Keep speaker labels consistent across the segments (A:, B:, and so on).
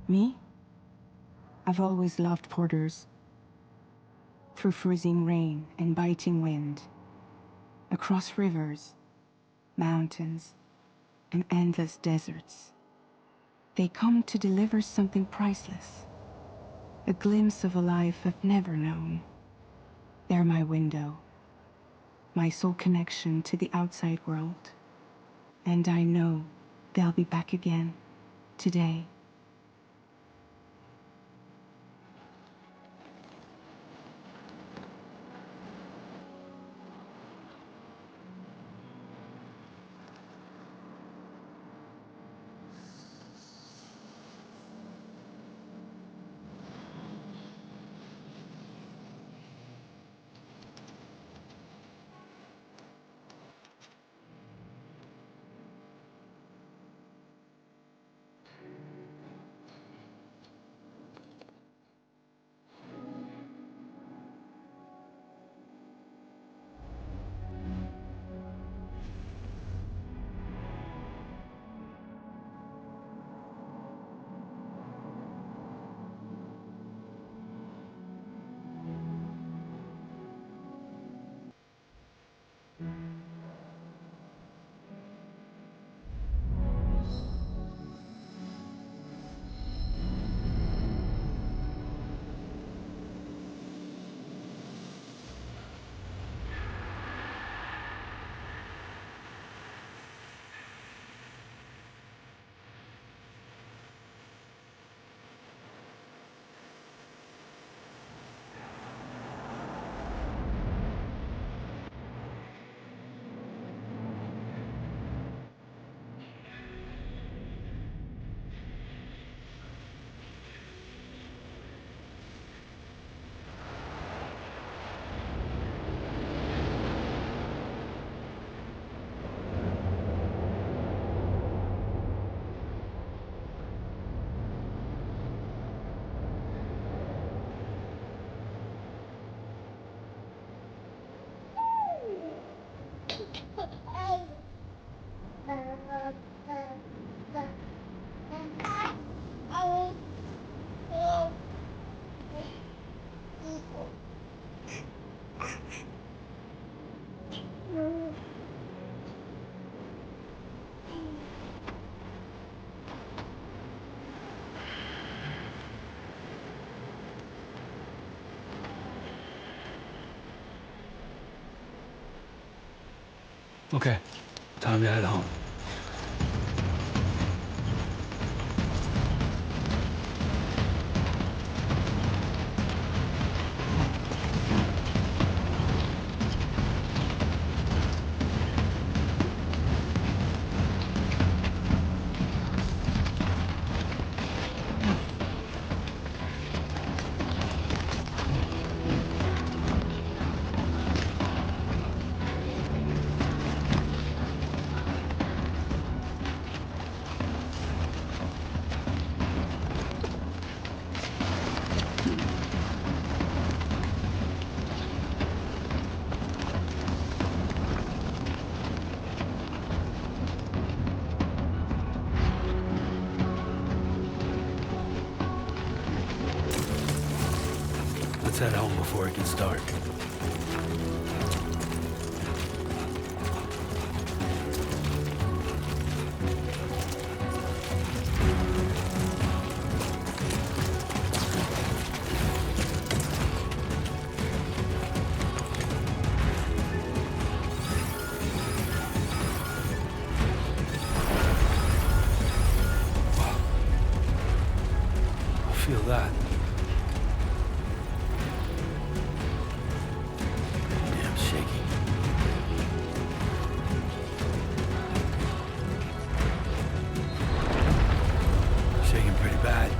A: Me? I've always loved porters. Through freezing rain and biting wind, across rivers, mountains, and endless deserts. They come to deliver something priceless, a glimpse of a life I've never known. They're my window, my sole connection to the outside world. And I know they'll be back again, today.
B: Okay, time to head home. Let's head home before it gets dark. I feel that. Damn shaky. Shaking pretty bad.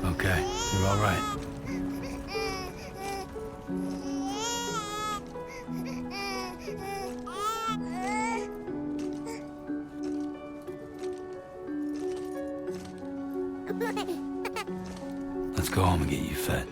B: Okay, you're all right. Let's go home and get you fed.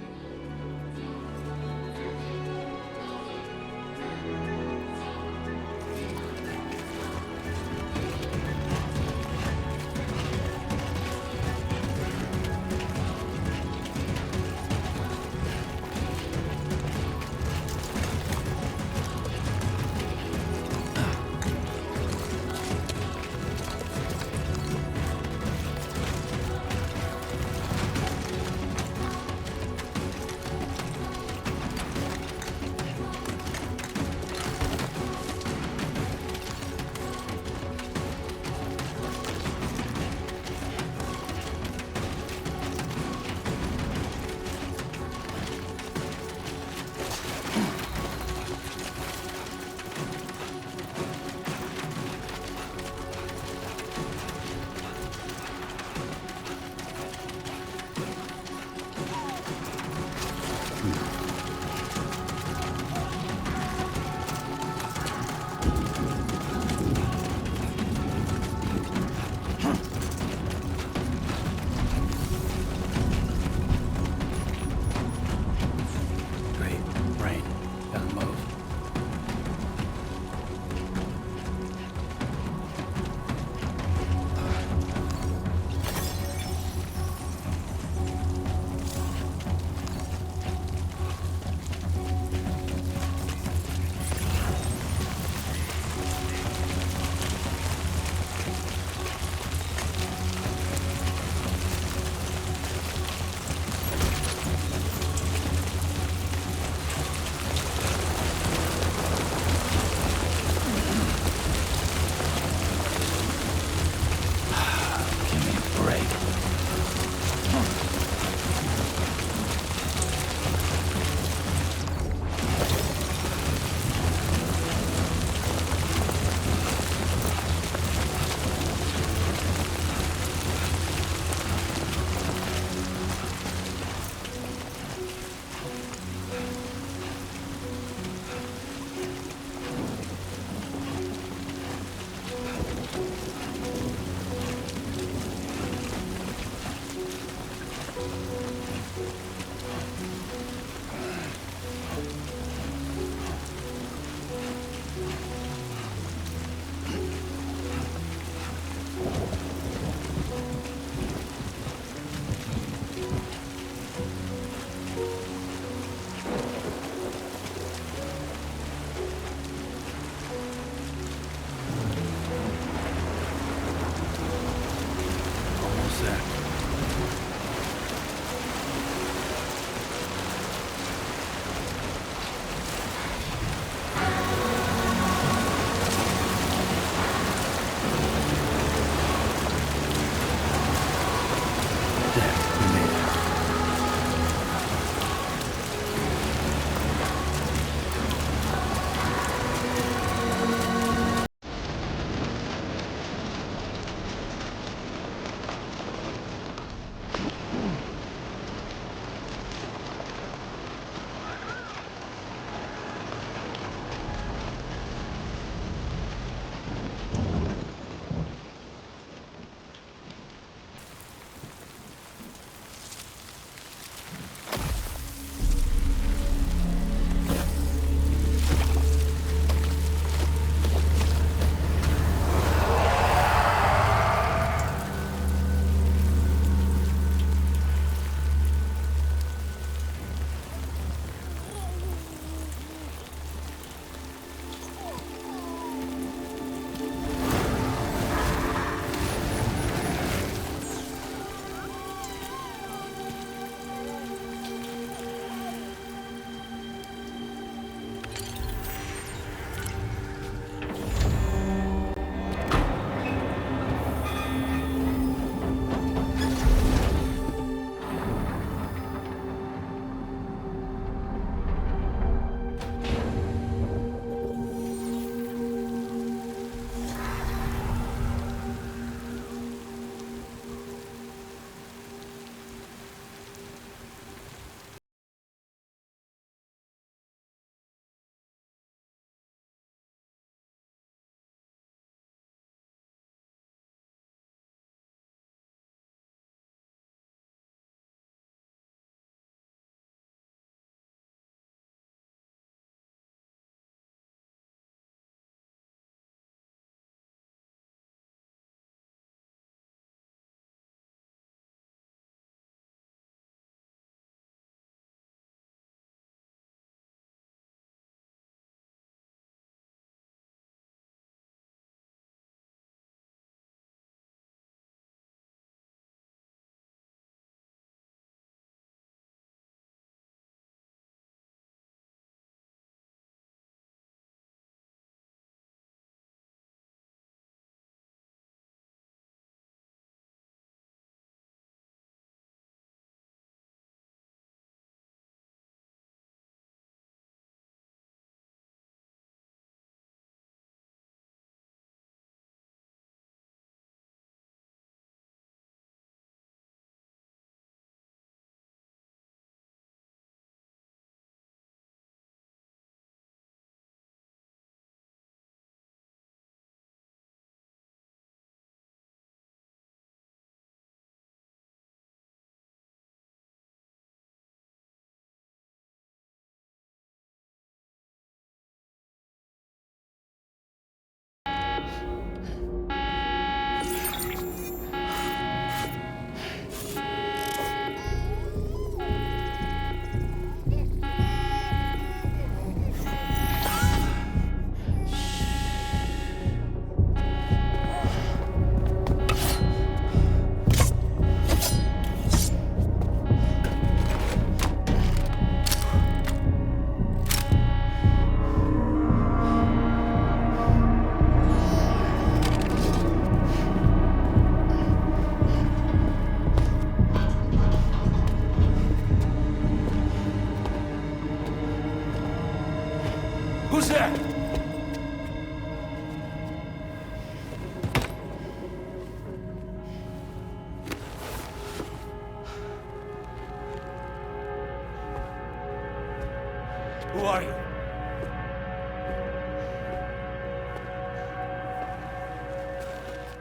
B: are you?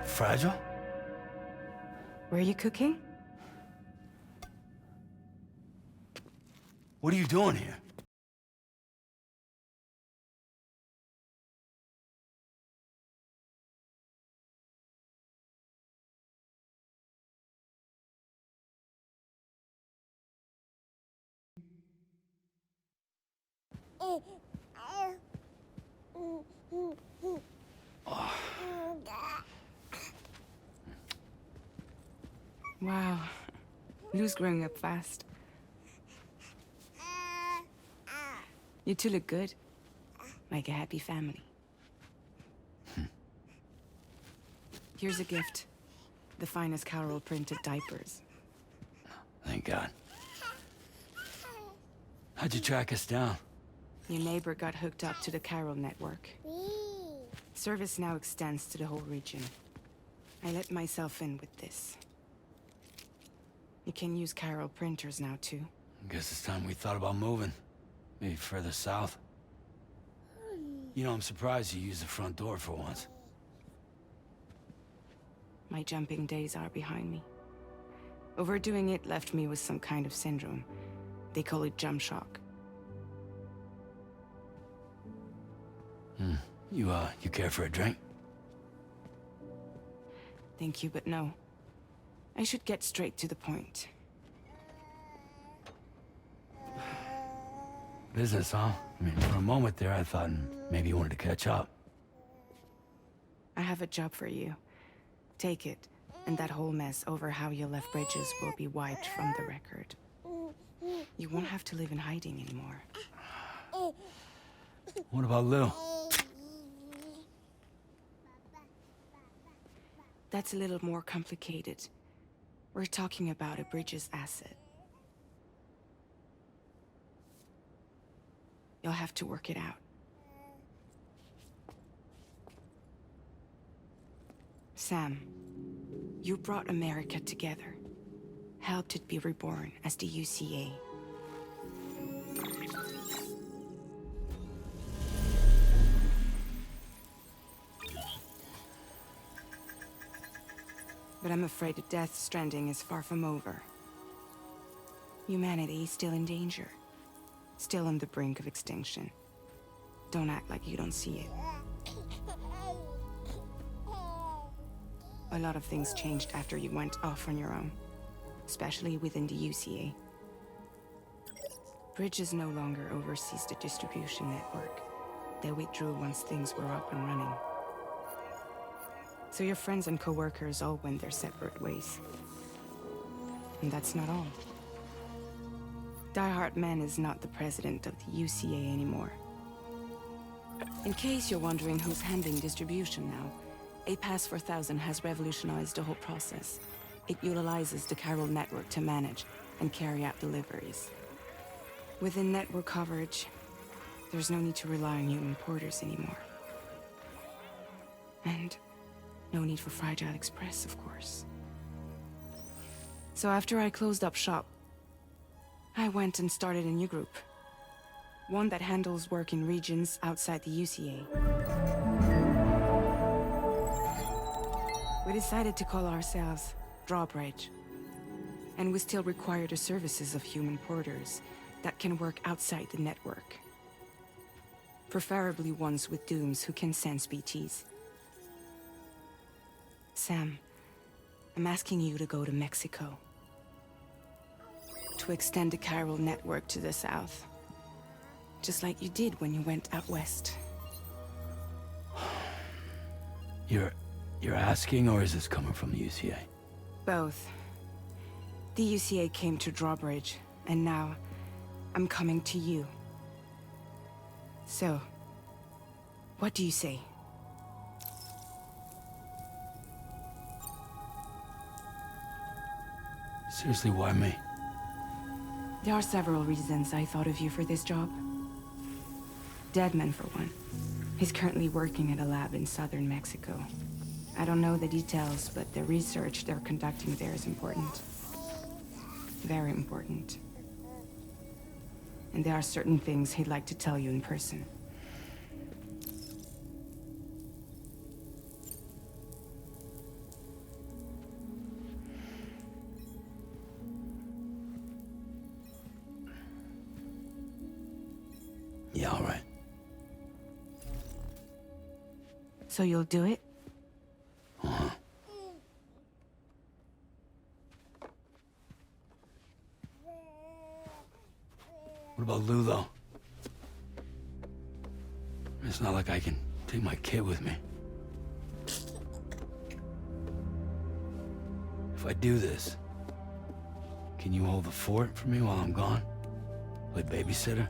B: Fragile?
A: Were you cooking?
B: What are you doing here?
A: Wow. Lou's growing up fast. You two look good. Like a happy family. Here's a gift. The finest Carol printed diapers.
B: Thank God. How'd you track us down?
A: Your neighbor got hooked up to the Carol network. Service now extends to the whole region. I let myself in with this. You can use Carol printers now, too.
B: Guess it's time we thought about moving. Maybe further south. You know, I'm surprised you used the front door for once.
A: My jumping days are behind me. Overdoing it left me with some kind of syndrome. They call it jump shock.
B: You care for a drink?
A: Thank you, but no. I should get straight to the point.
B: Business, huh? I mean, for a moment there, I thought maybe you wanted to catch up.
A: I have a job for you. Take it, and that whole mess over how you left bridges will be wiped from the record. You won't have to live in hiding anymore.
B: What about Lou?
A: That's a little more complicated. We're talking about a bridges asset. You'll have to work it out. Sam, you brought America together. Helped it be reborn as the UCA. But I'm afraid that Last Stranding is far from over. Humanity is still in danger. Still on the brink of extinction. Don't act like you don't see it. A lot of things changed after you went off on your own. Especially within the UCA. Bridges no longer oversees the distribution network. They withdrew once things were up and running. So your friends and co-workers all went their separate ways. And that's not all. Die-Hardman is not the president of the UCA anymore. In case you're wondering who's handling distribution now, A Pass 4000 has revolutionized the whole process. It utilizes the Carol network to manage and carry out deliveries. Within network coverage, there's no need to rely on human porters anymore. And no need for Fragile Express, of course. So after I closed up shop, I went and started a new group. One that handles work in regions outside the UCA. We decided to call ourselves Drawbridge. And we still require the services of human porters that can work outside the network. Preferably ones with dooms who can sense BTs. Sam, I'm asking you to go to Mexico. To extend the Carol network to the south. Just like you did when you went out west.
B: You're asking, or is this coming from the UCA?
A: Both. The UCA came to Drawbridge, and now I'm coming to you. So, what do you say?
B: Seriously, why me?
A: There are several reasons I thought of you for this job. Deadman, for one. He's currently working at a lab in southern Mexico. I don't know the details, but the research they're conducting there is important. Very important. and there are certain things he'd like to tell you in person.
B: Yeah, all right.
A: So you'll do it?
B: Uh-huh. What about Lou, though? It's not like I can take my kid with me. If I do this, can you hold the fort for me while I'm gone? Play babysitter?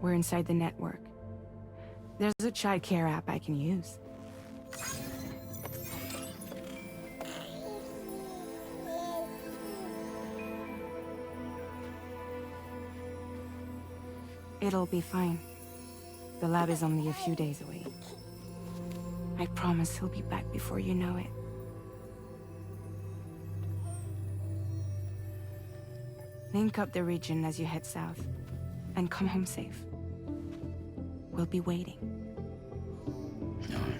A: We're inside the network. There's a child care app I can use. It'll be fine. The lab is only a few days away. I promise he'll be back before you know it. Link up the region as you head south, and come home safe. We'll be waiting.
B: All right.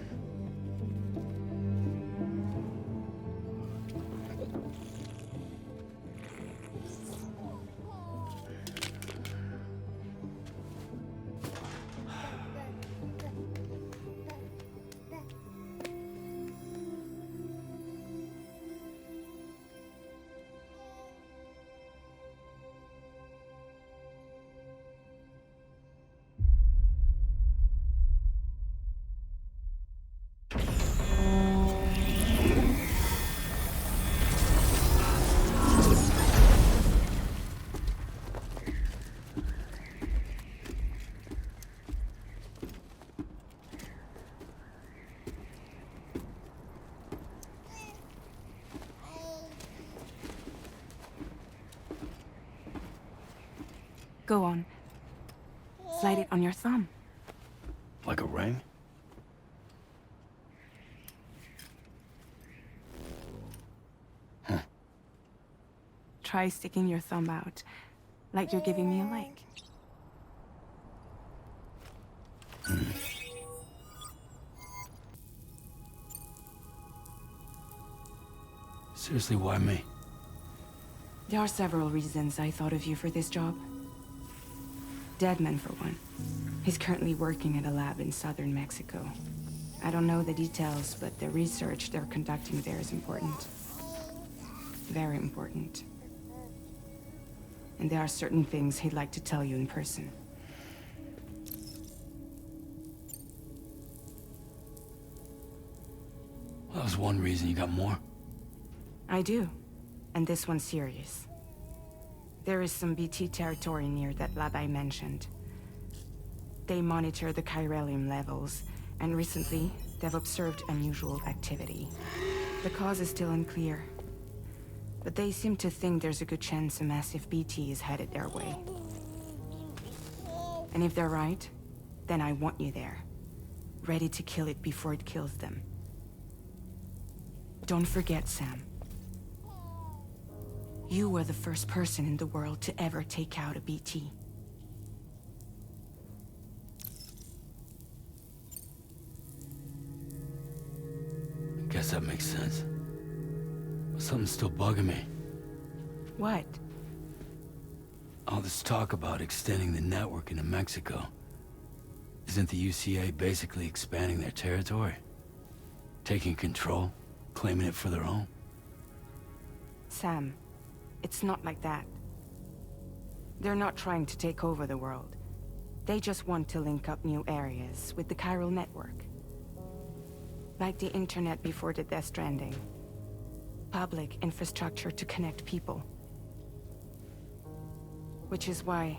A: Go on. Slide it on your thumb.
B: Like a ring? Huh.
A: Try sticking your thumb out, like you're giving me a like.
B: Seriously, why me?
A: There are several reasons I thought of you for this job. Deadman, for one. He's currently working at a lab in southern Mexico. I don't know the details, but the research they're conducting there is important. Very important. And there are certain things he'd like to tell you in person.
B: Well, that was one reason. You got more?
A: I do. And this one's serious. There is some BT territory near that lab I mentioned. They monitor the chiralium levels, and recently, they've observed unusual activity. The cause is still unclear, but they seem to think there's a good chance a massive BT is headed their way. And if they're right, then I want you there, ready to kill it before it kills them. Don't forget, Sam. You were the first person in the world to ever take out a BT.
B: I guess that makes sense. But something's still bugging me.
A: What?
B: All this talk about extending the network into Mexico. Isn't the UCA basically expanding their territory? Taking control, claiming it for their own?
A: Sam, it's not like that. They're not trying to take over the world. They just want to link up new areas with the chiral network. Like the internet before the Last Stranding. Public infrastructure to connect people. Which is why,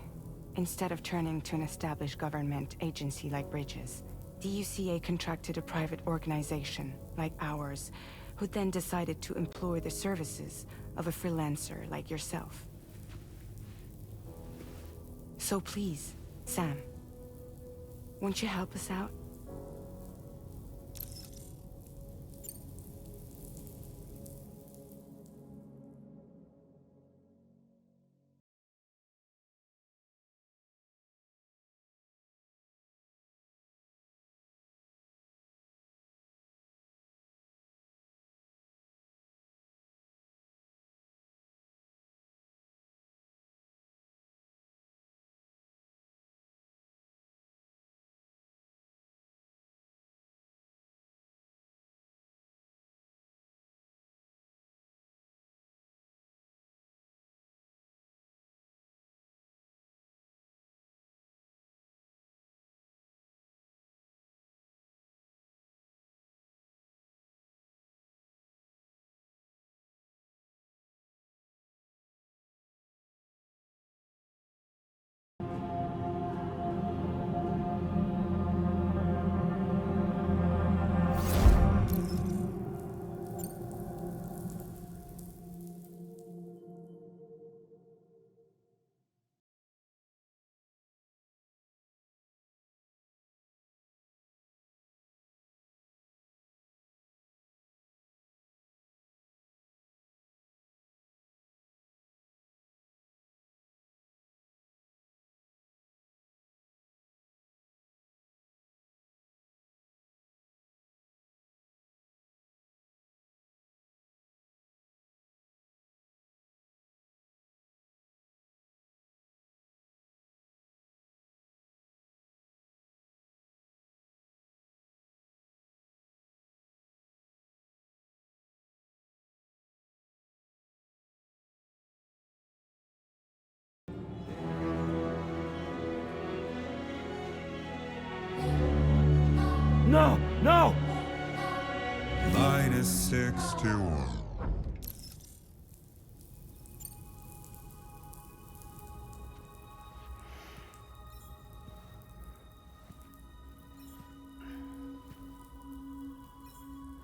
A: instead of turning to an established government agency like Bridges, the UCA contracted a private organization, like ours, who then decided to employ the services of a freelancer like yourself. So please, Sam, won't you help us out?
C: -61.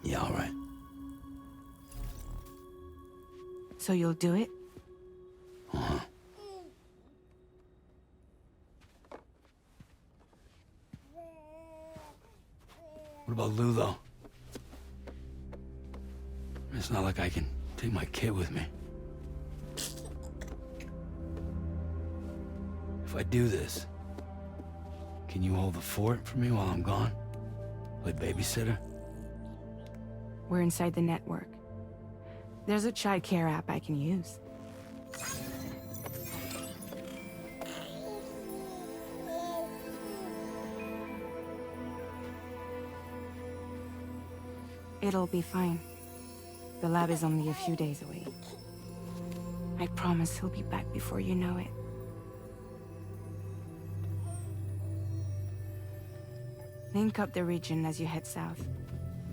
B: Yeah, all right.
A: So you'll do it?
B: Uh-huh. What about Lou, though? It's not like I can take my kid with me. If I do this, can you hold the fort for me while I'm gone? Play babysitter?
A: We're inside the network. There's a child care app I can use. It'll be fine. The lab is only a few days away. I promise he'll be back before you know it. Link up the region as you head south,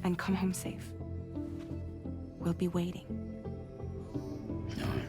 A: and come home safe. We'll be waiting.
B: All right.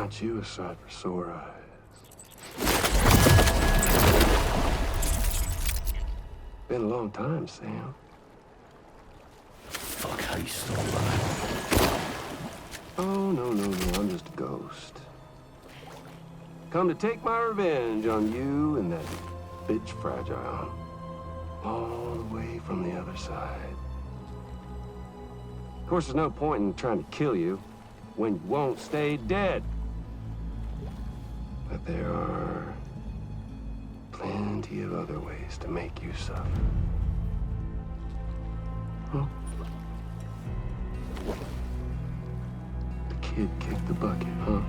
C: Aren't you a sight for sore eyes? Been a long time, Sam.
B: Fuck, how you still alive?
C: Oh, no, I'm just a ghost. Come to take my revenge on you and that bitch Fragile. All the way from the other side. Of course, there's no point in trying to kill you when you won't stay dead. But there are plenty of other ways to make you suffer. Huh? The kid kicked the bucket, huh?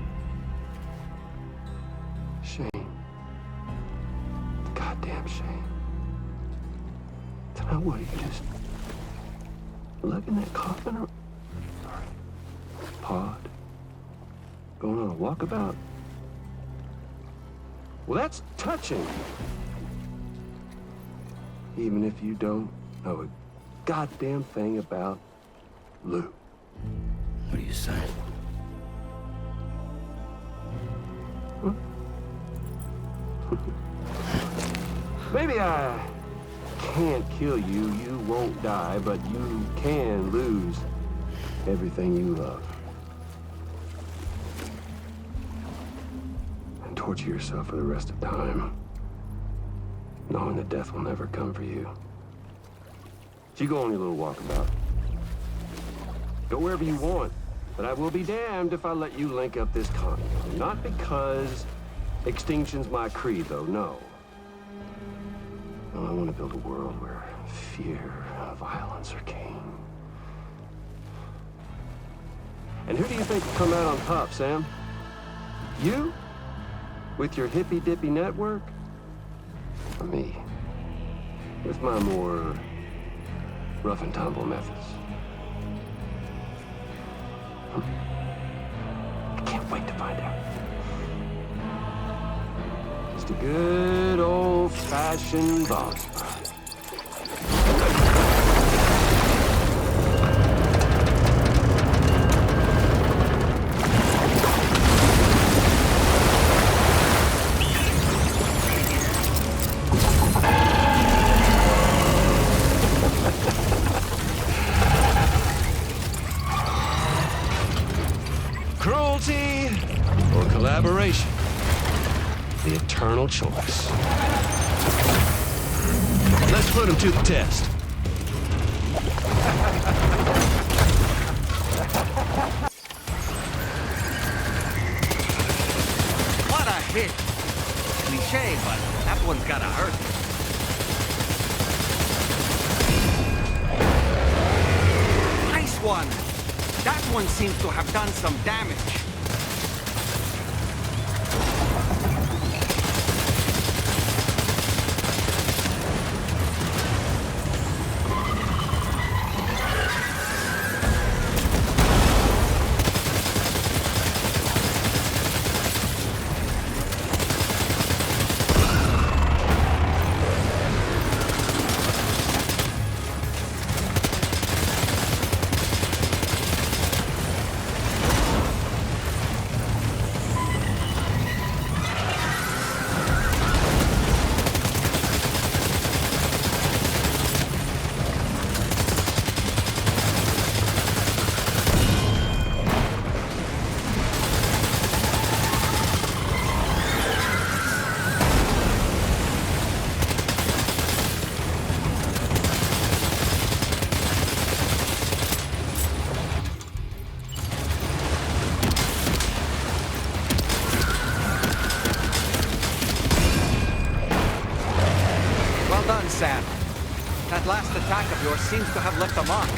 C: Shame. Goddamn shame. Now what, you just lugging that coffin or pod? Going on a walkabout? Well, that's touching. Even if you don't know a goddamn thing about Lou.
B: What are you saying?
C: Huh? Maybe I can't kill you, you won't die, but you can lose everything you love. And torture yourself for the rest of time, knowing that death will never come for you. So you go on your little walkabout. Go wherever you want, but I will be damned if I let you link up this continent. Not because extinction's my creed, though, no. Well, I want to build a world where fear and violence are king. And who do you think will come out on top, Sam? You? With your hippy-dippy network? Or me? With my more rough and tumble methods? I can't wait to find out. Just a good old-fashioned boss fight. Cruelty or collaboration? The eternal choice. Let's put him to the test.
D: What a hit! Cliché, but that one's gotta hurt. Nice one! That one seems to have done some damage. Sam. That last attack of yours seems to have left a mark.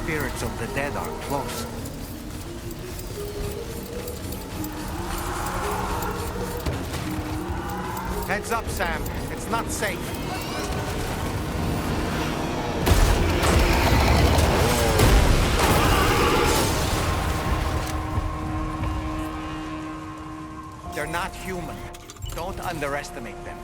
D: spirits of the dead are close. Heads up, Sam. It's not safe. They're not human. Don't underestimate them.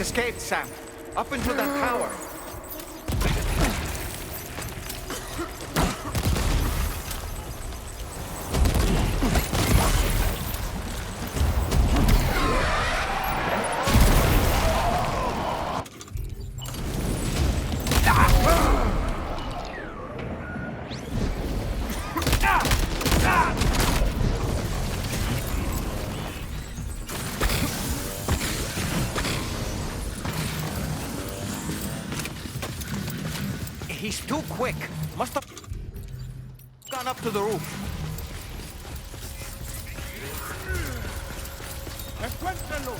D: Escaped, Sam. Up into that tower. He's too quick. Must have gone up to the roof. Encuéntralo.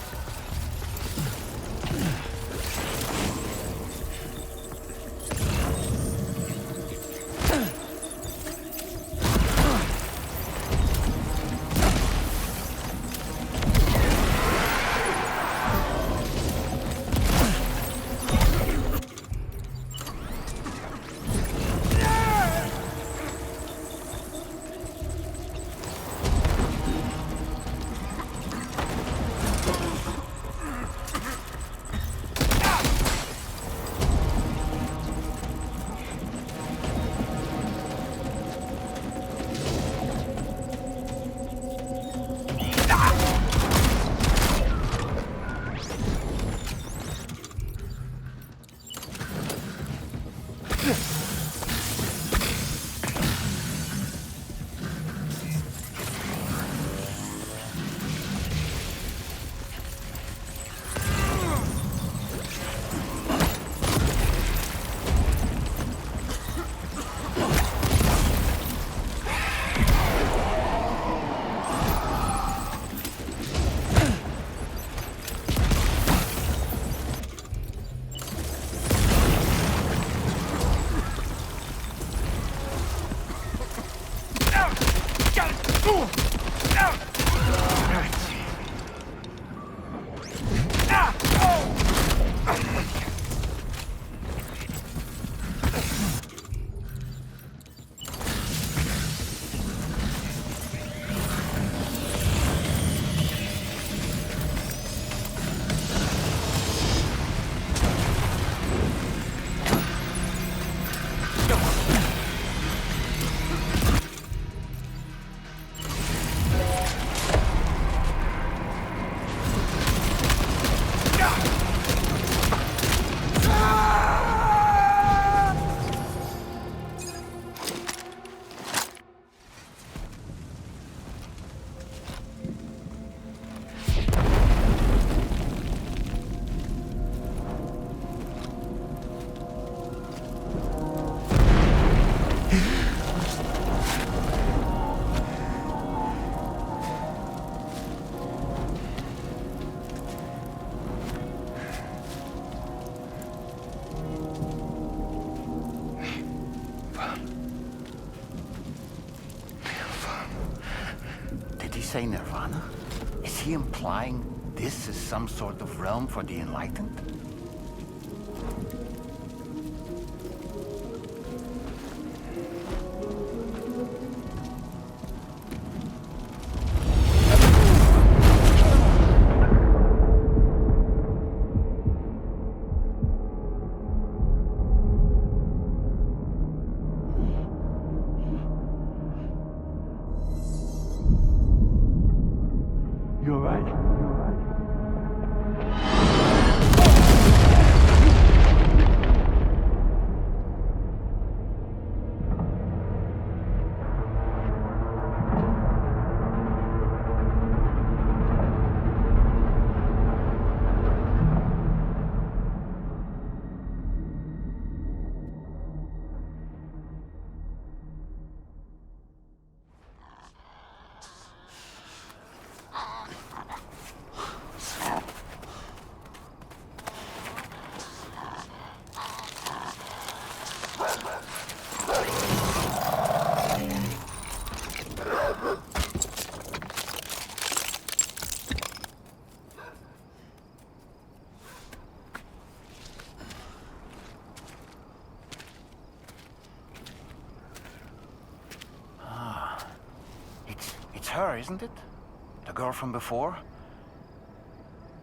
D: say Nirvana? Is he implying this is some sort of realm for the enlightened?
C: You all right?
D: It's her, isn't it? The girl from before?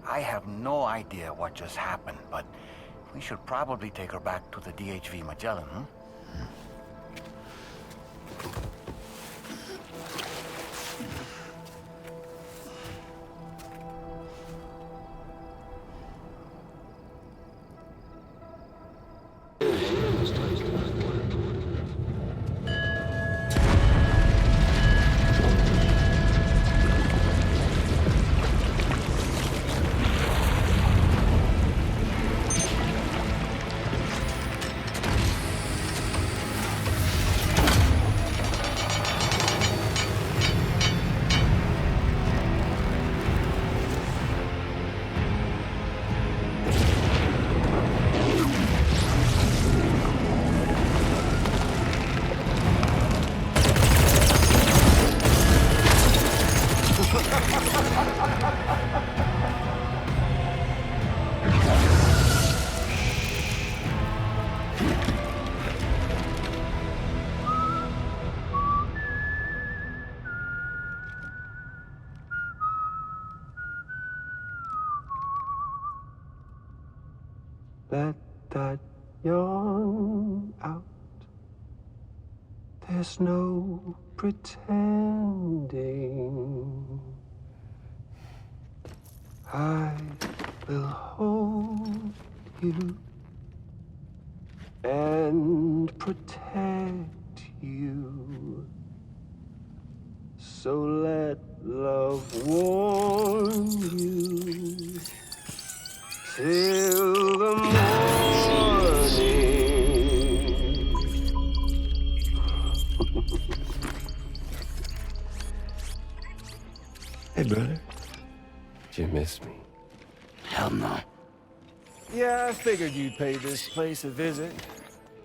D: I have no idea what just happened, but we should probably take her back to the DHV Magellan, huh?
C: Let that yawn out. There's no pretending. I will hold you and protect you. So let love warm you till the morning. Hey, brother. Did you miss me?
B: Hell no.
C: Yeah, I figured you'd pay this place a visit,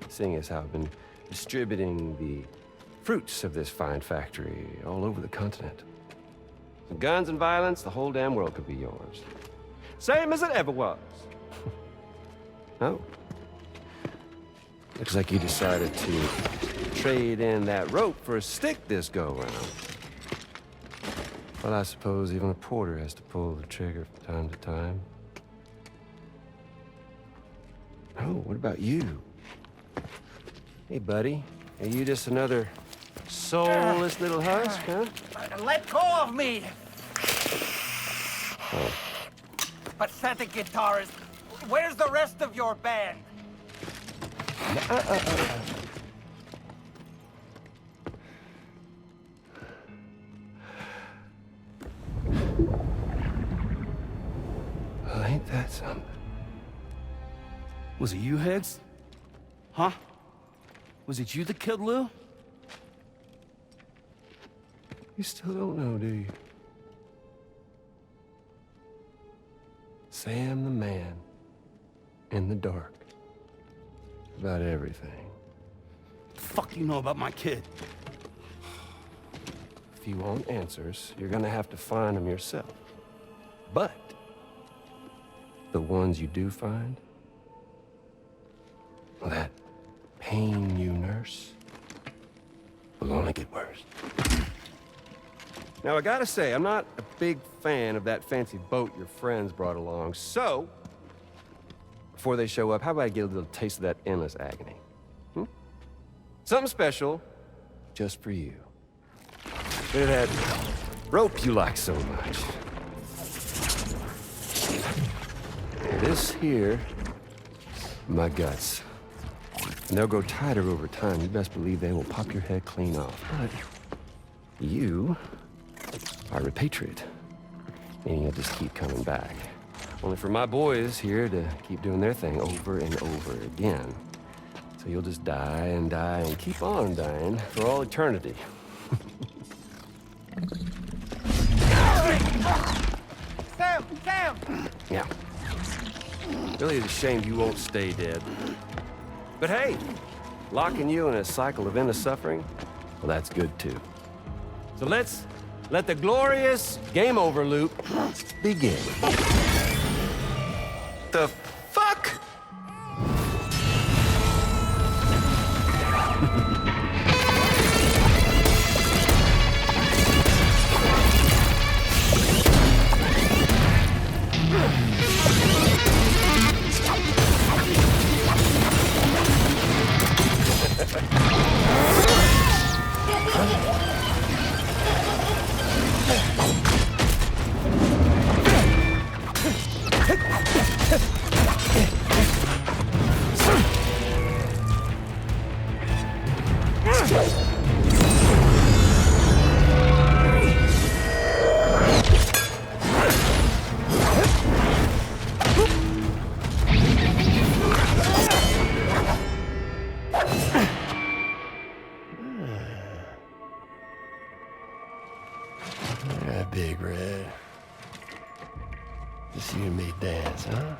C: seeing as how I've been distributing the fruits of this fine factory all over the continent. With guns and violence, the whole damn world could be yours. Same as it ever was. Oh. Looks like you decided to trade in that rope for a stick this go-around. Well, I suppose even a porter has to pull the trigger from time to time. Oh, what about you? Hey, buddy. Are you just another soulless little husk, huh?
D: Let go of me!
C: Oh.
D: Pathetic guitarist. Where's the rest of your band?
C: Well, ain't that something?
B: Was it you, Higgs? Huh? Was it you that killed Lou?
C: You still don't know, do you? Sam the man in the dark about everything.
B: The fuck you know about my kid?
C: if you want answers, you're gonna have to find them yourself. But the ones you do find, well, that pain you nurse will only get worse. Now, I gotta say, I'm not a big fan of that fancy boat your friends brought along, so before they show up, how about I get a little taste of that endless agony? Something special just for you. Look at that rope you like so much. This here, my guts. And they'll grow tighter over time. You best believe they will pop your head clean off. But you are repatriate, meaning you'll just keep coming back. Only for my boys here to keep doing their thing over and over again. So you'll just die and die and keep on dying for all eternity. Sam! Yeah. Really is a shame you won't stay dead. But hey, locking you in a cycle of endless suffering, well, that's good too. So let's let the glorious game over loop begin. The fuck?
E: Yeah, Big Red. Just you and me dance, huh?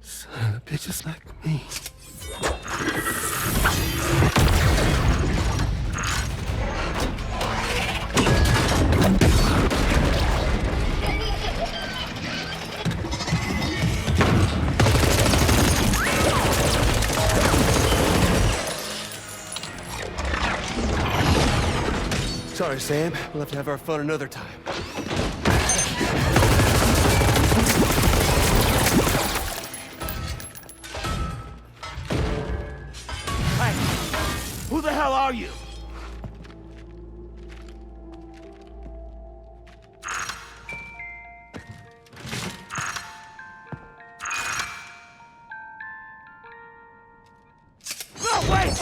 E: Son of a bitch, just like me. Sorry, Sam. We'll have to have our fun another time.
F: Hey! Who the hell are you? No, wait!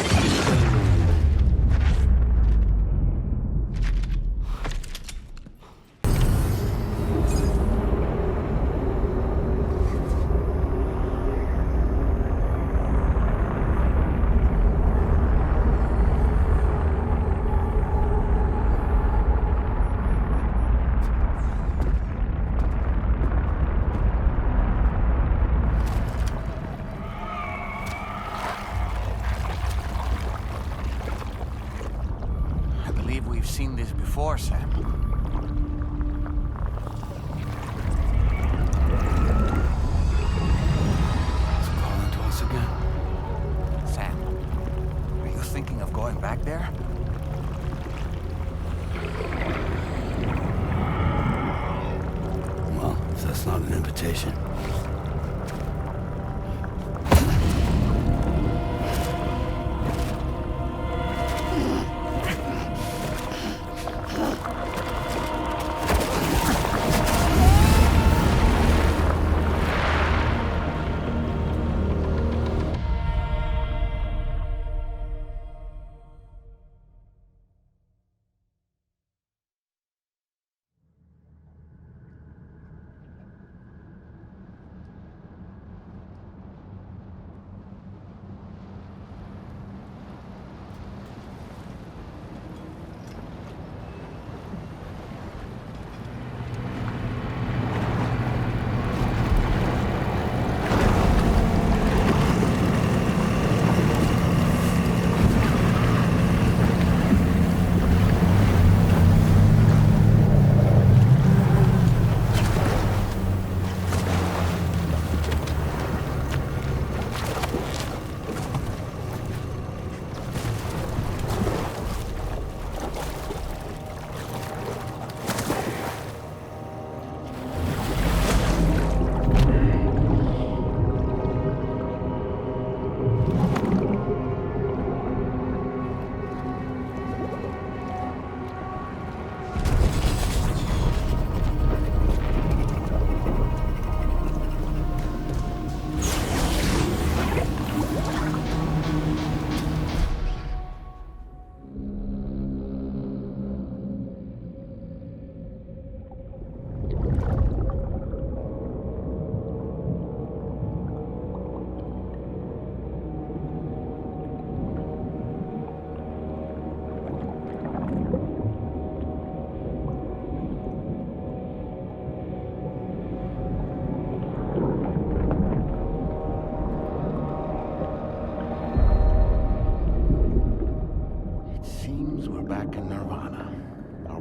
D: We've seen this before, Sam.
B: It's calling to us again.
D: Sam, are you thinking of going back there?
B: Well, if that's not an invitation.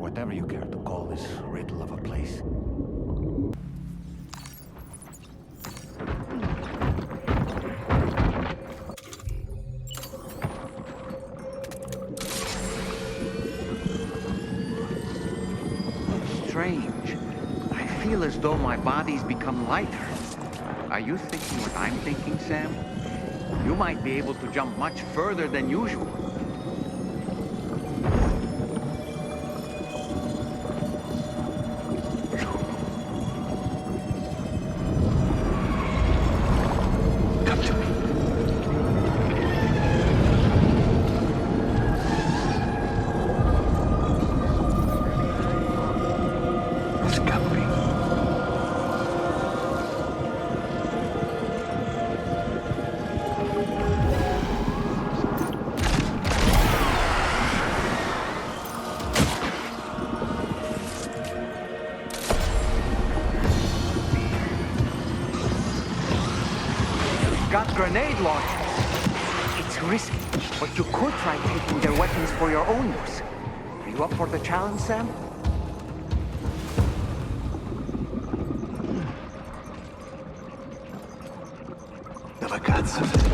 D: whatever you care to call this riddle of a place.
G: Strange. I feel as though my body's become lighter. Are you thinking what I'm thinking, Sam? You might be able to jump much further than usual.
E: Come to me. Discovery.
G: Got grenade launchers. It's risky, but you could try taking their weapons for your own use. Are you up for the challenge, Sam?
E: The ragazzo.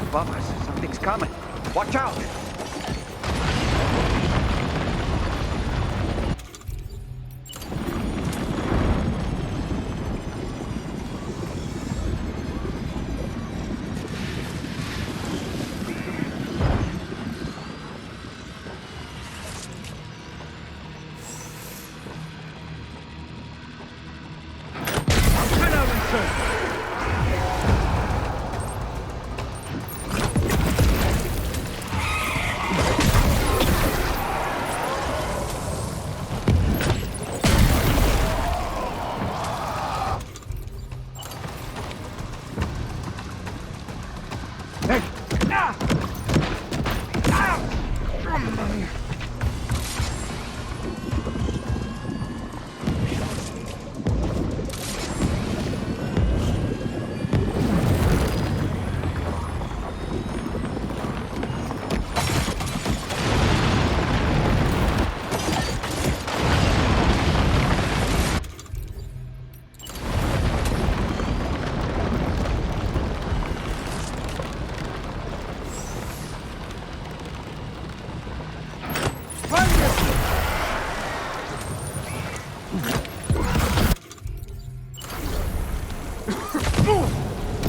G: Above us, something's coming. Watch out!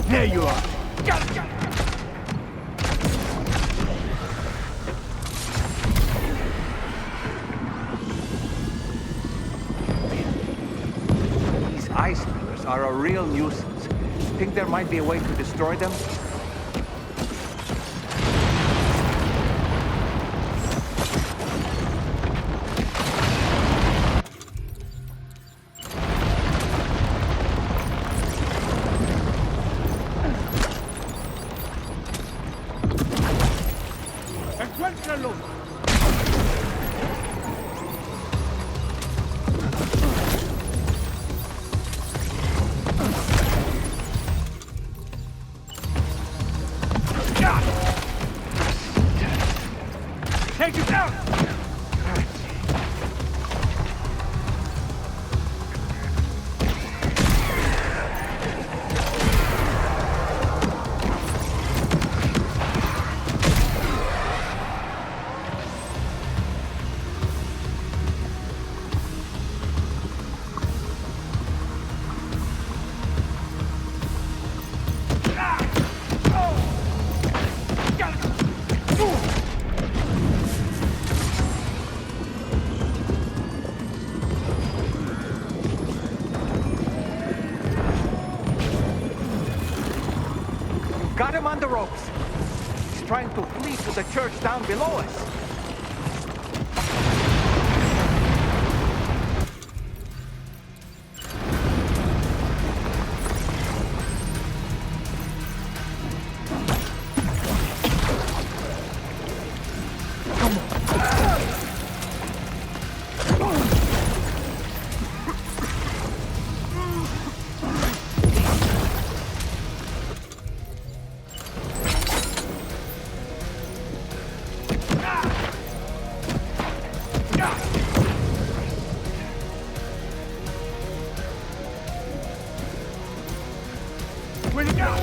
F: There you are. Got it.
G: These ice pillars are a real nuisance. Think there might be a way to destroy them?
F: Encuéntralo. Take him down!
G: Got him on the ropes. He's trying to flee to the church down below us. Where'd he go?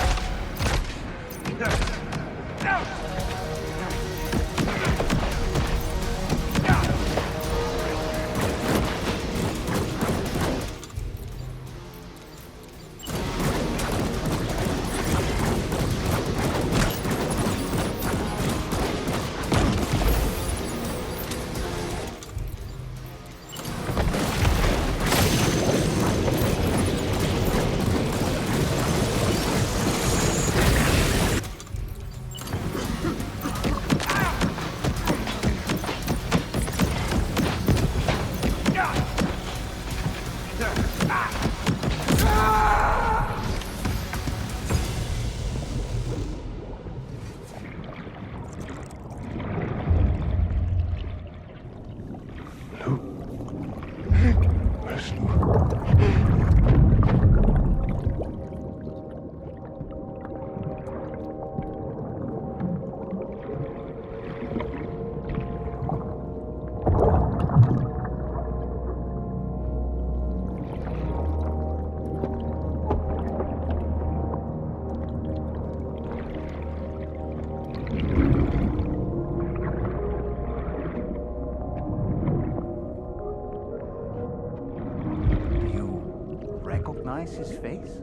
G: His face?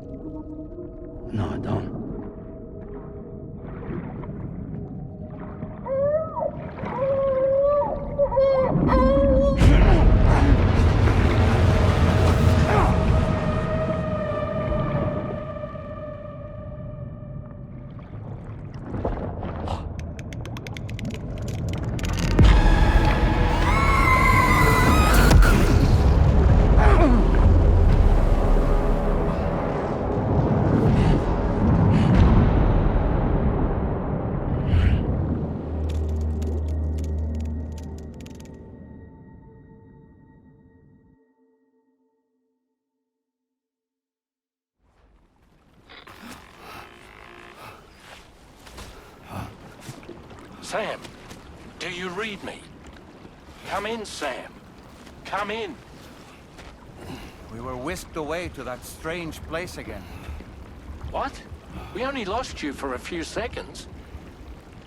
B: No, I don't.
H: Sam, do you read me? Come in, Sam. Come in.
D: We were whisked away to that strange place again.
H: What? We only lost you for a few seconds.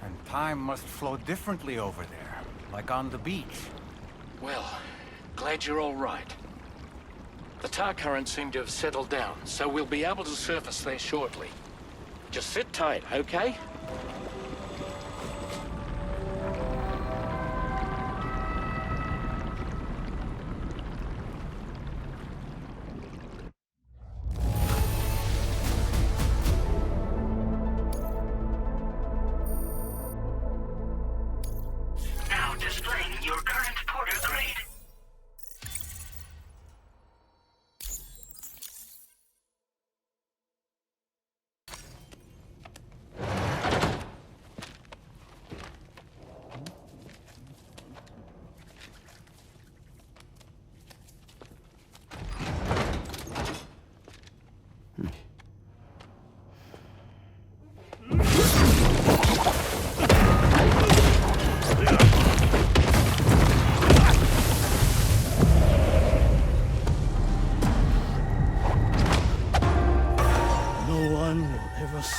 D: And time must flow differently over there, like on the beach.
H: Well, glad you're all right. The tar currents seem to have settled down, so we'll be able to surface there shortly. Just sit tight, okay?
I: Now displaying your current porter grade.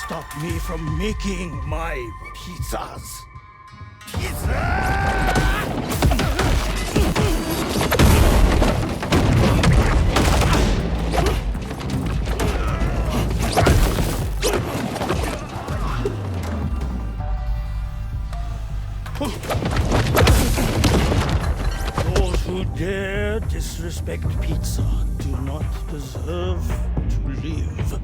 F: Stop me from making my pizzas. Those who dare disrespect pizza do not deserve to live.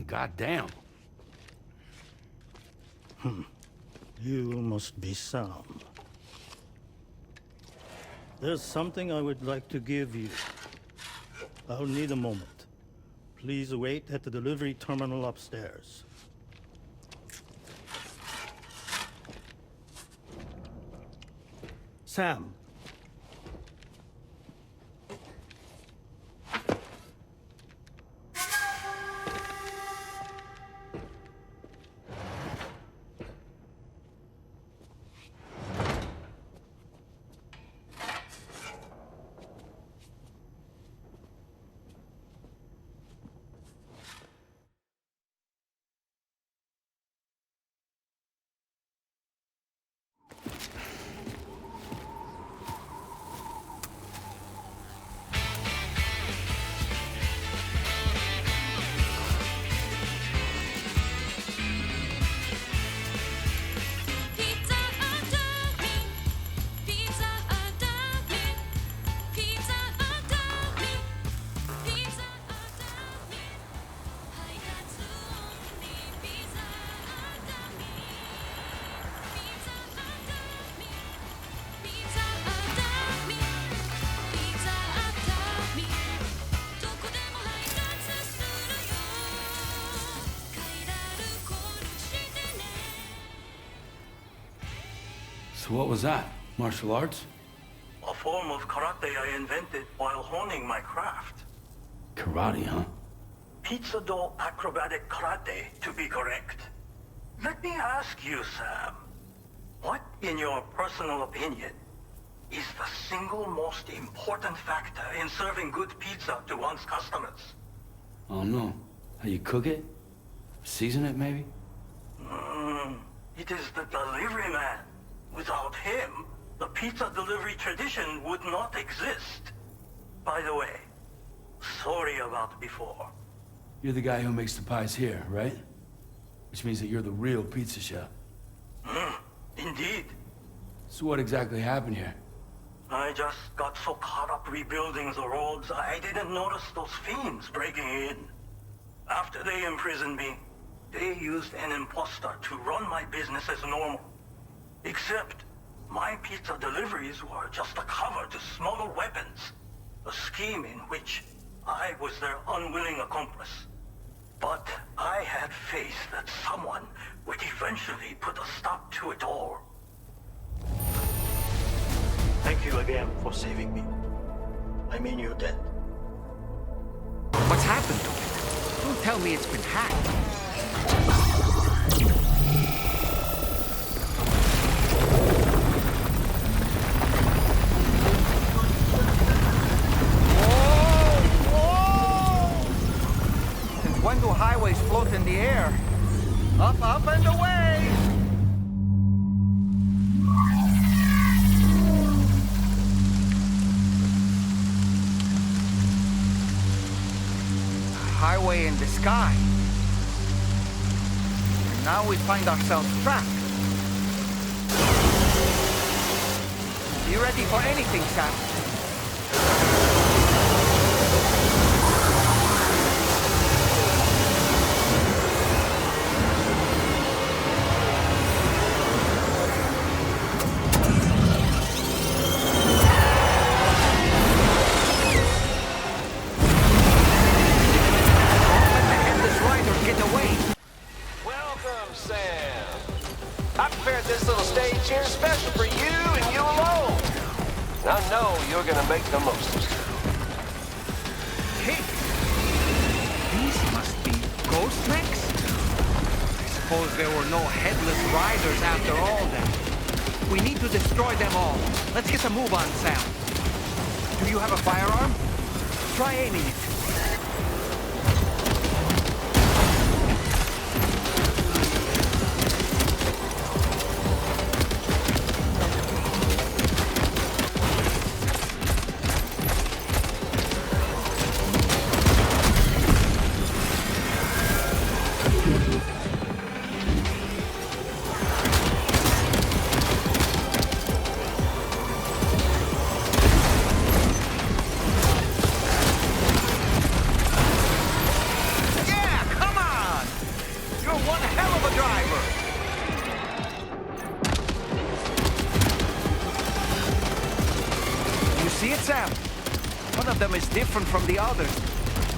B: Goddamn.
F: You must be Sam. There's something I would like to give you. I'll need a moment. Please wait at the delivery terminal upstairs. Sam.
B: So what was that? Martial arts?
J: A form of karate I invented while honing my craft.
B: Karate, huh?
J: Pizza dough acrobatic karate, to be correct. Let me ask you, Sam. What, in your personal opinion, is the single most important factor in serving good pizza to one's customers?
B: I don't know. How you cook it? Season it, maybe?
J: It is the delivery man. Without him, the pizza delivery tradition would not exist. By the way, sorry about before.
B: You're the guy who makes the pies here, right? Which means that you're the real pizza chef.
J: Indeed.
B: So what exactly happened here?
J: I just got so caught up rebuilding the roads, I didn't notice those fiends breaking in. After they imprisoned me, they used an imposter to run my business as normal. Except, my pizza deliveries were just a cover to smuggle weapons. A scheme in which I was their unwilling accomplice. But I had faith that someone would eventually put a stop to it all. Thank you again for saving me. I mean your debt.
G: What's happened to it? Don't tell me it's been hacked. When do highways float in the air? Up, up, and away! A highway in the sky. And now we find ourselves trapped. You ready for anything, Sam?
C: Make the most of it.
G: Hey! These must be ghost mechs? I suppose there were no Headless Riders after all then. We need to destroy them all. Let's get a move on, Sam. Do you have a firearm? Try aiming it. Is different from the others.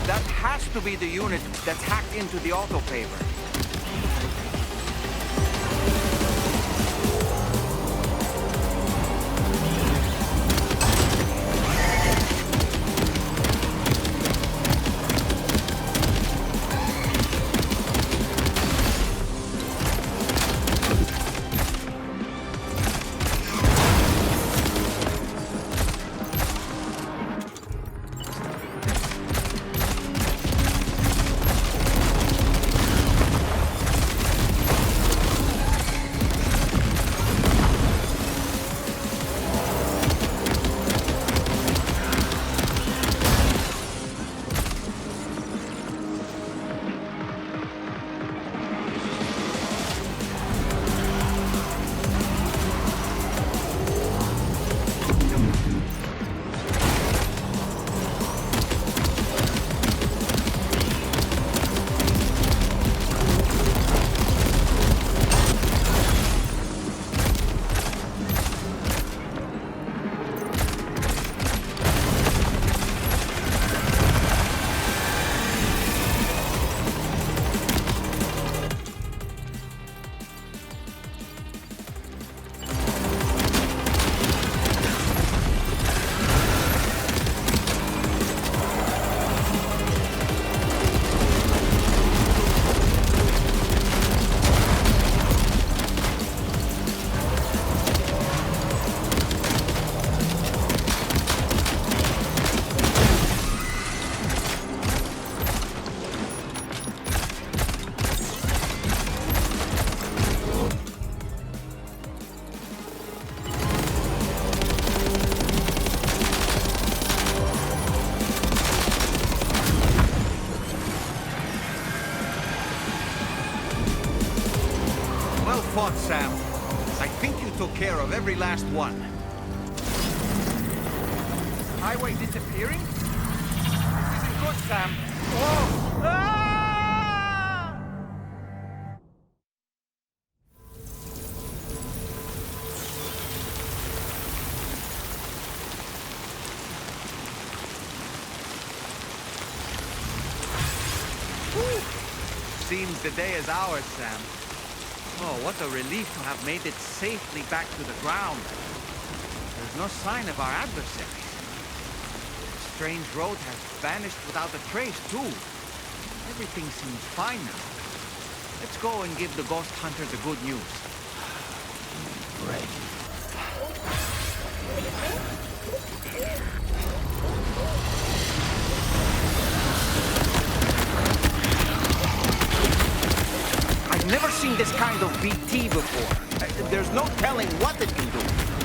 G: That has to be the unit that's hacked into the autopaver. fought, Sam. I think you took care of every last one. Highway disappearing? This isn't good, Sam. Whoa! Ah! Seems the day is ours, Sam. Oh, what a relief to have made it safely back to the ground. There's no sign of our adversaries. The strange road has vanished without a trace, too. Everything seems fine now. Let's go and give the ghost hunter the good news.
B: Right.
G: I've never seen this kind of BT before. There's no telling what it can do.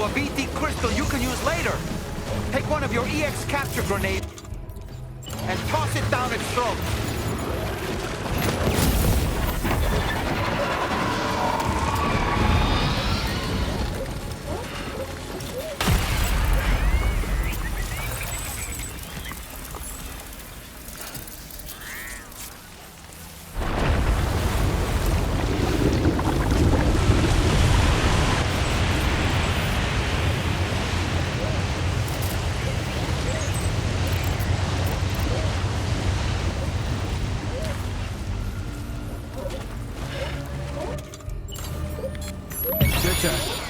G: a BT crystal you can use later. Take one of your EX capture grenades and toss it down its throat.
B: turn.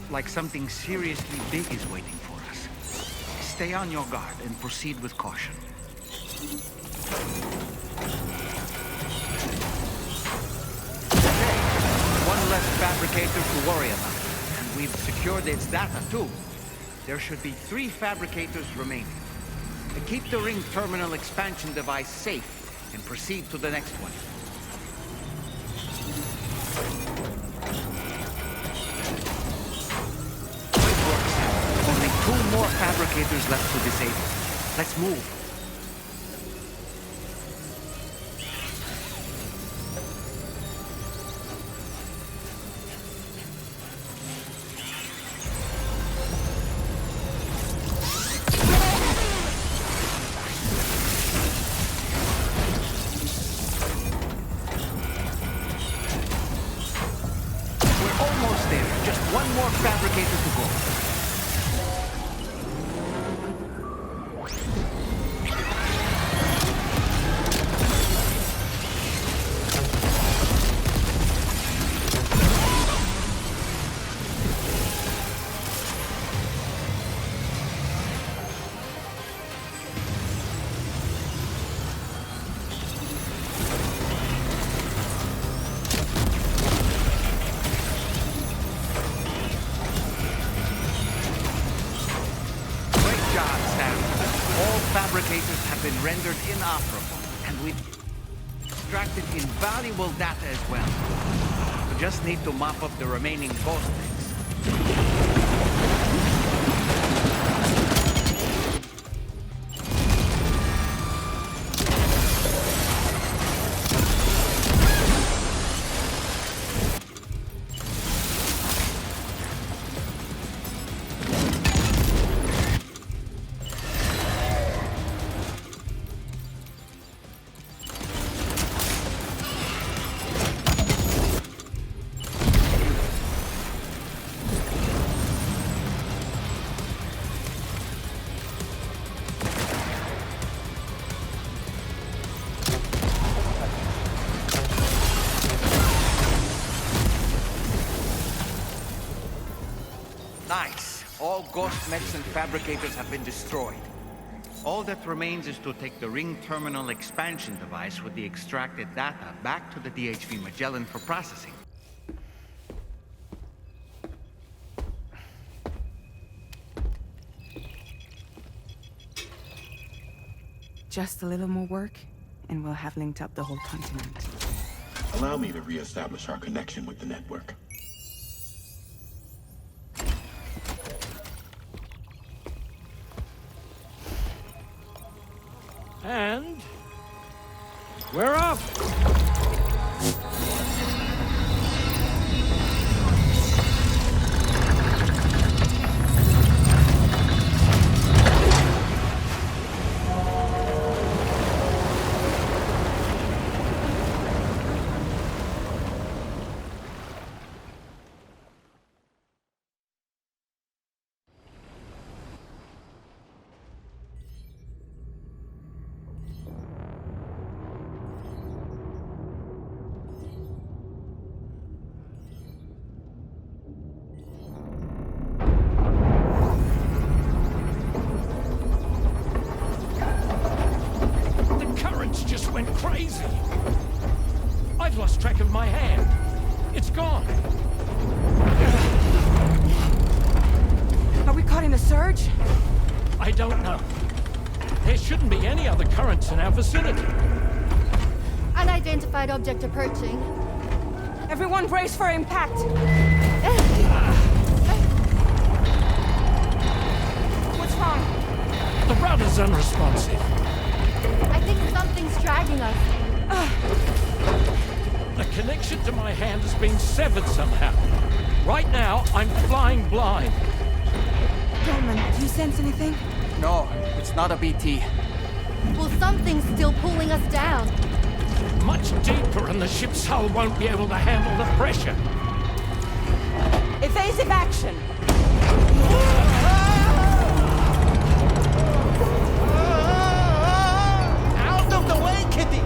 G: Like something seriously big is waiting for us. Stay on your guard and proceed with caution. Okay, one less fabricator to worry about. And we've secured its data too. There should be 3 fabricators remaining. Keep the ring terminal expansion device safe and proceed to the next one. Only 2 more fabricators left to disable. Let's move. We're almost there. Just 1 more fabricator to go. Fabricators have been rendered inoperable, and we've... extracted invaluable data as well. We just need to mop up the remaining ghost mechs. Nice. All ghost mechs and fabricators have been destroyed. All that remains is to take the ring terminal expansion device with the extracted data back to the DHV Magellan for processing.
A: Just a little more work, and we'll have linked up the whole continent.
K: Allow me to re-establish our connection with the network.
H: And we're off! Went crazy. I've lost track of my hand. It's gone.
A: Are we caught in a surge?
H: I don't know. There shouldn't be any other currents in our vicinity.
L: Unidentified object approaching.
A: Everyone brace for impact. What's wrong?
H: The rudder's unresponsive.
L: I think something's dragging us.
H: The connection to my hand has been severed somehow. Right now, I'm flying blind.
A: Dolphin, do you sense anything?
G: No, it's not a BT.
L: Well, something's still pulling us down.
H: Much deeper, and the ship's hull won't be able to handle the pressure.
A: Evasive action!
G: Out of the way, Kitty!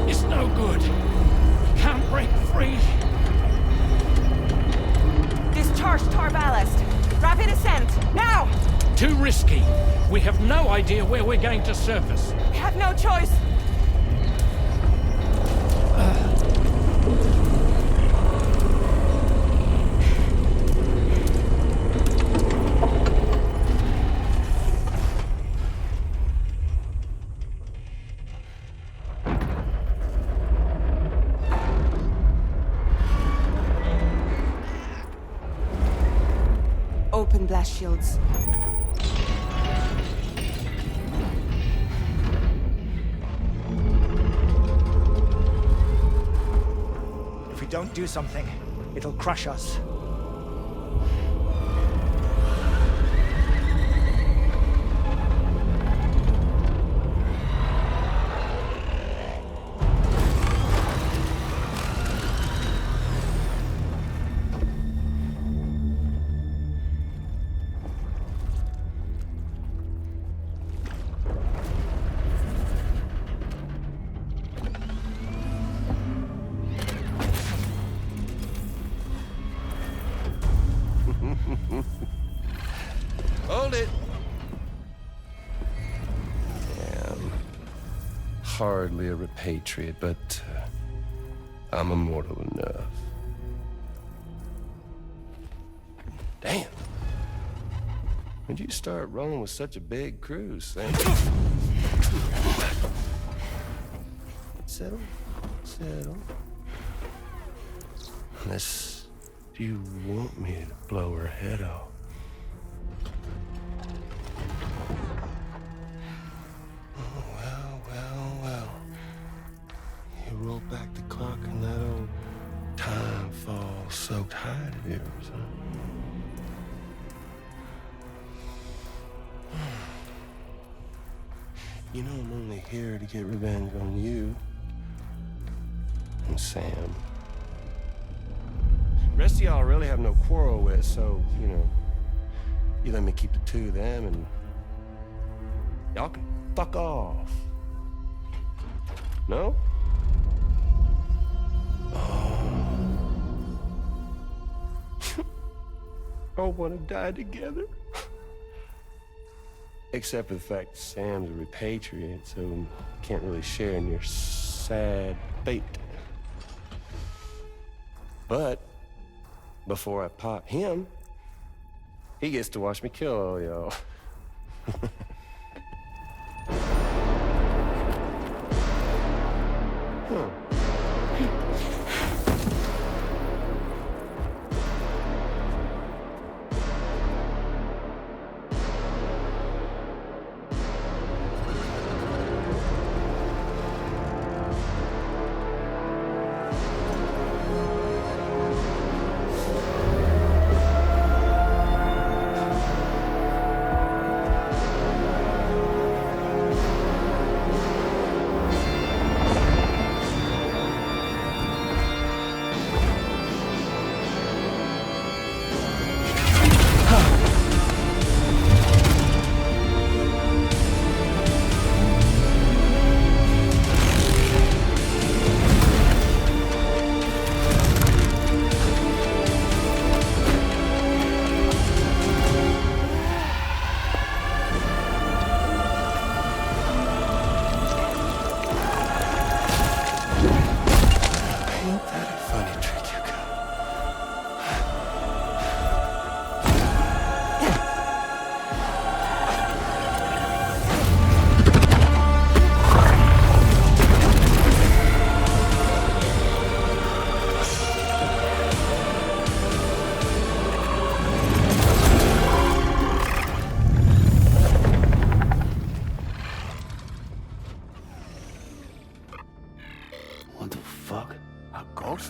H: It's no good. Can't break free.
A: Discharge tar ballast. Rapid ascent, now!
H: Too risky. We have no idea where we're going to surface.
A: We have no choice. Open blast shields.
M: If we don't do something, it'll crush us.
E: Hold it. Hardly a repatriate, but I'm immortal enough. Damn.
N: When'd you start rolling with such a big crew, Sam? Settle. Unless you want me to blow her head off. Oh, well. You roll back the clock and that old time fall soaked hide of yours, huh? You know I'm only here to get revenge on you and Sam. The rest of y'all I really have no quarrel with, so, you know, you let me keep the two of them and y'all can fuck off. No? All want to die together. Except for the fact that Sam's a repatriate, so can't really share in your sad fate. But before I pop him, he gets to watch me kill all y'all.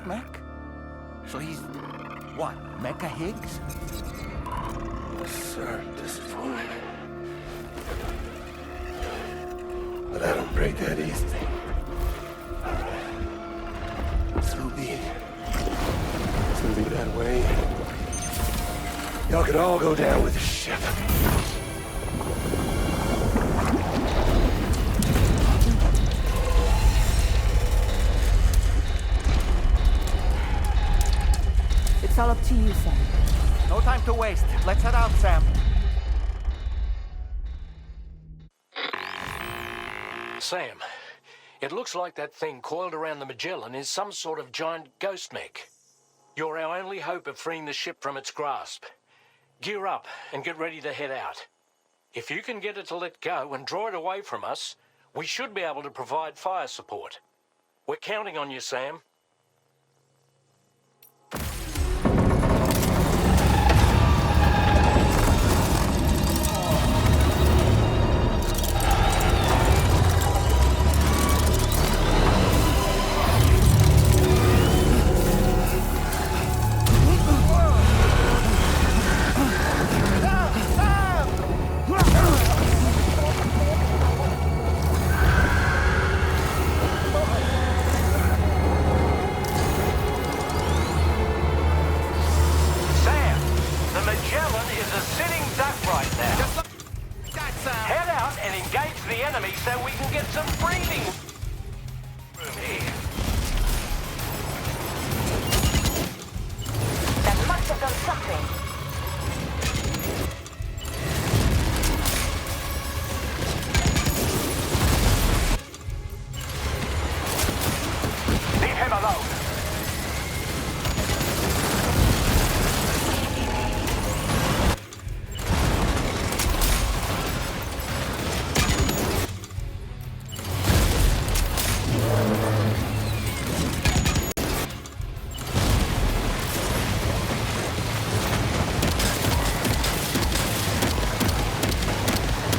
D: Mech? So he's, what, Mecha Higgs?
N: Sir, disappointed. But I don't break that easy. So be it. It's gonna be that way. Y'all could all go down with the ship.
A: It's all up to you, Sam.
D: No time to waste. Let's head out, Sam.
H: Sam, it looks like that thing coiled around the Magellan is some sort of giant ghost mech. You're our only hope of freeing the ship from its grasp. Gear up and get ready to head out. If you can get it to let go and draw it away from us, we should be able to provide fire support. We're counting on you, Sam.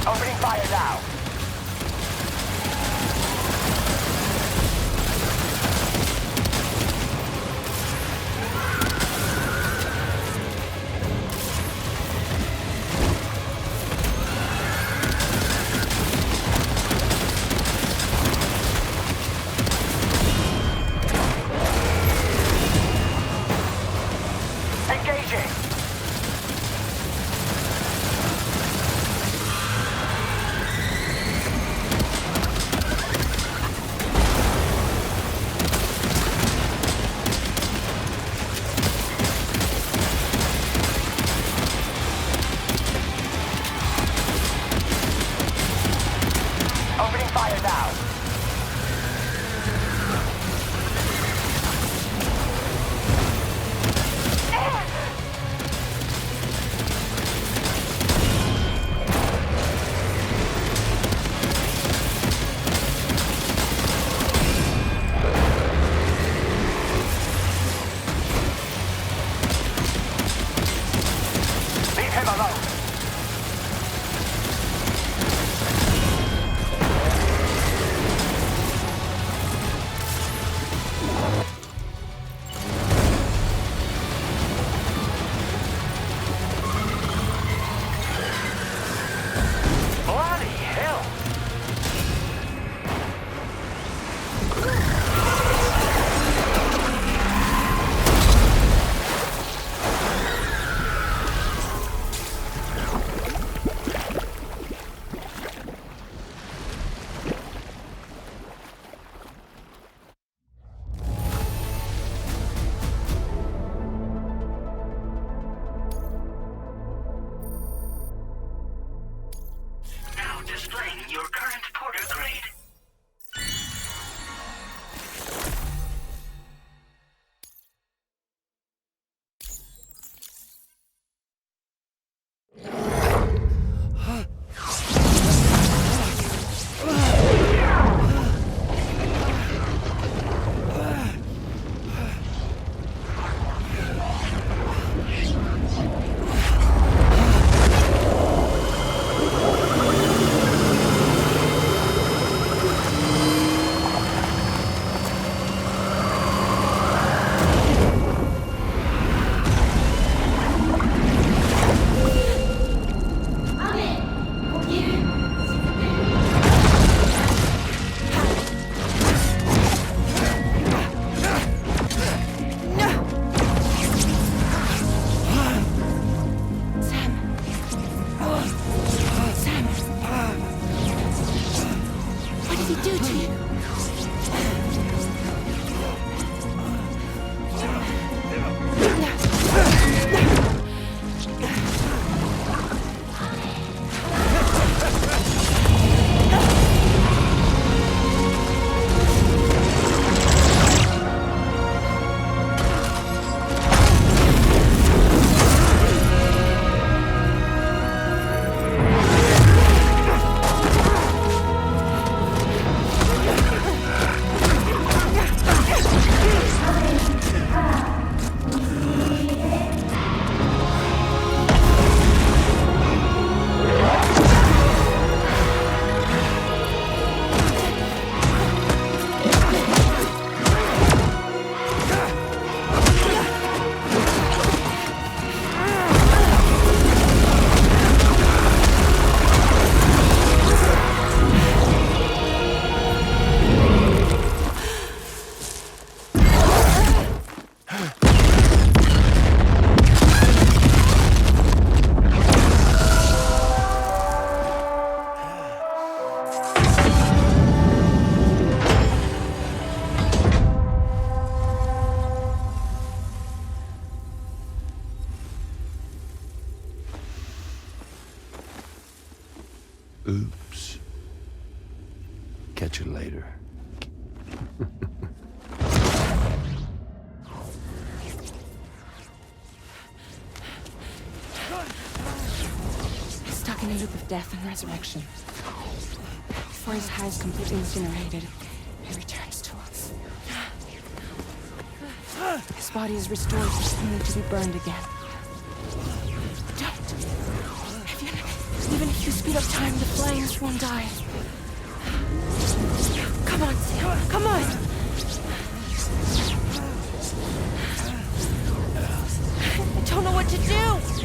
D: Opening fire now.
I: Displaying your current porter grade.
N: Oops. Catch you later.
A: Stuck in a loop of death and resurrection. Before his high is completely incinerated, he returns to us. His body is restored, only to be burned again. Don't! Even if you speed
L: of time the flames won't die. Come on, Sam. Come on! I don't know what to do!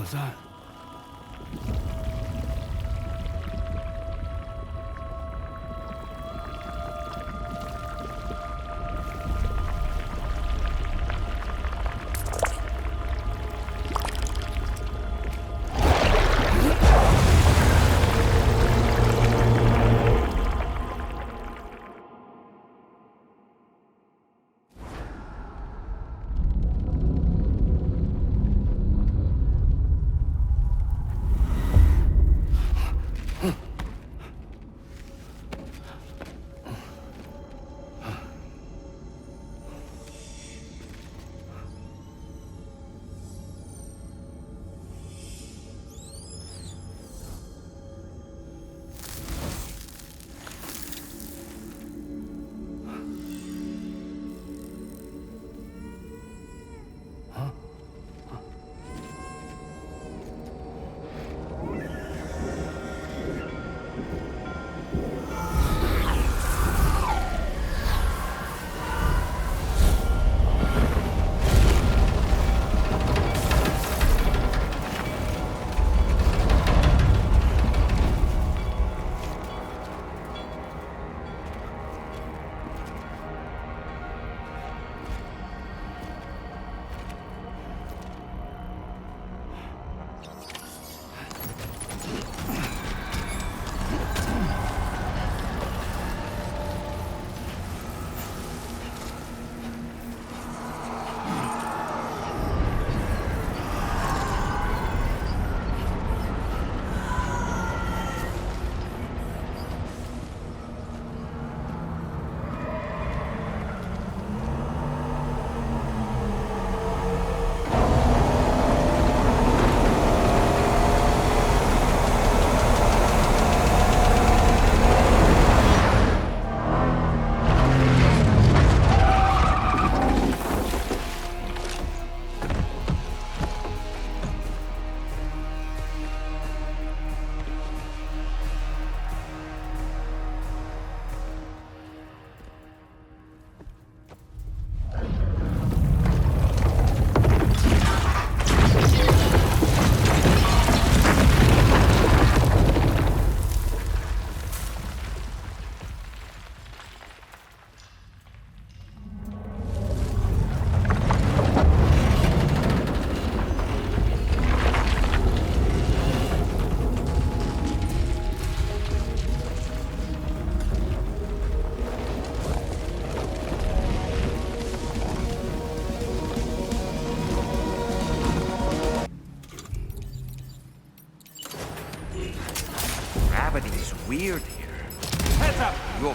B: Was that?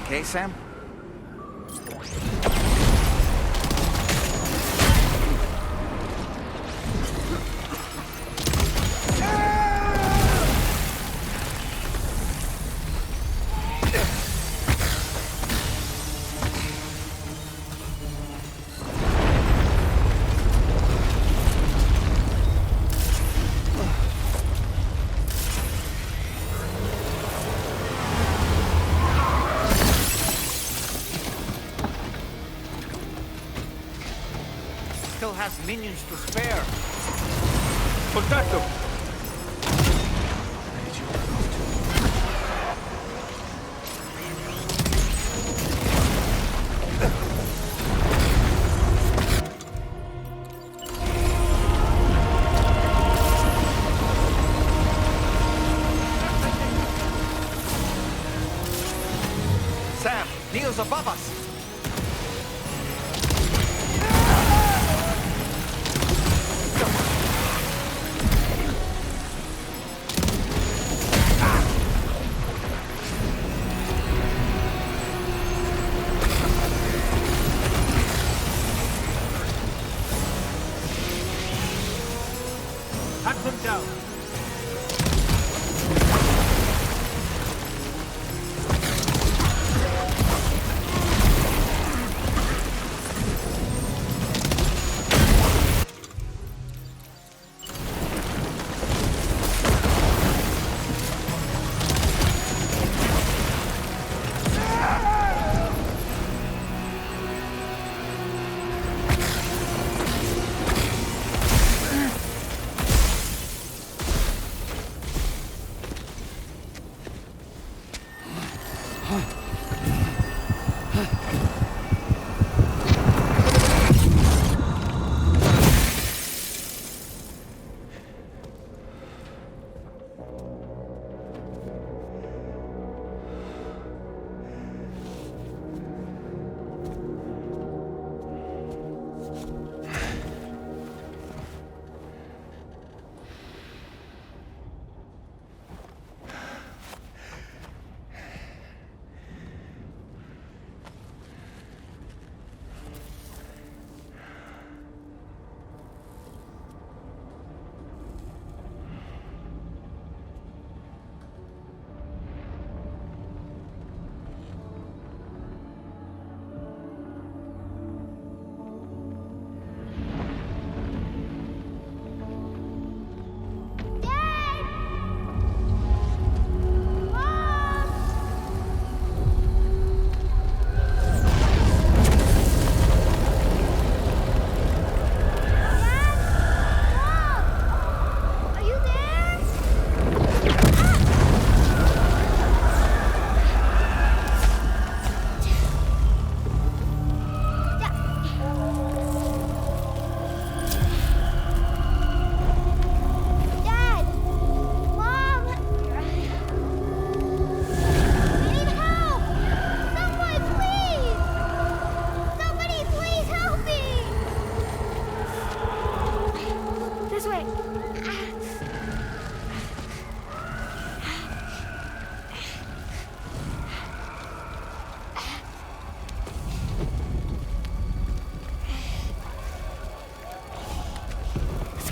D: okay, Sam? Still has minions to spare.
G: Contacto!
D: Sam, Neo's above us.
G: Hunt them down.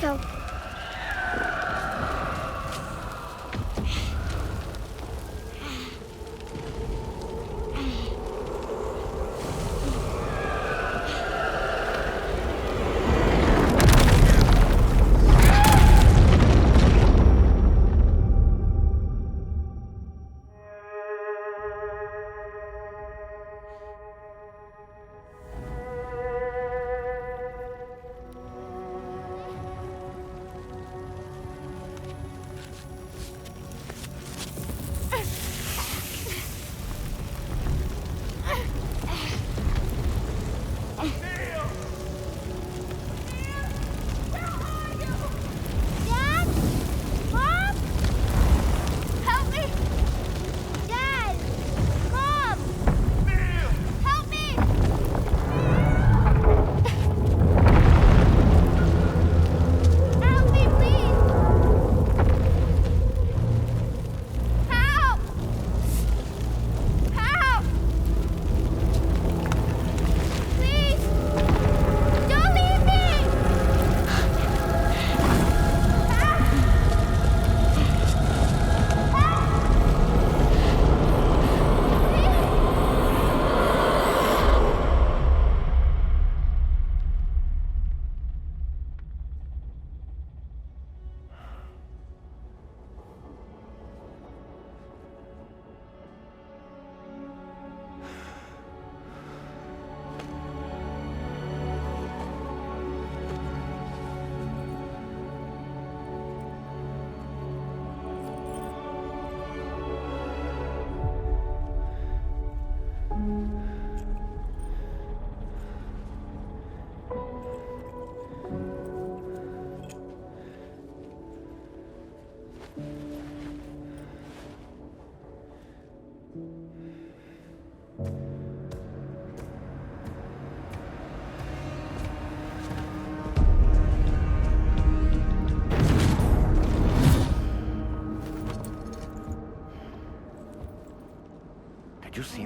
L: go.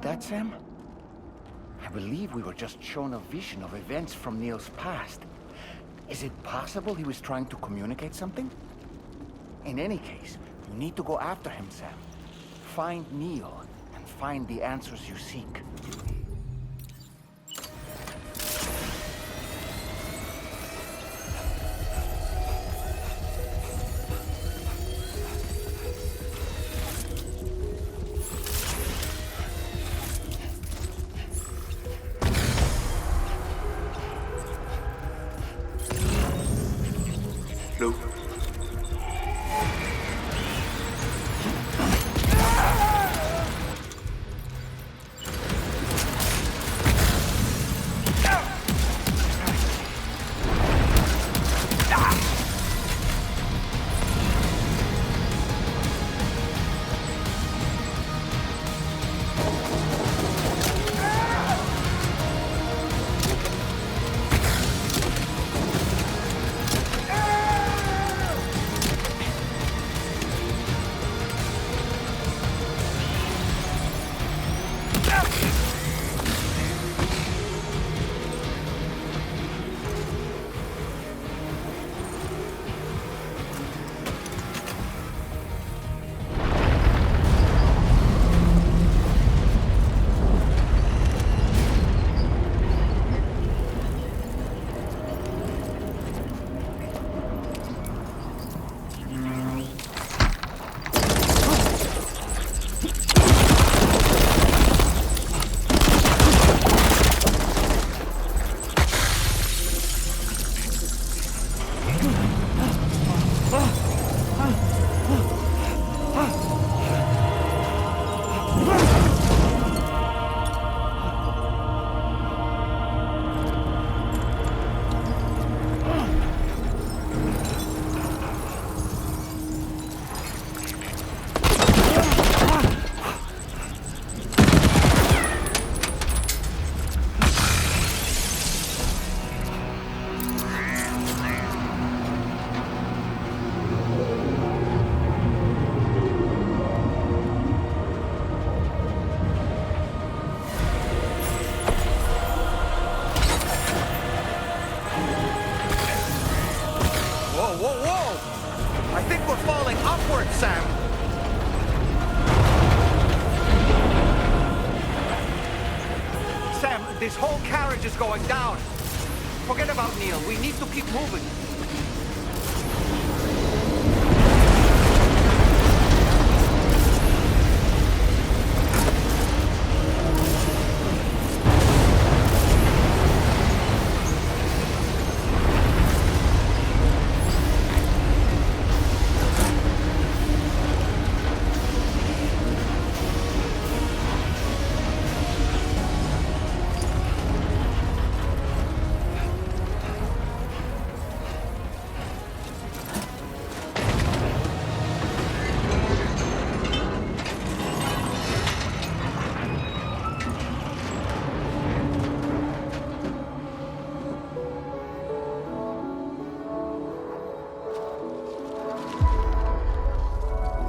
D: that, Sam? I believe we were just shown a vision of events from Neil's past. Is it possible he was trying to communicate something? In any case, you need to go after him, Sam. Find Neil, and find the answers you seek.
C: Nope.
G: This whole carriage is going down. Forget about Neil. We need to keep moving.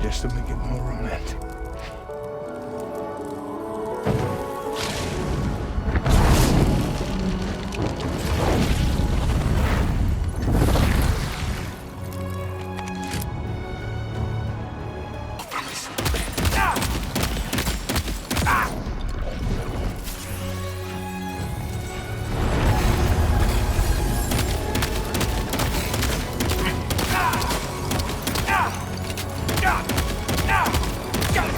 E: Just to make it more romantic.
G: Got it!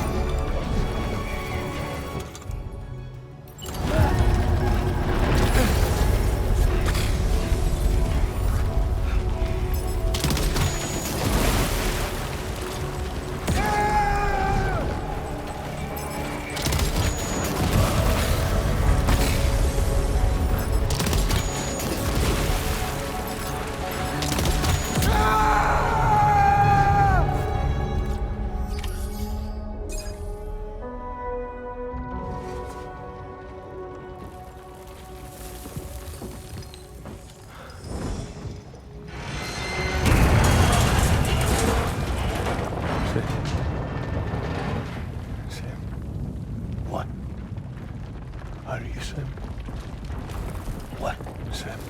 E: trap.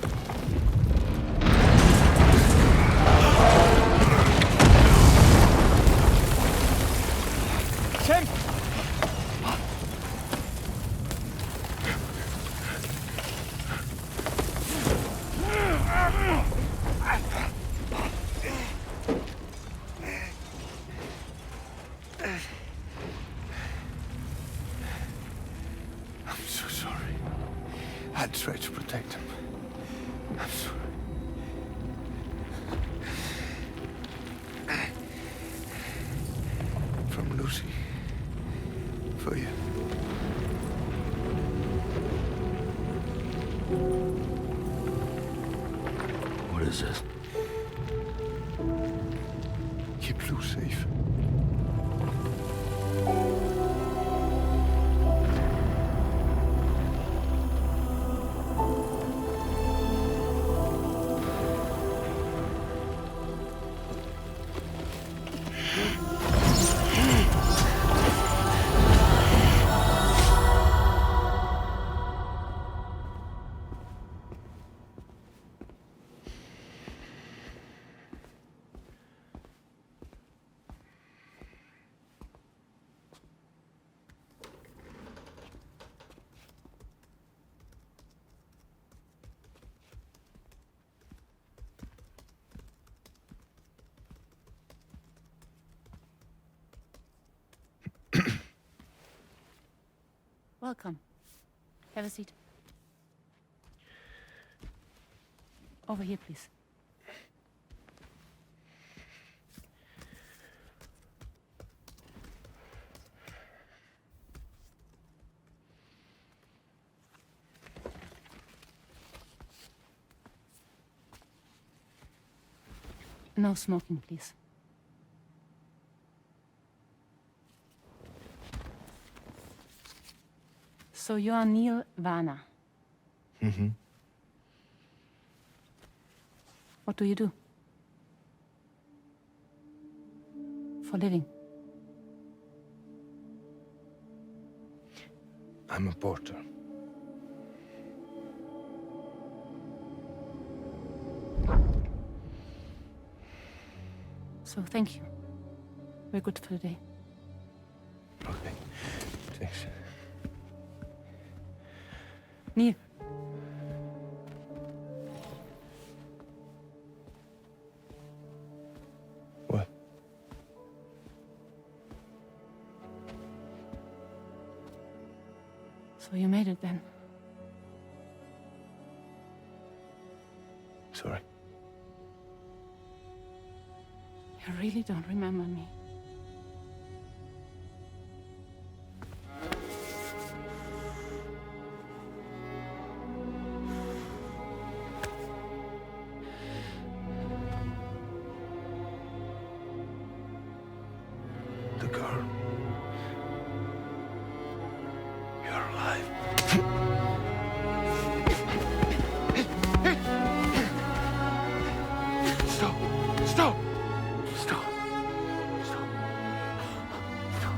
M: Sam!
E: I'm so sorry. I tried to protect him. I'm sorry. From Lucy. For you.
B: What is this?
E: Keep Lou safe.
O: Welcome. Have a seat. Over here, please. No smoking, please. So you are Neil Vana.
E: Mm-hmm.
O: What do you do? For a living?
E: I'm a porter.
O: So thank you. We're good for the day.
E: Okay. Thanks.
O: Neil.
E: What?
O: So you made it then?
E: Sorry.
O: You really don't remember me.
E: The girl. You're alive. Stop! Stop! Stop! Stop! Stop!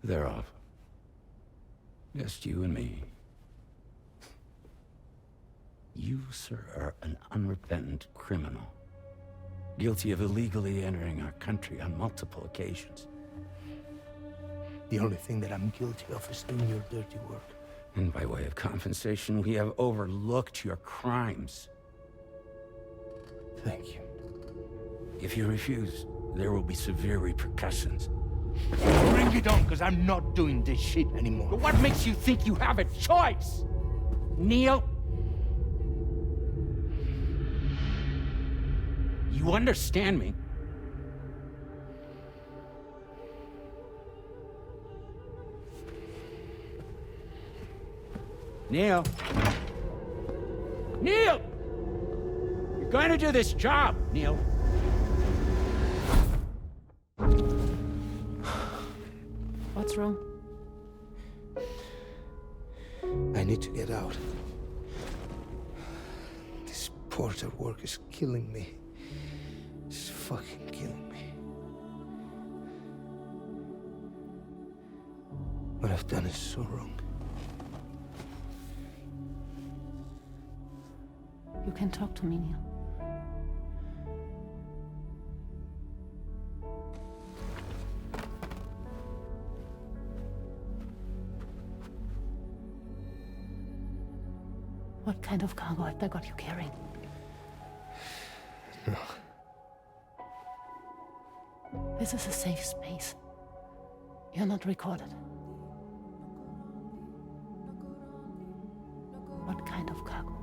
B: They're off. Just you and me. You, sir, are an unrepentant criminal. Guilty of illegally entering our country on multiple occasions.
E: The only thing that I'm guilty of is doing your dirty work.
B: And by way of compensation, we have overlooked your crimes.
E: Thank you.
B: If you refuse, there will be severe repercussions.
E: Bring it on, because I'm not doing this shit anymore.
B: But what makes you think you have a choice? Neil? You understand me? Neil? Neil! You're going to do this job, Neil.
O: What's wrong?
E: I need to get out. This porter work is killing me. It's fucking killing me. What I've done is so wrong.
O: You can talk to me, Neil. What kind of cargo have they got you carrying?
E: No.
O: This is a safe space. You're not recorded. What kind of cargo?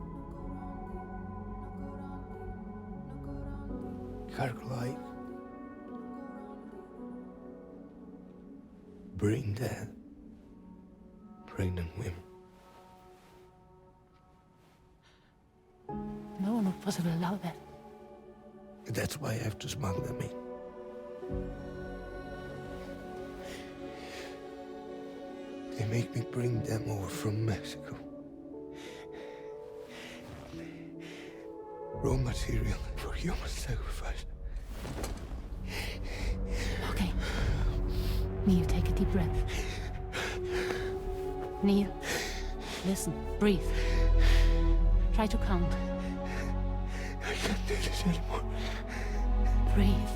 E: Cargo like brain dead, pregnant women.
O: No one would possibly allow that.
E: That's why I have to smuggle them in. They make me bring them over from Mexico. Raw material for human sacrifice.
O: Okay. Neil, take a deep breath. Neil, listen, breathe. Try to count.
E: I can't do this anymore.
O: Breathe.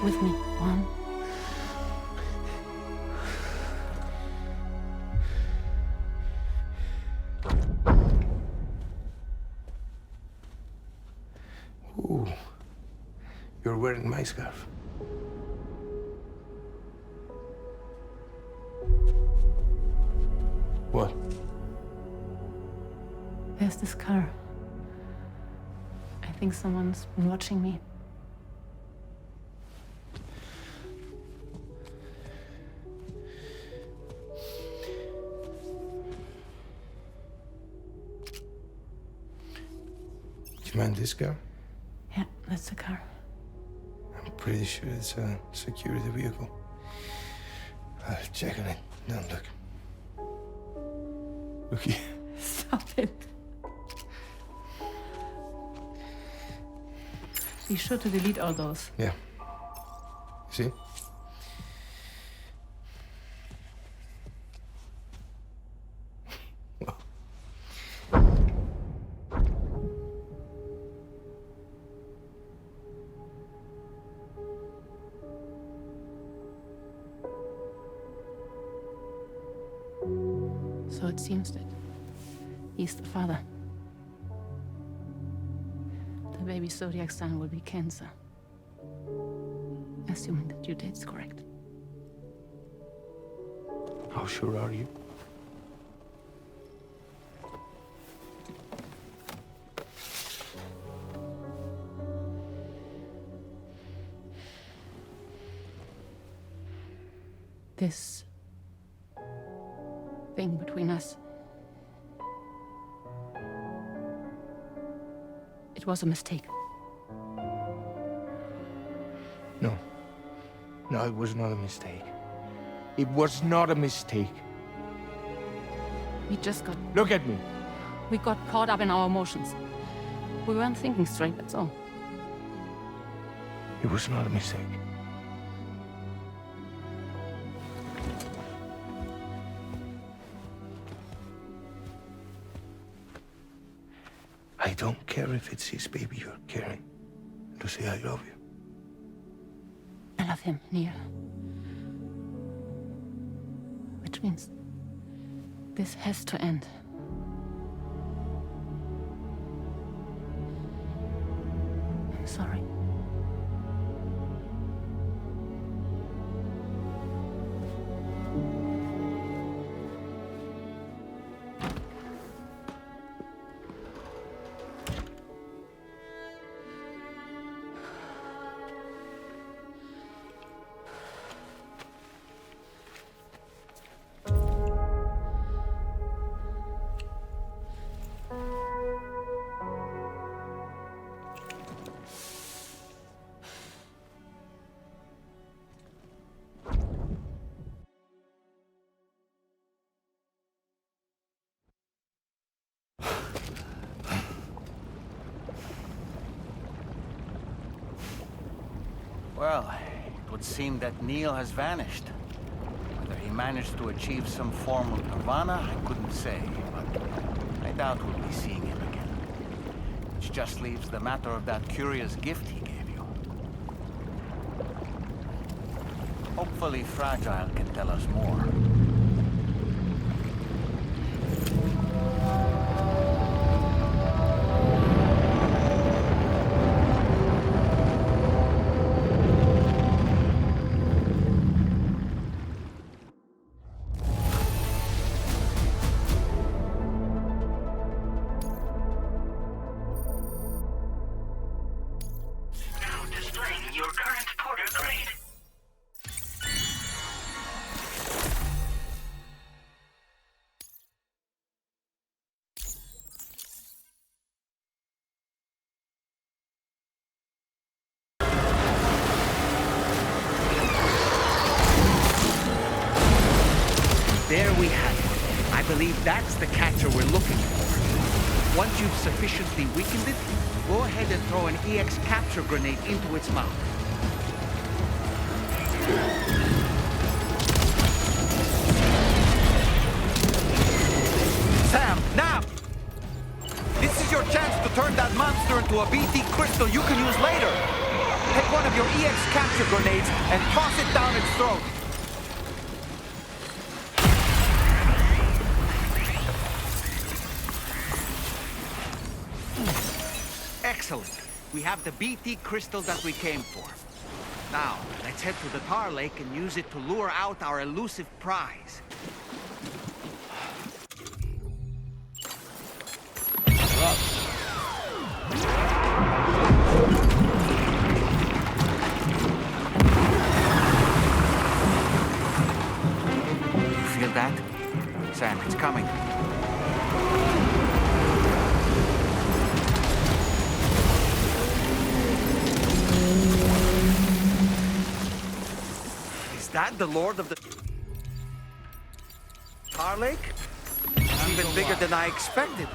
O: With me. 1.
E: Ooh, you're wearing my scarf. What?
O: There's this car. I think someone's been watching me.
E: Do you mind this car?
O: Yeah, that's the car.
E: I'm pretty sure it's a security vehicle. I'll check on it. Now look. Look here.
O: Stop it. Be sure to delete all those.
E: Yeah. See?
O: So it seems that he's the father. The baby zodiac sign will be Cancer. Assuming that due date's correct.
E: How sure are you?
O: This thing between us. It was a mistake.
E: No. No, it was not a mistake. It was not a mistake.
O: We just got...
E: Look at me.
O: We got caught up in our emotions. We weren't thinking straight, that's all.
E: It was not a mistake. I don't care if it's his baby you're carrying. Lucy, I love you.
O: I love him, Neil. Which means this has to end. I'm sorry.
D: Well, it would seem that Neil has vanished. Whether he managed to achieve some form of nirvana, I couldn't say, but I doubt we'll be seeing him again. Which just leaves the matter of that curious gift he gave you. Hopefully Fragile can tell us more.
G: There we have it. I believe that's the catcher we're looking for. Once you've sufficiently weakened it, go ahead and throw an EX capture grenade into its mouth.
P: Sam, now! This is your chance to turn that monster into a BT crystal you can use later. Take one of your EX capture grenades and toss it down its throat.
G: Excellent. We have the BT crystal that we came for. Now, let's head to the tar lake and use it to lure out our elusive prize.
D: You feel that? Sam, it's coming.
G: Is that the Lord of the Tar Lake? Even bigger than I expected.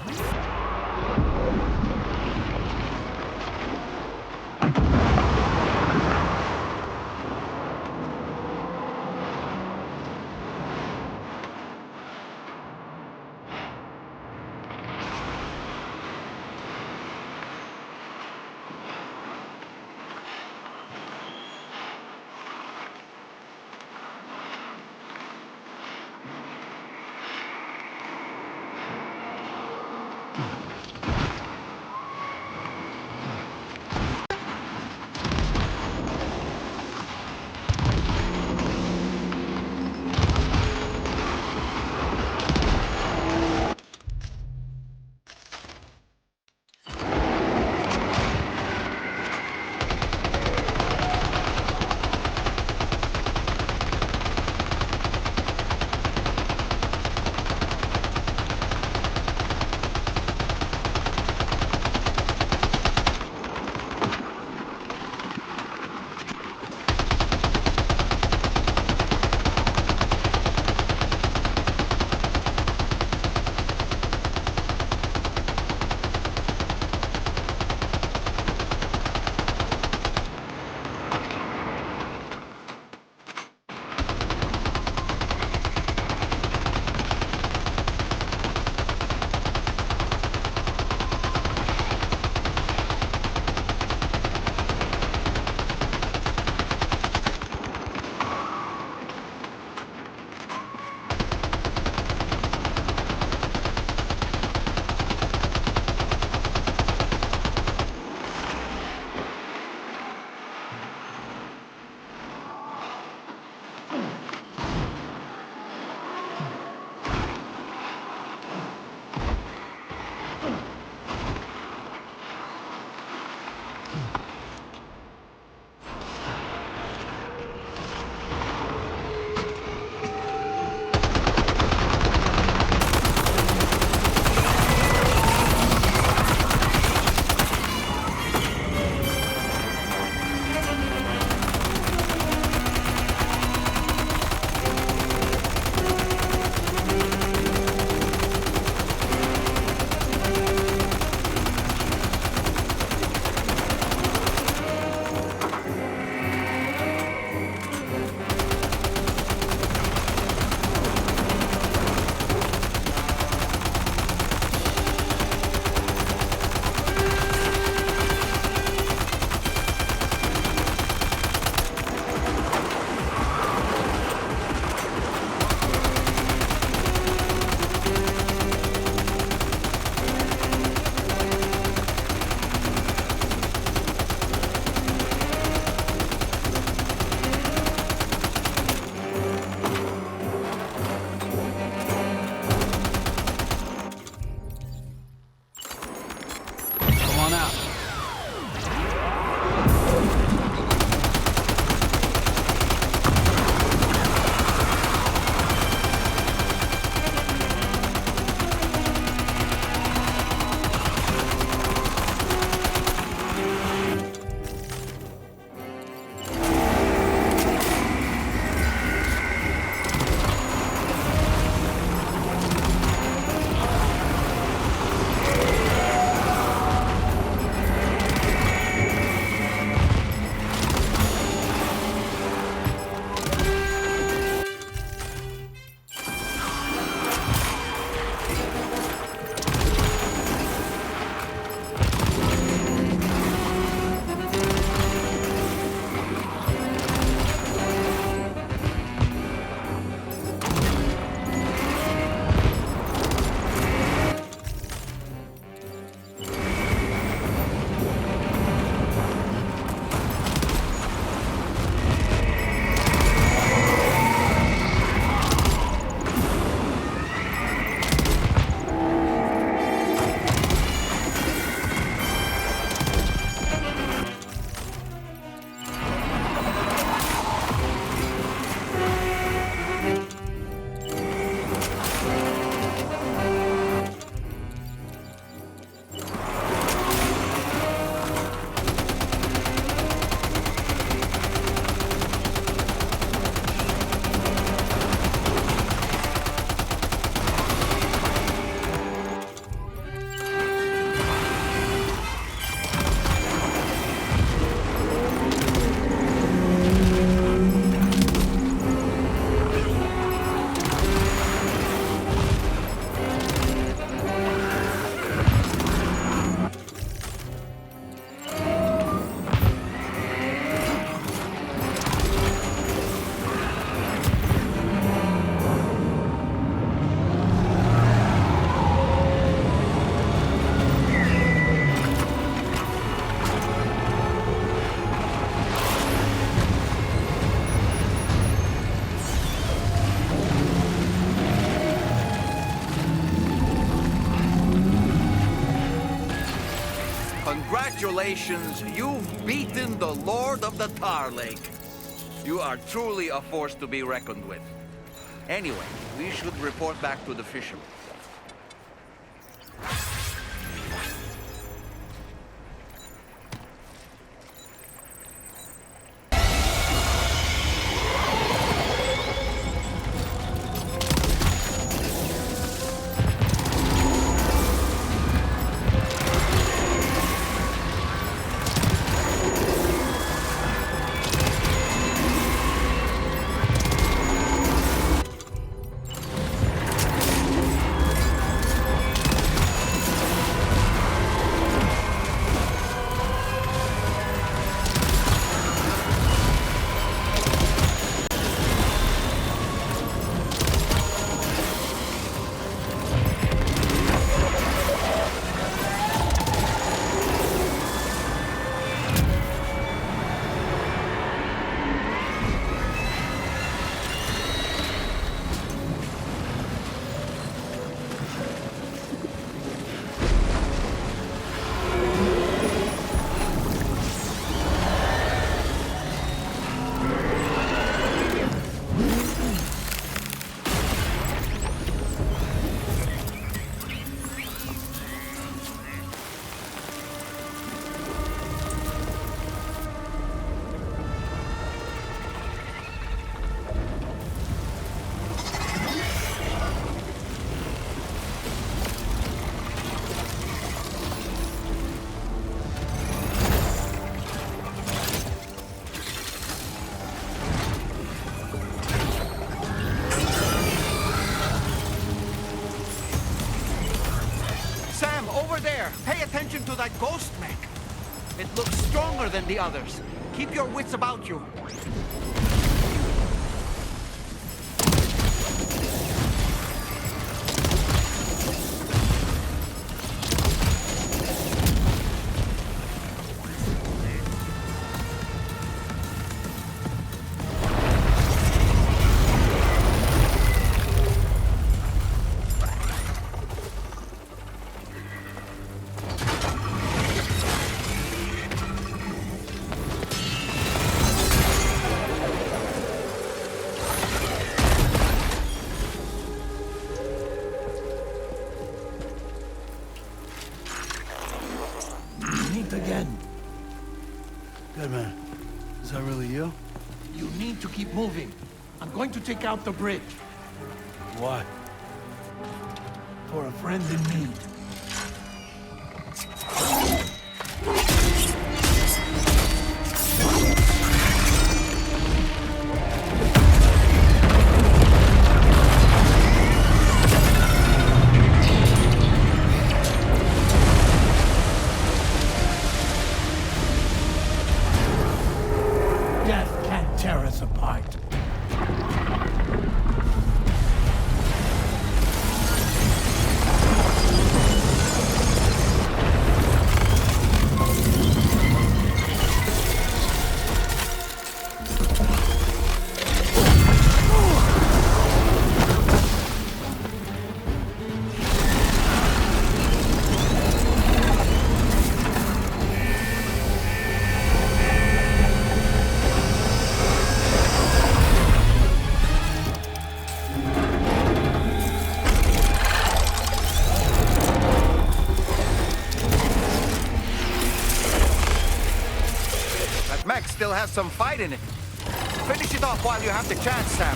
P: Congratulations, you've beaten the Lord of the Tar Lake. You are truly a force to be reckoned with. Anyway, we should report back to the fishermen. To that ghost mech. It looks stronger than the others. Keep your wits about you.
B: Again. Good man. Is that really you?
Q: You need to keep moving. I'm going to take out the bridge.
B: Why?
Q: For a friend in need.
P: Mech still has some fight in it. Finish it off while you have the chance, Sam.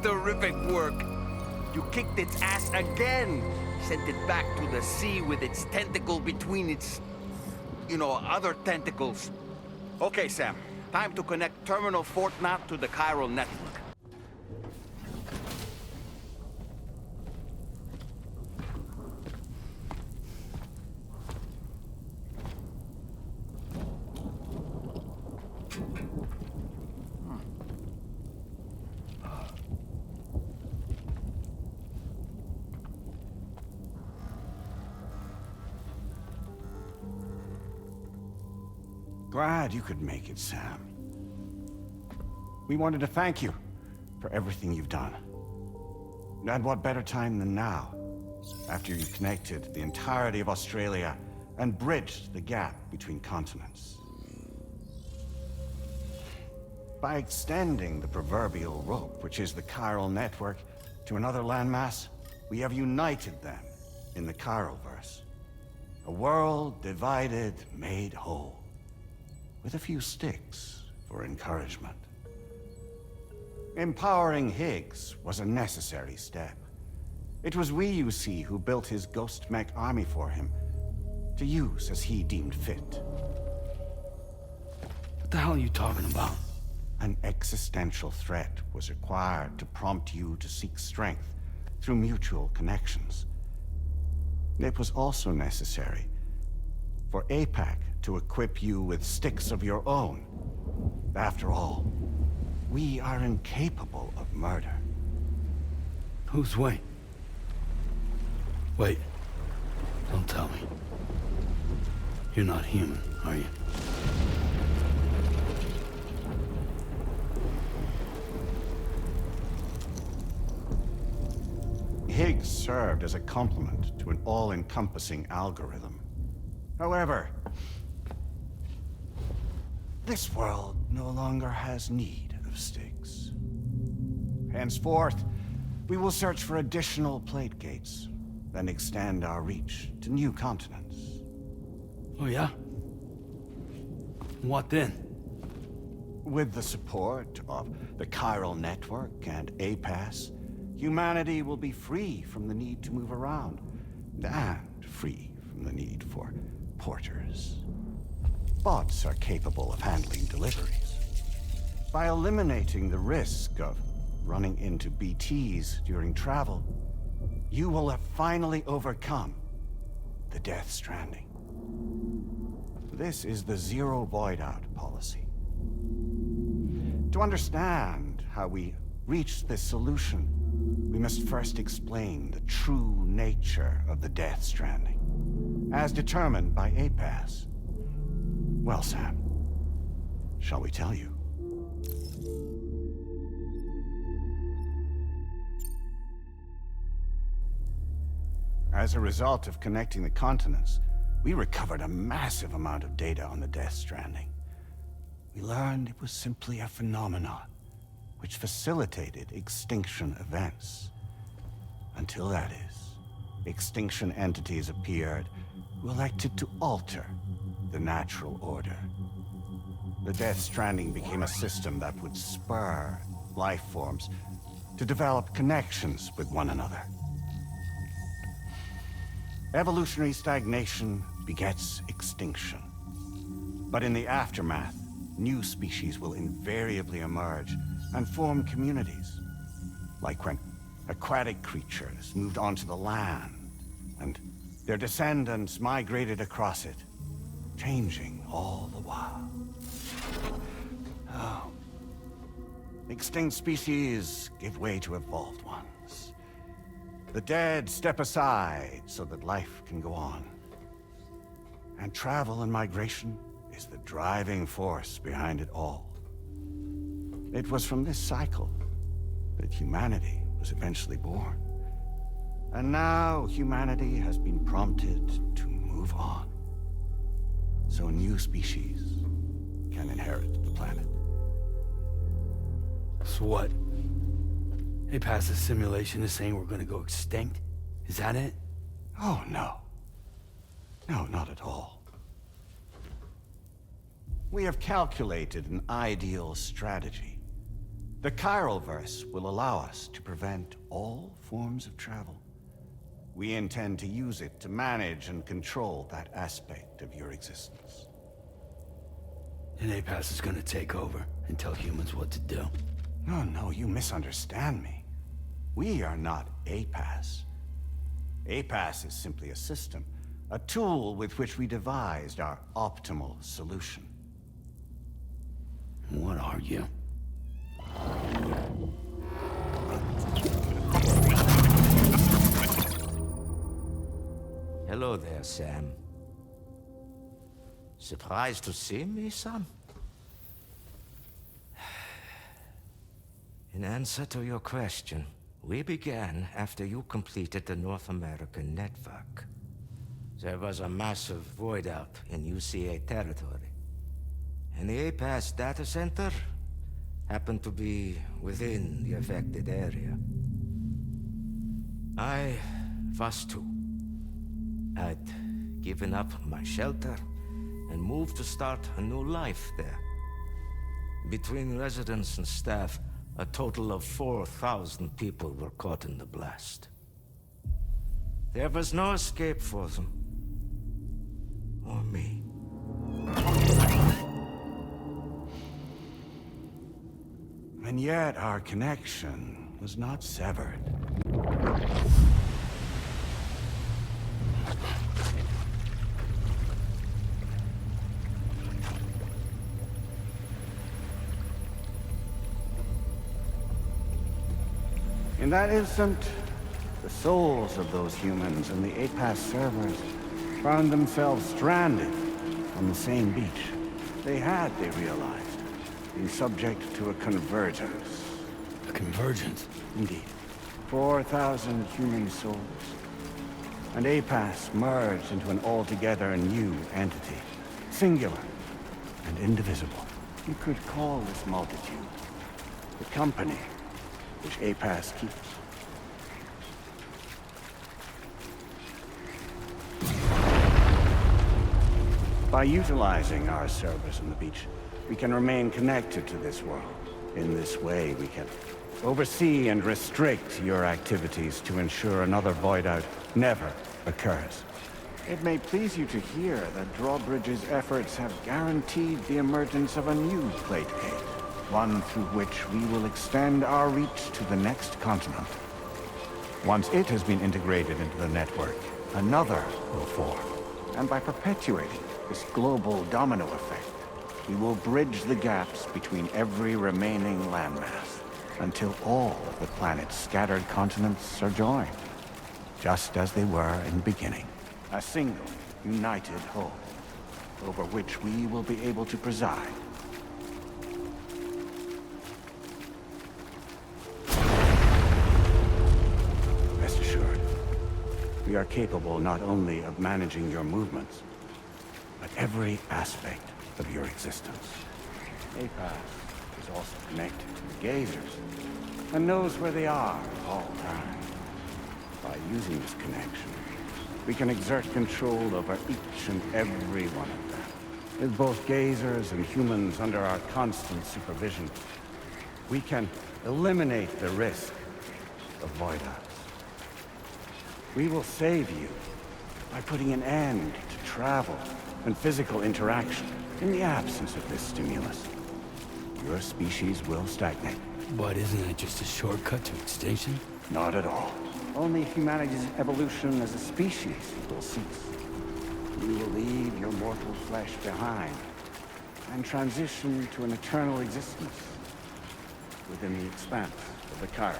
P: Terrific work. You kicked its ass again. Sent it back to the sea with its tentacle between its, other tentacles. Okay, Sam. Time to connect Terminal Fort Knot to the chiral network.
R: Glad you could make it, Sam. We wanted to thank you for everything you've done. And what better time than now, after you've connected the entirety of Australia and bridged the gap between continents. By extending the proverbial rope, which is the chiral network, to another landmass, we have united them in the chiralverse. A world divided, made whole. With a few sticks for encouragement. Empowering Higgs was a necessary step. It was we, you see, who built his ghost mech army for him, to use as he deemed fit.
B: What the hell are you talking about?
R: An existential threat was required to prompt you to seek strength through mutual connections. It was also necessary for APAC to equip you with sticks of your own. After all, we are incapable of murder.
B: Who's Wayne? Wait. Don't tell me. You're not human, are you?
R: Higgs served as a complement to an all-encompassing algorithm. However, this world no longer has need of sticks. Henceforth, we will search for additional plate gates, then extend our reach to new continents.
B: Oh yeah? What then?
R: With the support of the chiral network and APAS, humanity will be free from the need to move around, and free from the need for porters. Bots are capable of handling deliveries. By eliminating the risk of running into BTs during travel, you will have finally overcome the Death Stranding. This is the Zero Void-Out policy. To understand how we reached this solution, we must first explain the true nature of the Death Stranding, as determined by APAS. Well, Sam, shall we tell you? As a result of connecting the continents, we recovered a massive amount of data on the Death Stranding. We learned it was simply a phenomenon which facilitated extinction events. Until that is, extinction entities appeared who elected to alter the natural order. The Death Stranding became a system that would spur life forms to develop connections with one another. Evolutionary stagnation begets extinction. But in the aftermath, new species will invariably emerge and form communities. Like when aquatic creatures moved onto the land, and their descendants migrated across it, changing all the while. Oh. Extinct species give way to evolved ones. The dead step aside so that life can go on. And travel and migration is the driving force behind it all. It was from this cycle that humanity was eventually born. And now humanity has been prompted to move on. So new species can inherit the planet.
B: So what? APAS' simulation is saying we're gonna go extinct? Is that it?
R: Oh, no. No, not at all. We have calculated an ideal strategy. The Chiralverse will allow us to prevent all forms of travel. We intend to use it to manage and control that aspect of your existence.
B: And APAS is gonna take over and tell humans what to do.
R: No, you misunderstand me. We are not APAS. APAS is simply a system, a tool with which we devised our optimal solution.
B: What are you?
S: Hello there, Sam. Surprised to see me, son? In answer to your question, we began after you completed the North American network. There was a massive void out in UCA territory, and the APAS data center happened to be within the affected area. I was too. I'd given up my shelter and moved to start a new life there. Between residents and staff, a total of 4,000 people were caught in the blast. There was no escape for them. Or me.
R: And yet our connection was not severed. In that instant, the souls of those humans in the APAS servers found themselves stranded on the same beach. They realized, been subject to a convergence.
B: A convergence?
R: Indeed. 4,000 human souls. And APAS merged into an altogether new entity. Singular and indivisible. You could call this multitude the company which APAS keeps. By utilizing our servers on the beach, we can remain connected to this world. In this way, we can oversee and restrict your activities to ensure another void-out never occurs. It may please you to hear that Drawbridge's efforts have guaranteed the emergence of a new plate gate. One through which we will extend our reach to the next continent. Once it has been integrated into the network, another will form. And by perpetuating this global domino effect, we will bridge the gaps between every remaining landmass until all of the planet's scattered continents are joined, just as they were in the beginning. A single, united whole, over which we will be able to preside. We are capable not only of managing your movements, but every aspect of your existence. APAS is also connected to the gazers, and knows where they are at all times. By using this connection, we can exert control over each and every one of them. With both gazers and humans under our constant supervision, we can eliminate the risk of void-outs. We will save you by putting an end to travel and physical interaction. In the absence of this stimulus, your species will stagnate.
B: But isn't that just a shortcut to extinction?
R: Not at all. Only humanity's evolution as a species will cease. You will leave your mortal flesh behind and transition to an eternal existence within the expanse of the Chiralverse.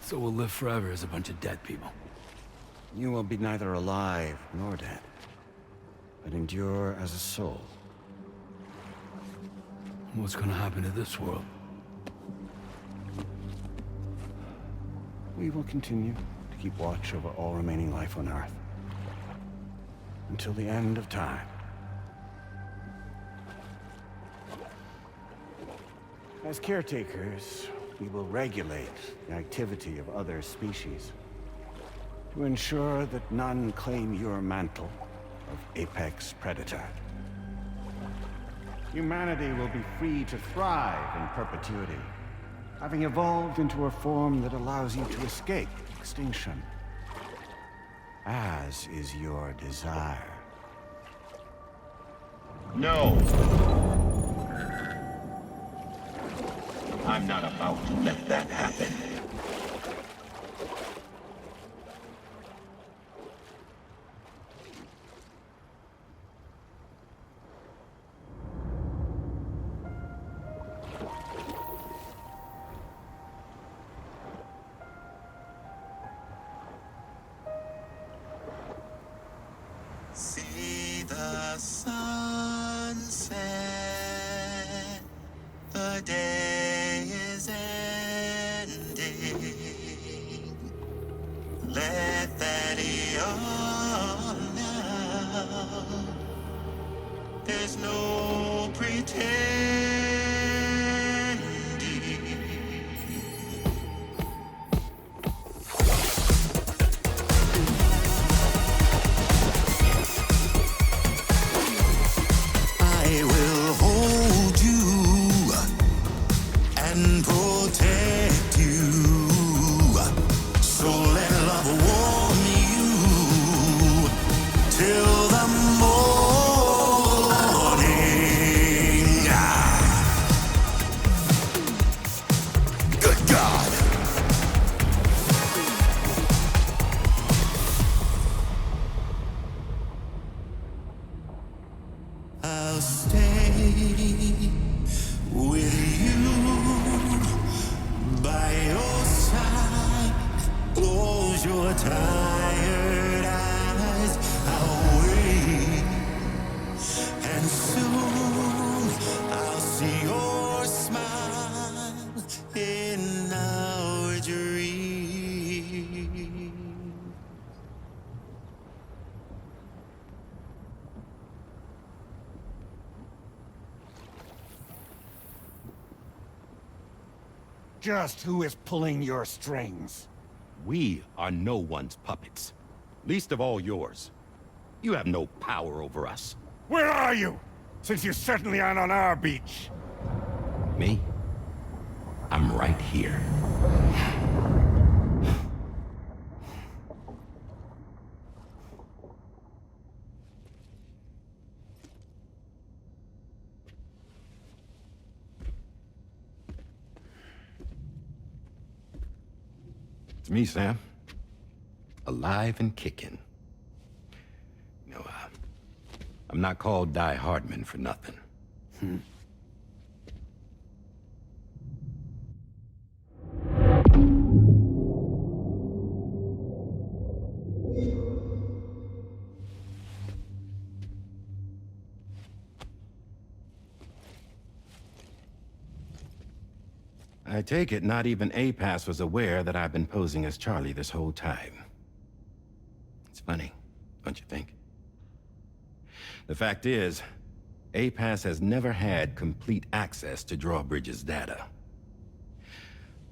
B: So we'll live forever as a bunch of dead people.
R: You will be neither alive nor dead, but endure as a soul.
B: What's gonna happen to this world?
R: We will continue to keep watch over all remaining life on Earth. Until the end of time. As caretakers, we will regulate the activity of other species to ensure that none claim your mantle of apex predator. Humanity will be free to thrive in perpetuity, having evolved into a form that allows you to escape extinction, as is your desire.
K: No! I'm not about to let that happen.
T: See the sunset, the day is ending. Let that yawn out. There's no pretending. I will hold you and protect you. So let love warm you till the morning. Good God. I'll stay with you by your side. Close your tired eyes. I'll wait, and soon I'll see your smile in our dream.
R: Just who is pulling your strings?
N: We are no one's puppets. Least of all yours. You have no power over us.
R: Where are you? Since you certainly aren't on our beach.
N: Me? I'm right here. It's me, Sam. Alive and kicking. No, I'm not called Die-Hardman for nothing. I take it not even APAS was aware that I've been posing as Charlie this whole time. It's funny, don't you think? The fact is, APAS has never had complete access to Drawbridge's data.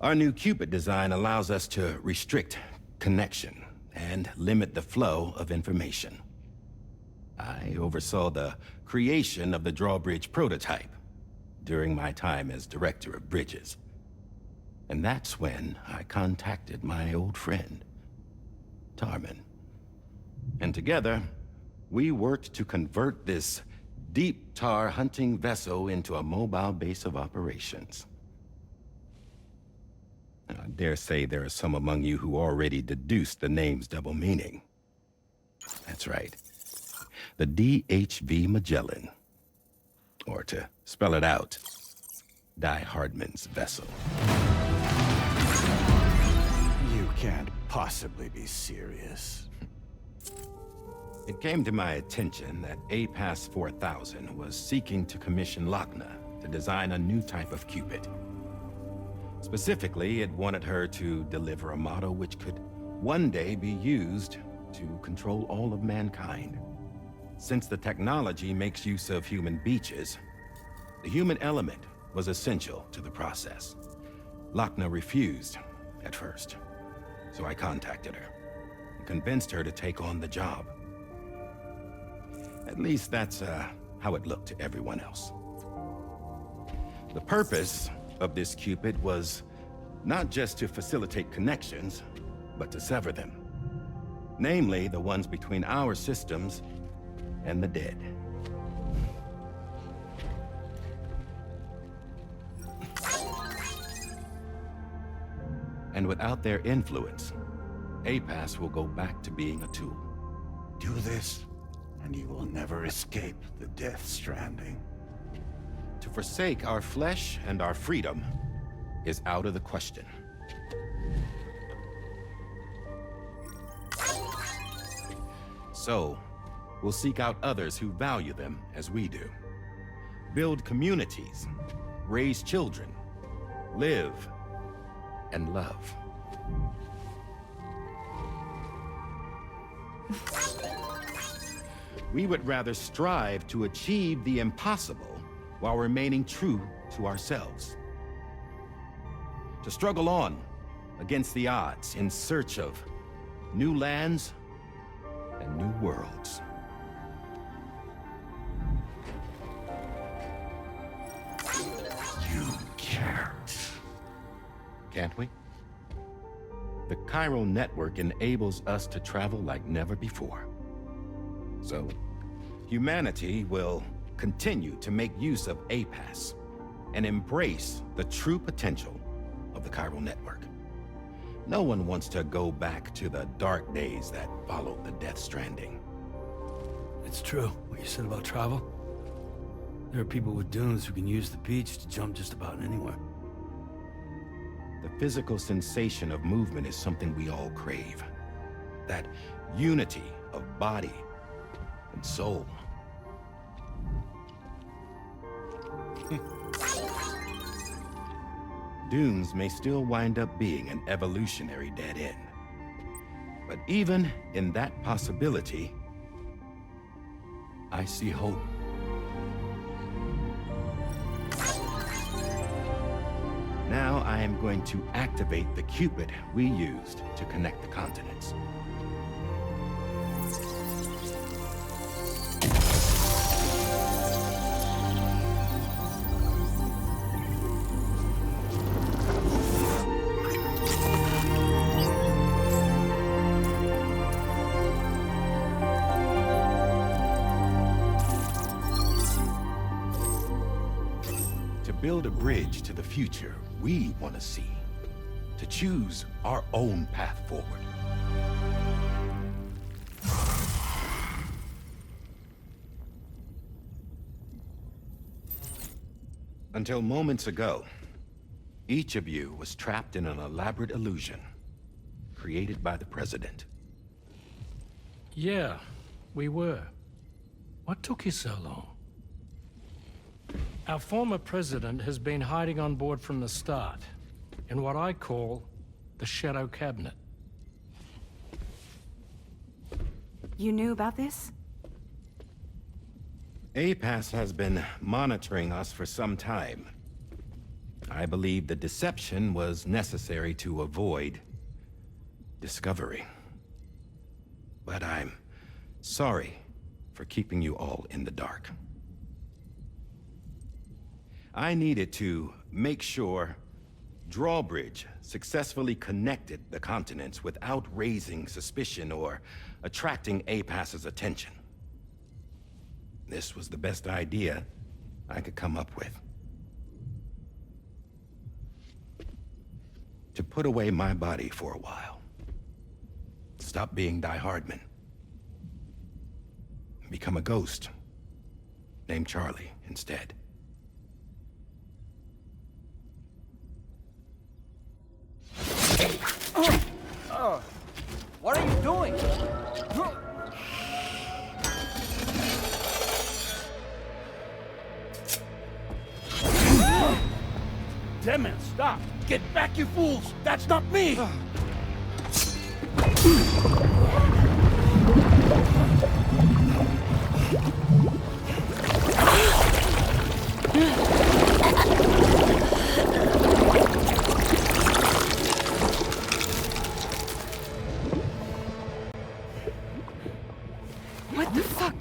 N: Our new Cupid design allows us to restrict connection and limit the flow of information. I oversaw the creation of the Drawbridge prototype during my time as Director of Bridges. And that's when I contacted my old friend, Tarman. And together, we worked to convert this deep tar hunting vessel into a mobile base of operations. Now, I dare say there are some among you who already deduced the name's double meaning. That's right. The DHV Magellan. Or to spell it out, Die-Hardman's vessel.
R: You can't possibly be serious.
N: It came to my attention that APAS 4000 was seeking to commission Lochna to design a new type of Cupid. Specifically, it wanted her to deliver a model which could one day be used to control all of mankind. Since the technology makes use of human beaches, the human element was essential to the process. Lochna refused at first, so I contacted her and convinced her to take on the job. At least that's how it looked to everyone else. The purpose of this Cupid was not just to facilitate connections, but to sever them. Namely, the ones between our systems and the dead. And without their influence, APAS will go back to being a tool.
R: Do this, and you will never escape the Death Stranding.
N: To forsake our flesh and our freedom is out of the question. So, we'll seek out others who value them as we do. Build communities, raise children, live, and love. We would rather strive to achieve the impossible while remaining true to ourselves. To struggle on against the odds in search of new lands and new worlds.
R: You can't.
N: Can't we? The chiral network enables us to travel like never before. So, humanity will continue to make use of APAS and embrace the true potential of the chiral network. No one wants to go back to the dark days that followed the Death Stranding.
B: It's true, what you said about travel. There are people with dunes who can use the beach to jump just about anywhere.
N: The physical sensation of movement is something we all crave. That unity of body and soul. Dunes may still wind up being an evolutionary dead end. But even in that possibility, I see hope. Now I am going to activate the Cupid we used to connect the continents. To build a bridge to the future we want to see, to choose our own path forward. Until moments ago, each of you was trapped in an elaborate illusion created by the President.
H: Yeah, we were. What took you so long? Our former president has been hiding on board from the start, in what I call the Shadow Cabinet.
A: You knew about this?
N: APAS has been monitoring us for some time. I believe the deception was necessary to avoid discovery. But I'm sorry for keeping you all in the dark. I needed to make sure Drawbridge successfully connected the continents without raising suspicion or attracting APAS's attention. This was the best idea I could come up with. To put away my body for a while. Stop being Die-Hardman. Become a ghost. Named Charlie instead.
G: What are you doing?
Q: Damn man, stop! Get back, you fools! That's not me!
A: What the fuck?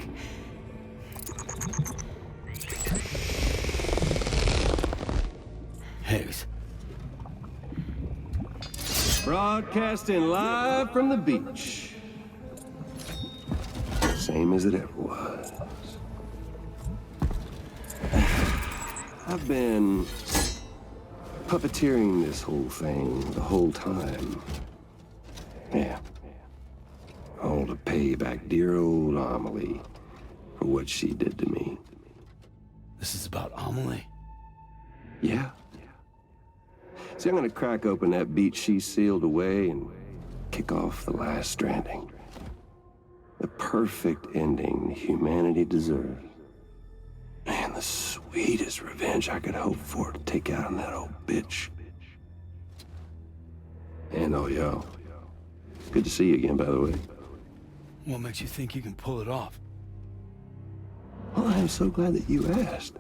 C: Broadcasting live from the beach. Same as it ever was. I've been puppeteering this whole thing the whole time. Yeah. All to pay back dear old Amelie for what she did to me.
B: This is about Amelie?
C: Yeah. See, I'm gonna crack open that beach she sealed away and kick off the Last Stranding. The perfect ending humanity deserves. Man, the sweetest revenge I could hope for to take out on that old bitch. And oh, yo. Good to see you again, by the way.
B: What makes you think you can pull it off?
C: Well, I'm so glad that you asked.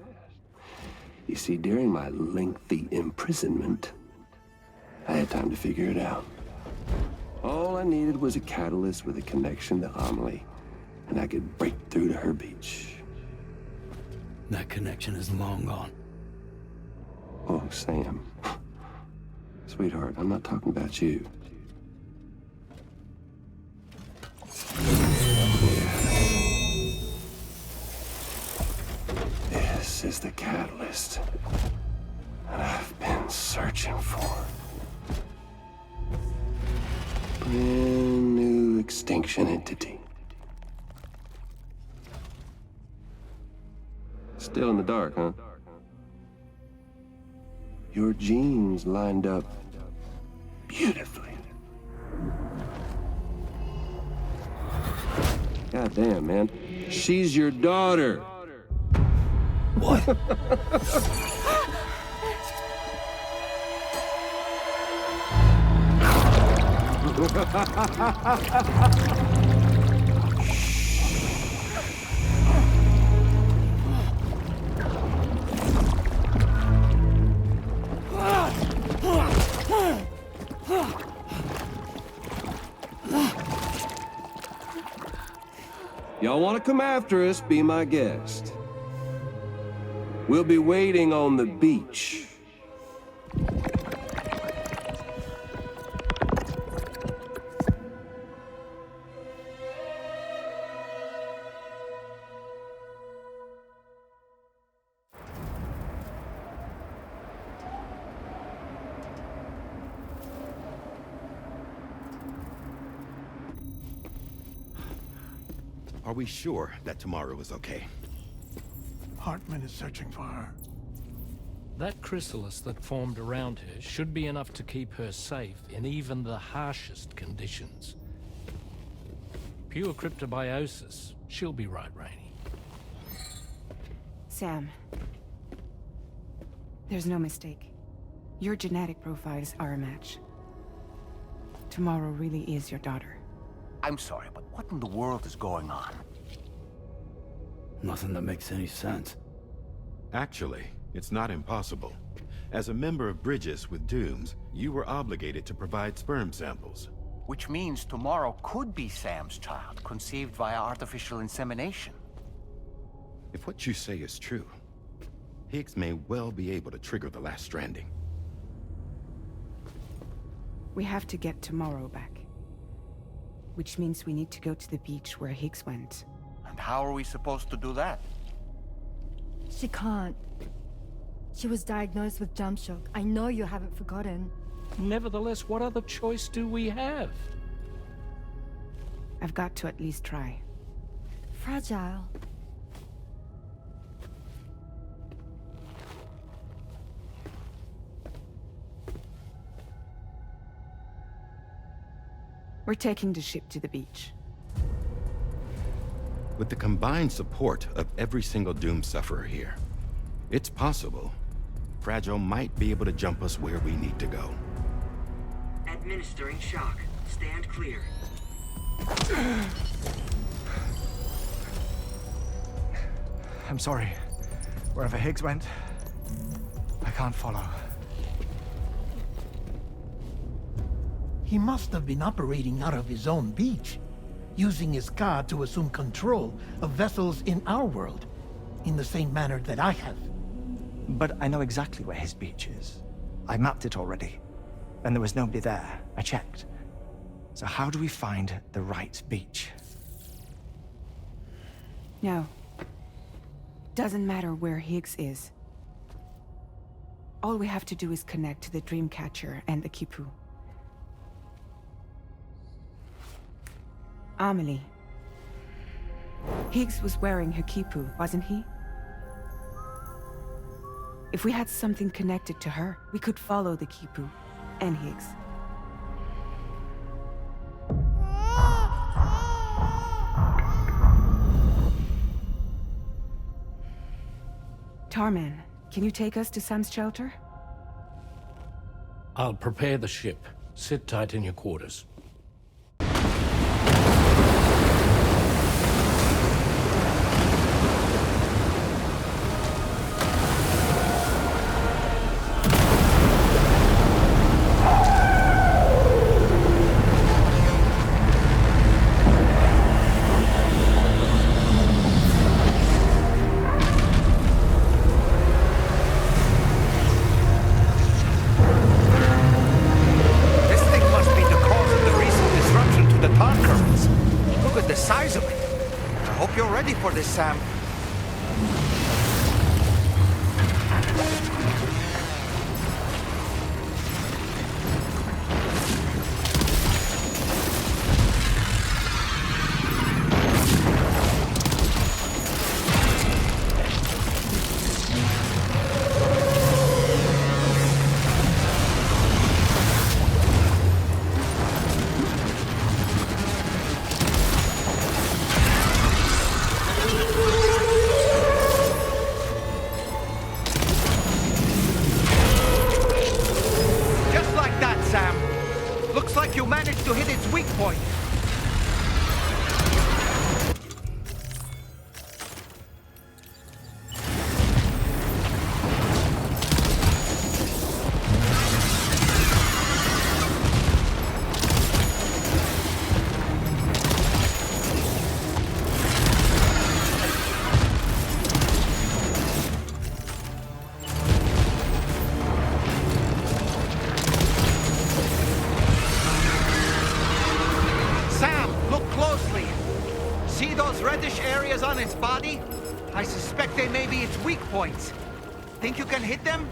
C: You see, during my lengthy imprisonment, I had time to figure it out. All I needed was a catalyst with a connection to Amelie, and I could break through to her beach.
B: That connection is long gone.
C: Oh, Sam. Sweetheart, I'm not talking about you. This is the catalyst that I've been searching for. Brand new extinction entity. Still in the dark, huh? Your genes lined up beautifully. God damn, man. She's your daughter.
B: What?
C: Y'all want to come after us, be my guest. We'll be waiting on the beach.
N: Are we sure that tomorrow is okay?
Q: Hartman is searching for her.
H: That chrysalis that formed around her should be enough to keep her safe in even the harshest conditions. Pure cryptobiosis. She'll be right, Rainey.
A: Sam. There's no mistake. Your genetic profiles are a match. Tomorrow really is your daughter.
D: I'm sorry, but what in the world is going on?
B: Nothing that makes any sense.
N: Actually, it's not impossible. As a member of Bridges with Dooms, you were obligated to provide sperm samples.
D: Which means tomorrow could be Sam's child, conceived via artificial insemination.
N: If what you say is true, Higgs may well be able to trigger the Last Stranding.
A: We have to get tomorrow back. Which means we need to go to the beach where Higgs went.
D: And how are we supposed to do that?
L: She can't. She was diagnosed with jump shock. I know you haven't forgotten.
H: Nevertheless, what other choice do we have?
A: I've got to at least try.
L: Fragile.
A: We're taking the ship to the beach.
N: With the combined support of every single Doom sufferer here, it's possible Fragile might be able to jump us where we need to go.
I: Administering shock. Stand clear.
M: I'm sorry. Wherever Higgs went, I can't follow.
Q: He must have been operating out of his own beach, using his car to assume control of vessels in our world, in the same manner that I have.
M: But I know exactly where his beach is. I mapped it already. and there was nobody there. I checked. So how do we find the right beach?
A: No. Doesn't matter where Higgs is. All we have to do is connect to the Dreamcatcher and the Kipu. Amelie. Higgs was wearing her Kipu, wasn't he? If we had something connected to her, we could follow the Kipu and Higgs. Tarman, can you take us to Sam's shelter?
H: I'll prepare the ship. Sit tight in your quarters.
G: Sam. On its body? I suspect they may be its weak points. Think you can hit them?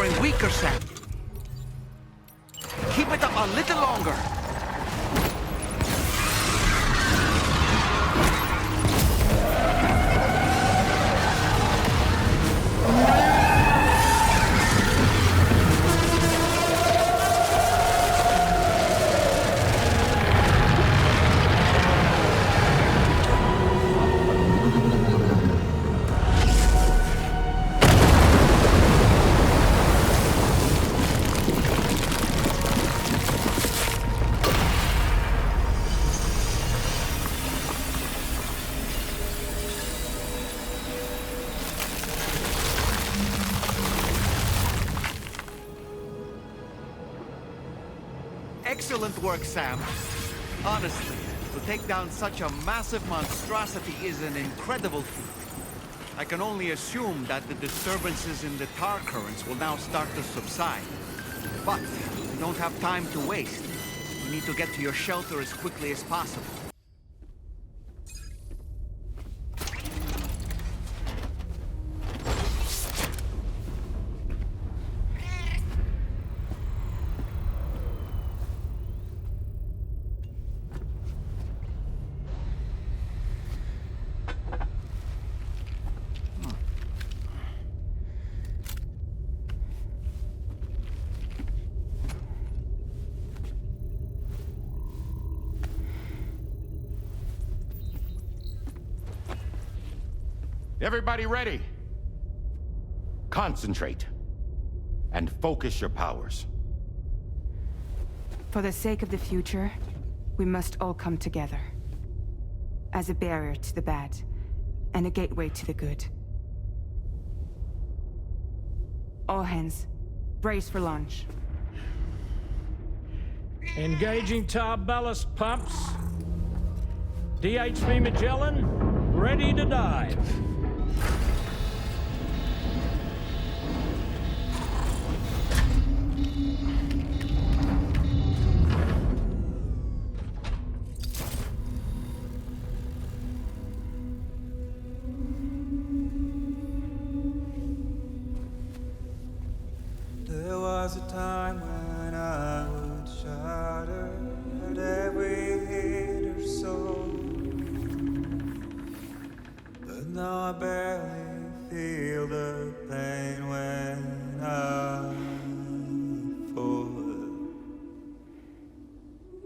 G: growing weaker, Sam. Keep it up a little longer. Excellent work, Sam. Honestly, to take down such a massive monstrosity is an incredible feat. I can only assume that the disturbances in the tar currents will now start to subside. But we don't have time to waste. We need to get to your shelter as quickly as possible.
N: Everybody ready? Concentrate. And focus your powers.
A: For the sake of the future, we must all come together. As a barrier to the bad, and a gateway to the good. All hands, brace for launch.
U: Engaging tar ballast pumps. DHV Magellan, ready to dive.
T: There was a time when I would shatter at every hit or so, but now I barely feel the pain when I fall.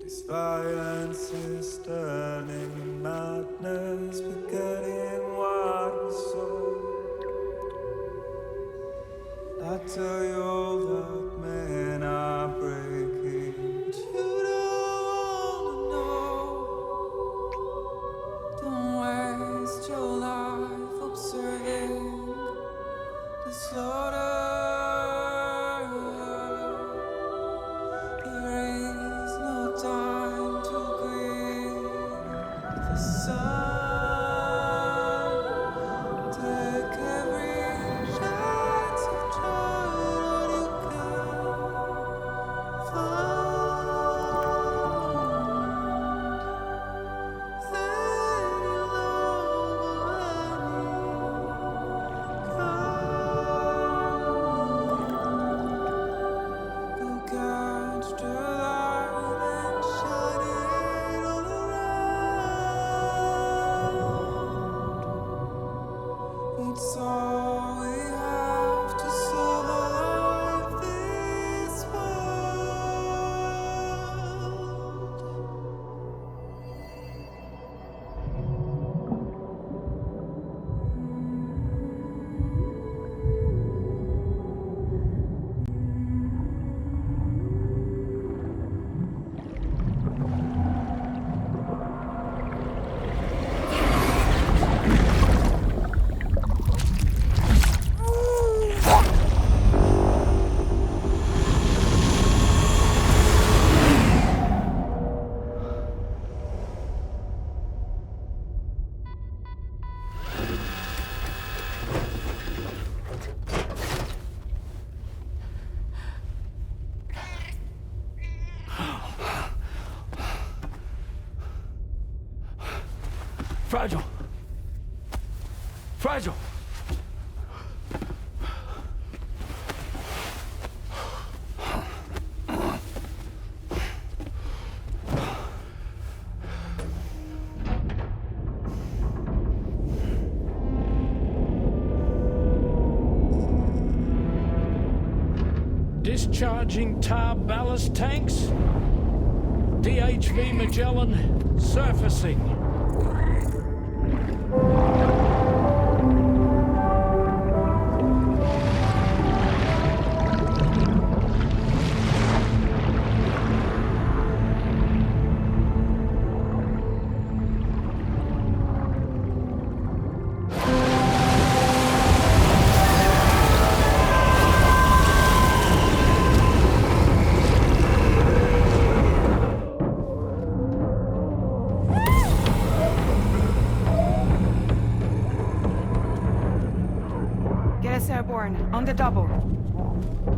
T: This violence is turning madness, forgetting what was so. I tell you all that men are breaking, but you don't know. Don't waste your life observing the slaughter. There is no time to grieve the sun. Take every chance of trying what you can find. Go catch the light and shine it all around. It's all we have to survive this world.
B: Fragile. Fragile.
U: Discharging tar ballast tanks. DHV Magellan surfacing.
A: Airborne, on the double.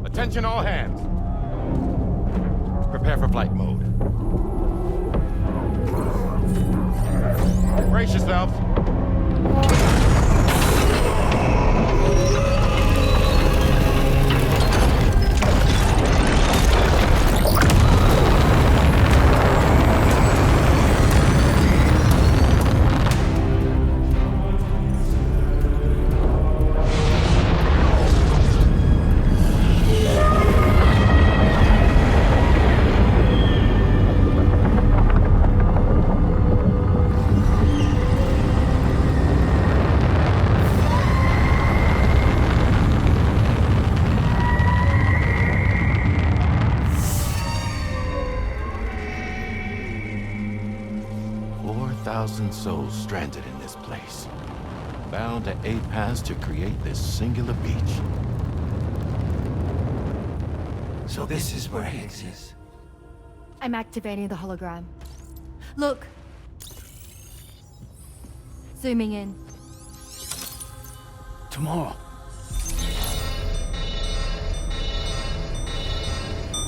N: Attention all hands. Prepare for flight mode. Brace yourselves. Souls stranded in this place, bound to 8 paths to create this singular beach.
Q: So this is where Higgs is.
L: I'm activating the hologram. Look! Zooming in.
B: Tomorrow.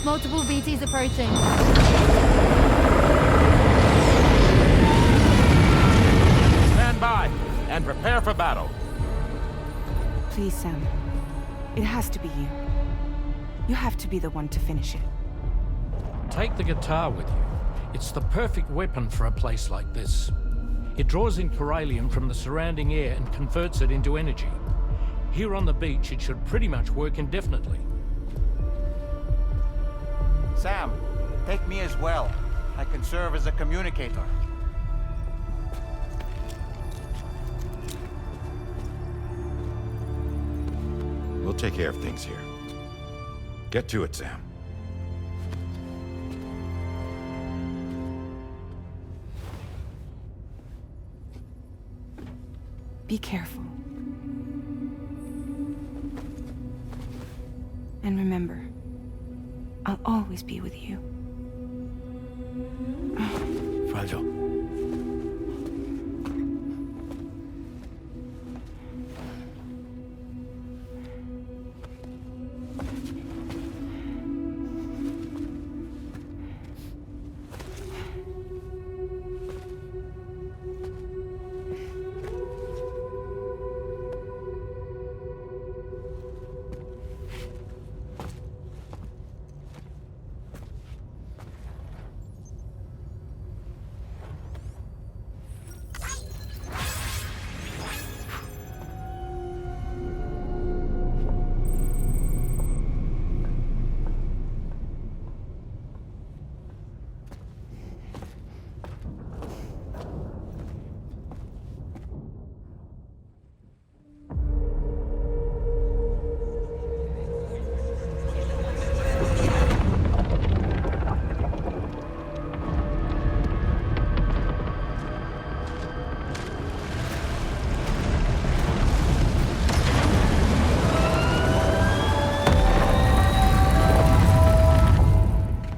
L: Multiple BTs approaching.
N: By and prepare for battle.
A: Please, Sam. It has to be you. You have to be the one to finish it.
U: Take the guitar with you. It's the perfect weapon for a place like this. It draws in corallium from the surrounding air and converts it into energy. Here on the beach, it should pretty much work indefinitely.
D: Sam, take me as well. I can serve as a communicator.
N: We'll take care of things here. Get to it, Sam.
A: Be careful. And remember, I'll always be with you.
B: Fragile.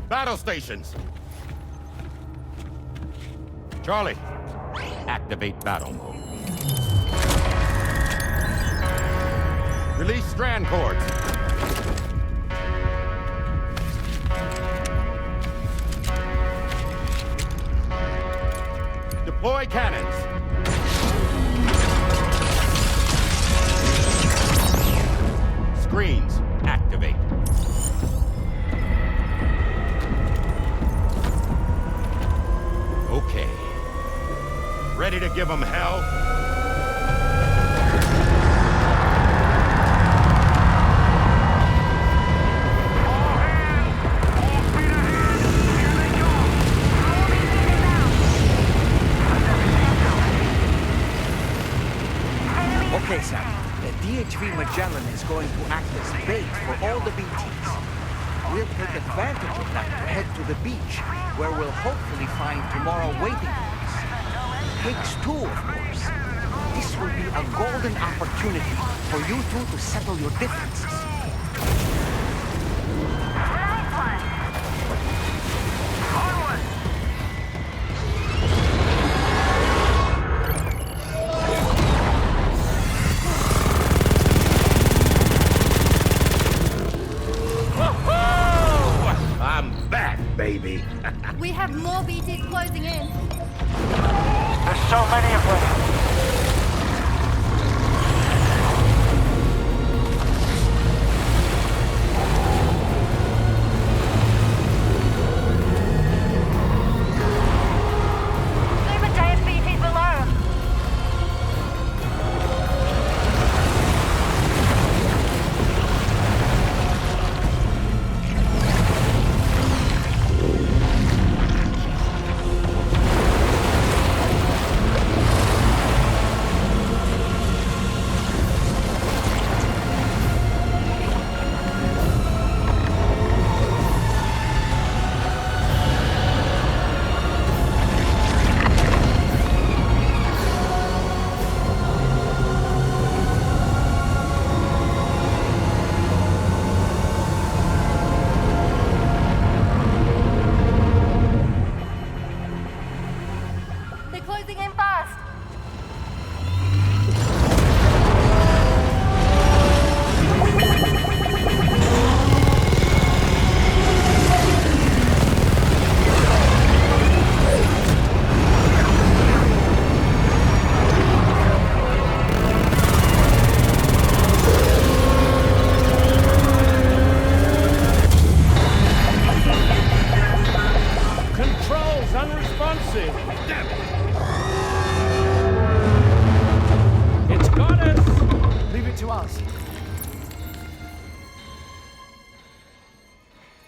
N: Battle stations. Charlie, activate battle mode. Release strand cords. Deploy cannons. Screens, activate. Okay. Ready to give them hell?
G: Okay, Sam. The DHV Magellan is going to act as bait for all the BTs. We'll take advantage of that to head to the beach, where we'll hopefully find tomorrow waiting for us. Higgs too, of course. This will be a golden opportunity for you two to settle your differences.
R: Baby.
L: We have more BTs closing in.
J: There's so many of them.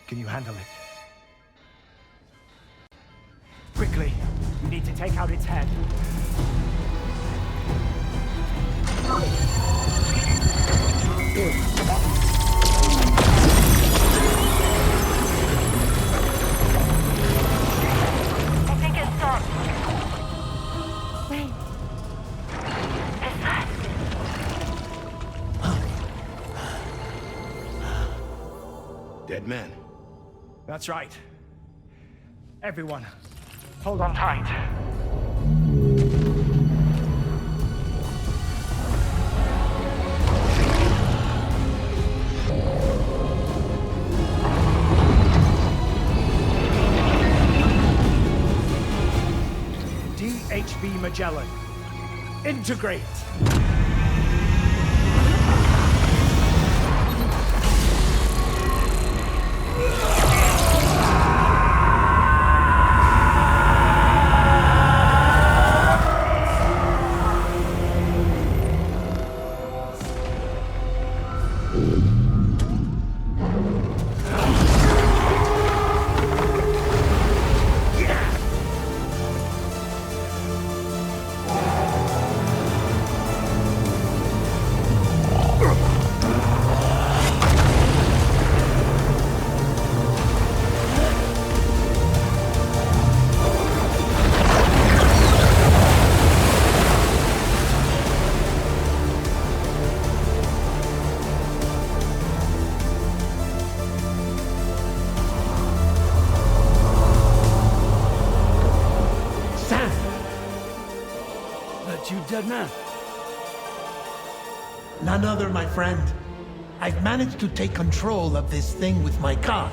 M: Can you handle it? Quickly, we need to take out its head.
I: I think it's stopped.
L: Wait.
I: It's that.
N: Dead man.
M: That's right. Everyone, hold on tight. DHV Magellan, integrate!
Q: Dead man. None other, my friend. I've managed to take control of this thing with my car.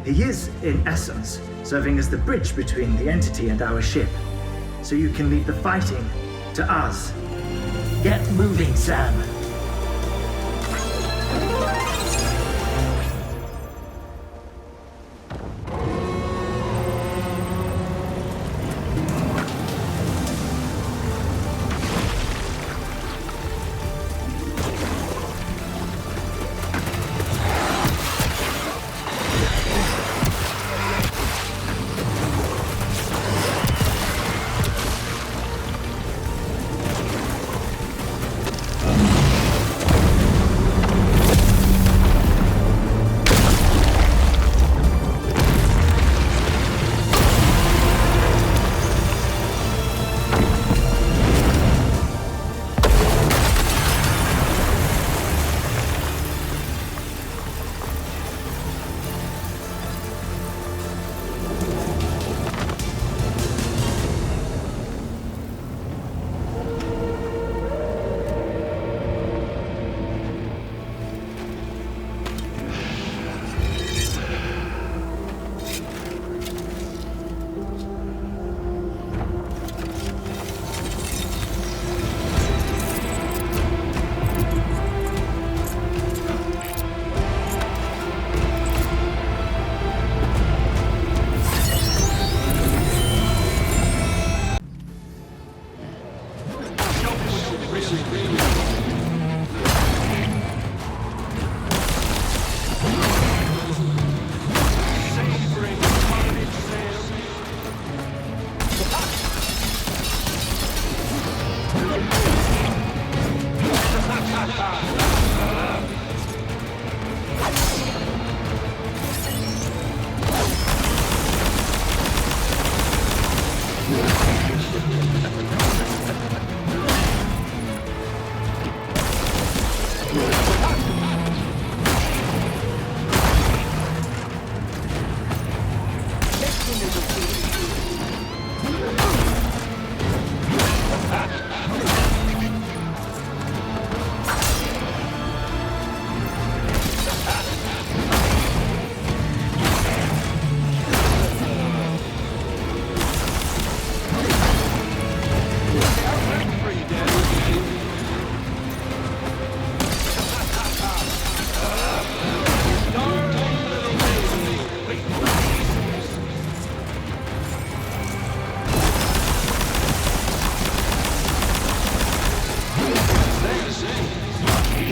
F: He is, in essence, serving as the bridge between the entity and our ship. So you can leave the fighting to us. Get moving, Sam.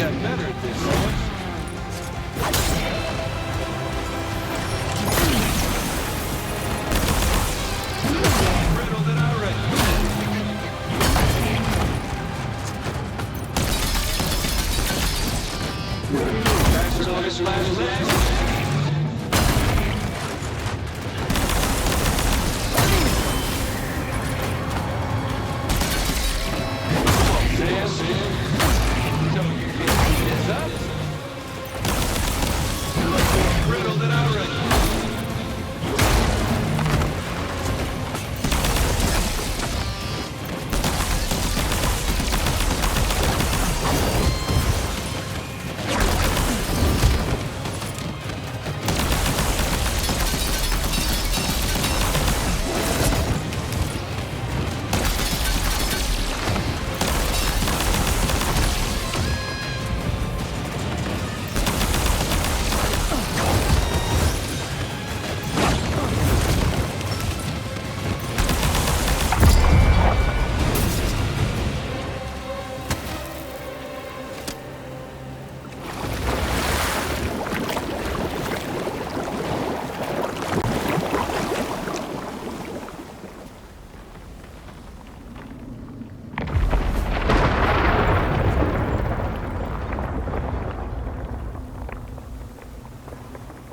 T: got better at this, Alex. Riddled it already. Faster on his last leg. Riddled it already.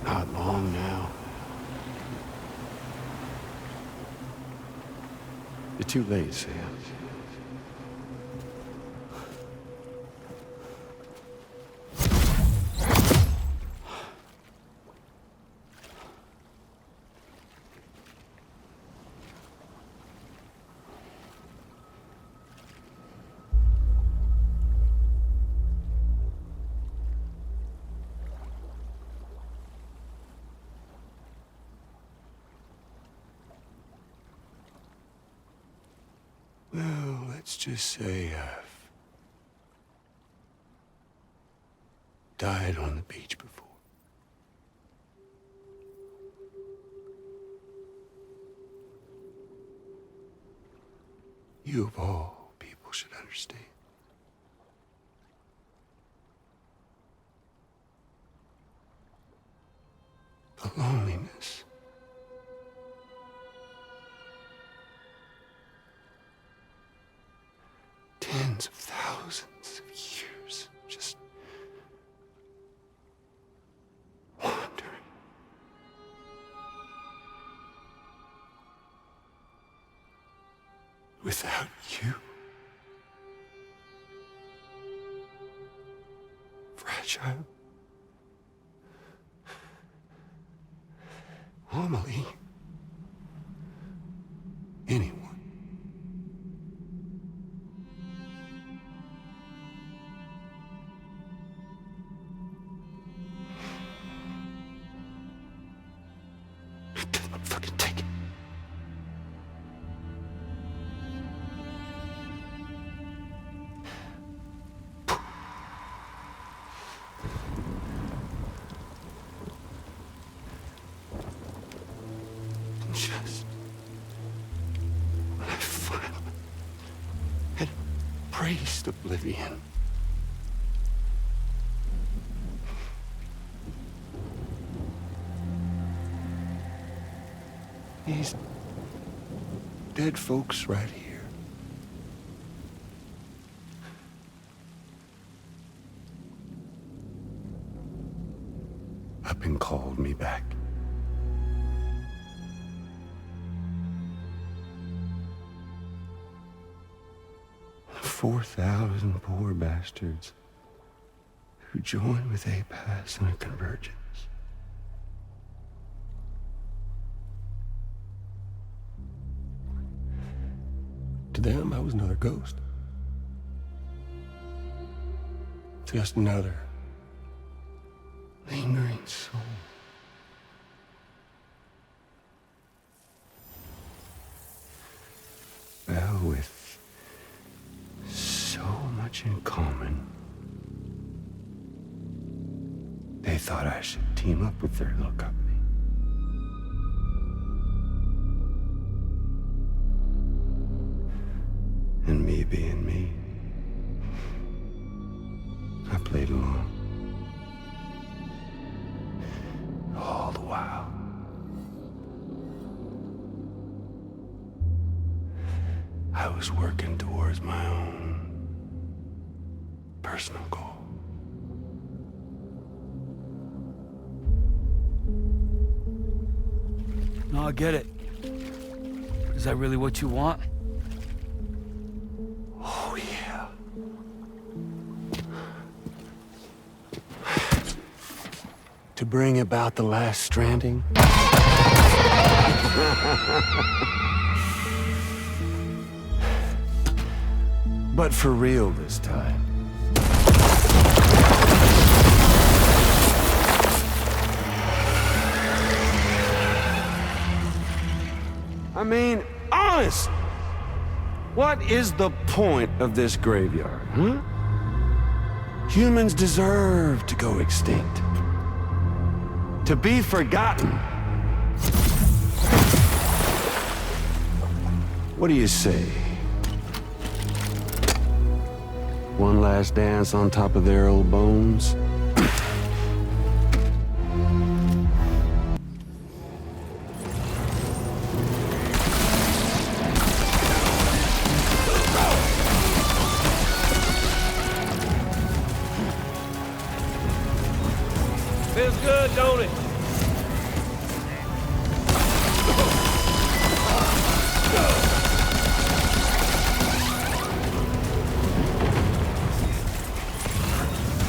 C: Not long now. You're too late, Sam. Well, let's just say I've died on the beach before. You of all people should understand. The loneliness. Tens of thousands of years just wandering. Without you. Fragile. Amelie. Anyone. Just when I finally had embraced oblivion, these dead folks right here up and called me back. 4,000 poor bastards who joined with APAS in a convergence. To them, I was another ghost. Just another lingering soul. Well, with so much in common, they thought I should team up with their little company. And me being me, I I played along. All the while. I was working towards my own personal goal.
B: No, I get it. Is that really what you want?
C: Oh, yeah. To bring about the Last Stranding? But for real this time. I mean, honest! What is the point of this graveyard, huh? Humans deserve to go extinct. To be forgotten. What do you say? One last dance on top of their old bones?
G: Feels good, don't it?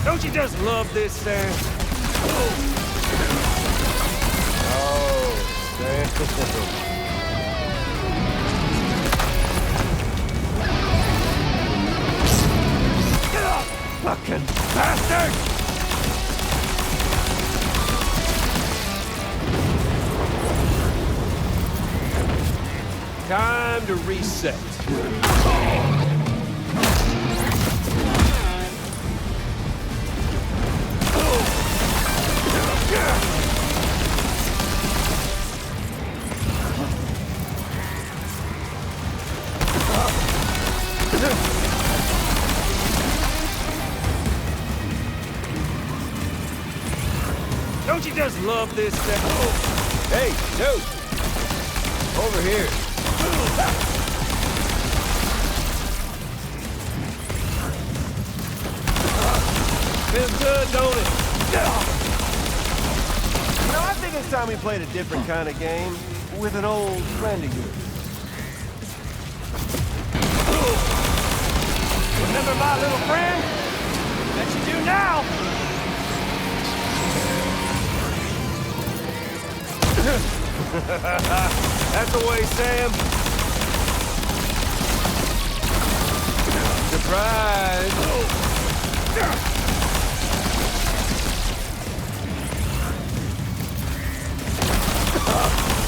G: Don't you just love this, Sam?
C: Oh, Sam.
G: Fucking bastard! Time to reset. Don't you just love this stuff?
C: Hey, dude! Over here.
G: Feels good, don't it?
C: You know, I think it's time we played a different kind of game with an old friend of yours.
G: Remember my little friend? Bet you do now! That's the way, Sam. Surprise!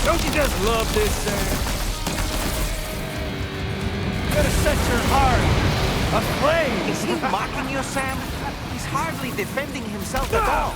G: Don't you just love this, Sam? You gotta set your heart aflame.
D: Is he mocking you, Sam? He's hardly defending himself at all.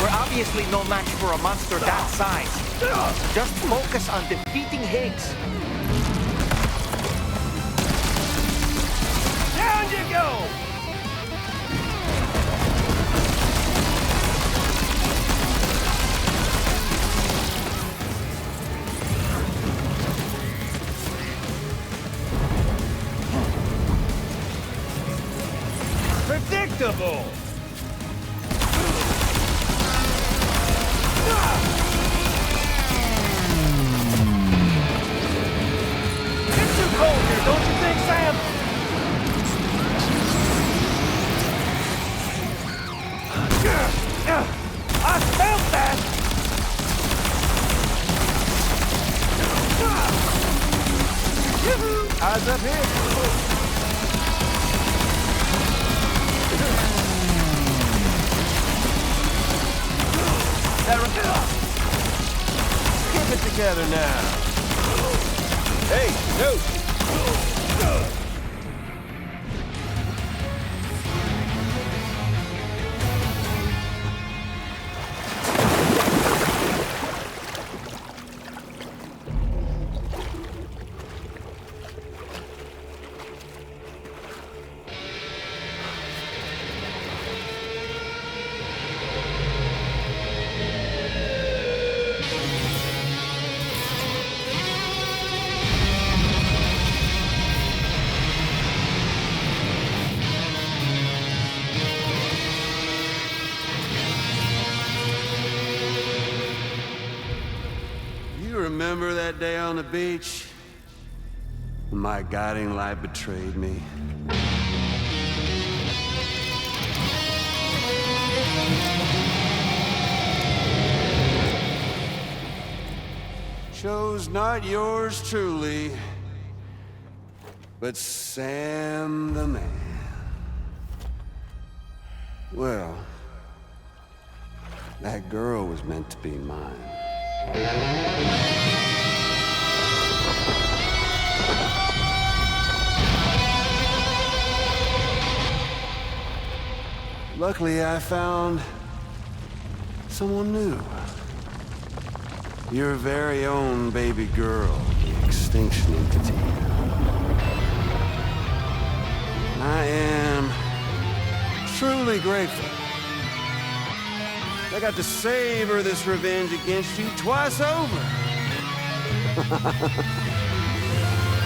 D: Obviously no match for a monster that size. Just focus on defeating Higgs.
G: Down you go! Predictable! It's too cold here, don't you think, Sam? I felt that!
C: Eyes up here. Keep it together now. Hey, no. Remember that day on the beach? When my guiding light betrayed me? Chose not yours truly, but Sam the man. Well, that girl was meant to be mine. Luckily, I found someone new. Your very own baby girl, the Extinction Entity. I am truly grateful. I got to savor this revenge against you twice over.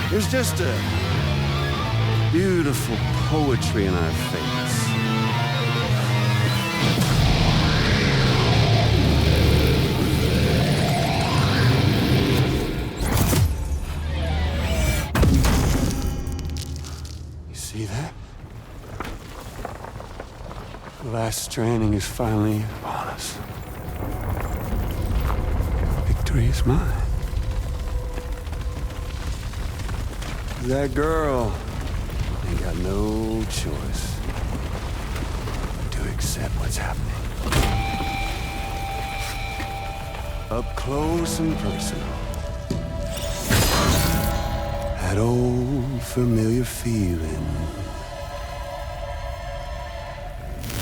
C: There's just a beautiful poetry in our fates. You see that? Last Stranding is finally upon us. Victory is mine. That girl ain't got no choice to accept what's happening. Up close and personal. That old familiar feeling.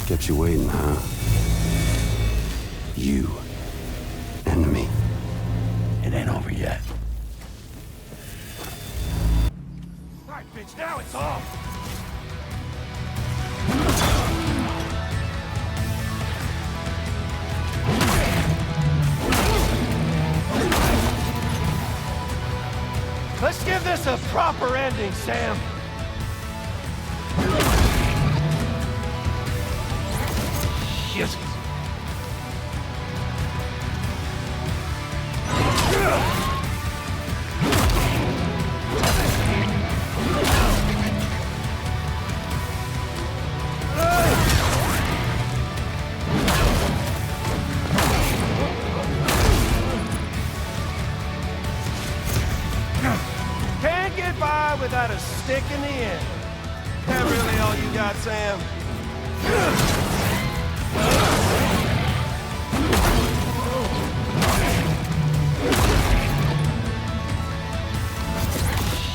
C: Kept you waiting, huh? You and me.
B: It ain't over yet.
C: All right, bitch, now it's off!
E: Let's give this a proper ending, Sam. Yes.
C: Can't get by without a stick in the end. That really all you got, Sam?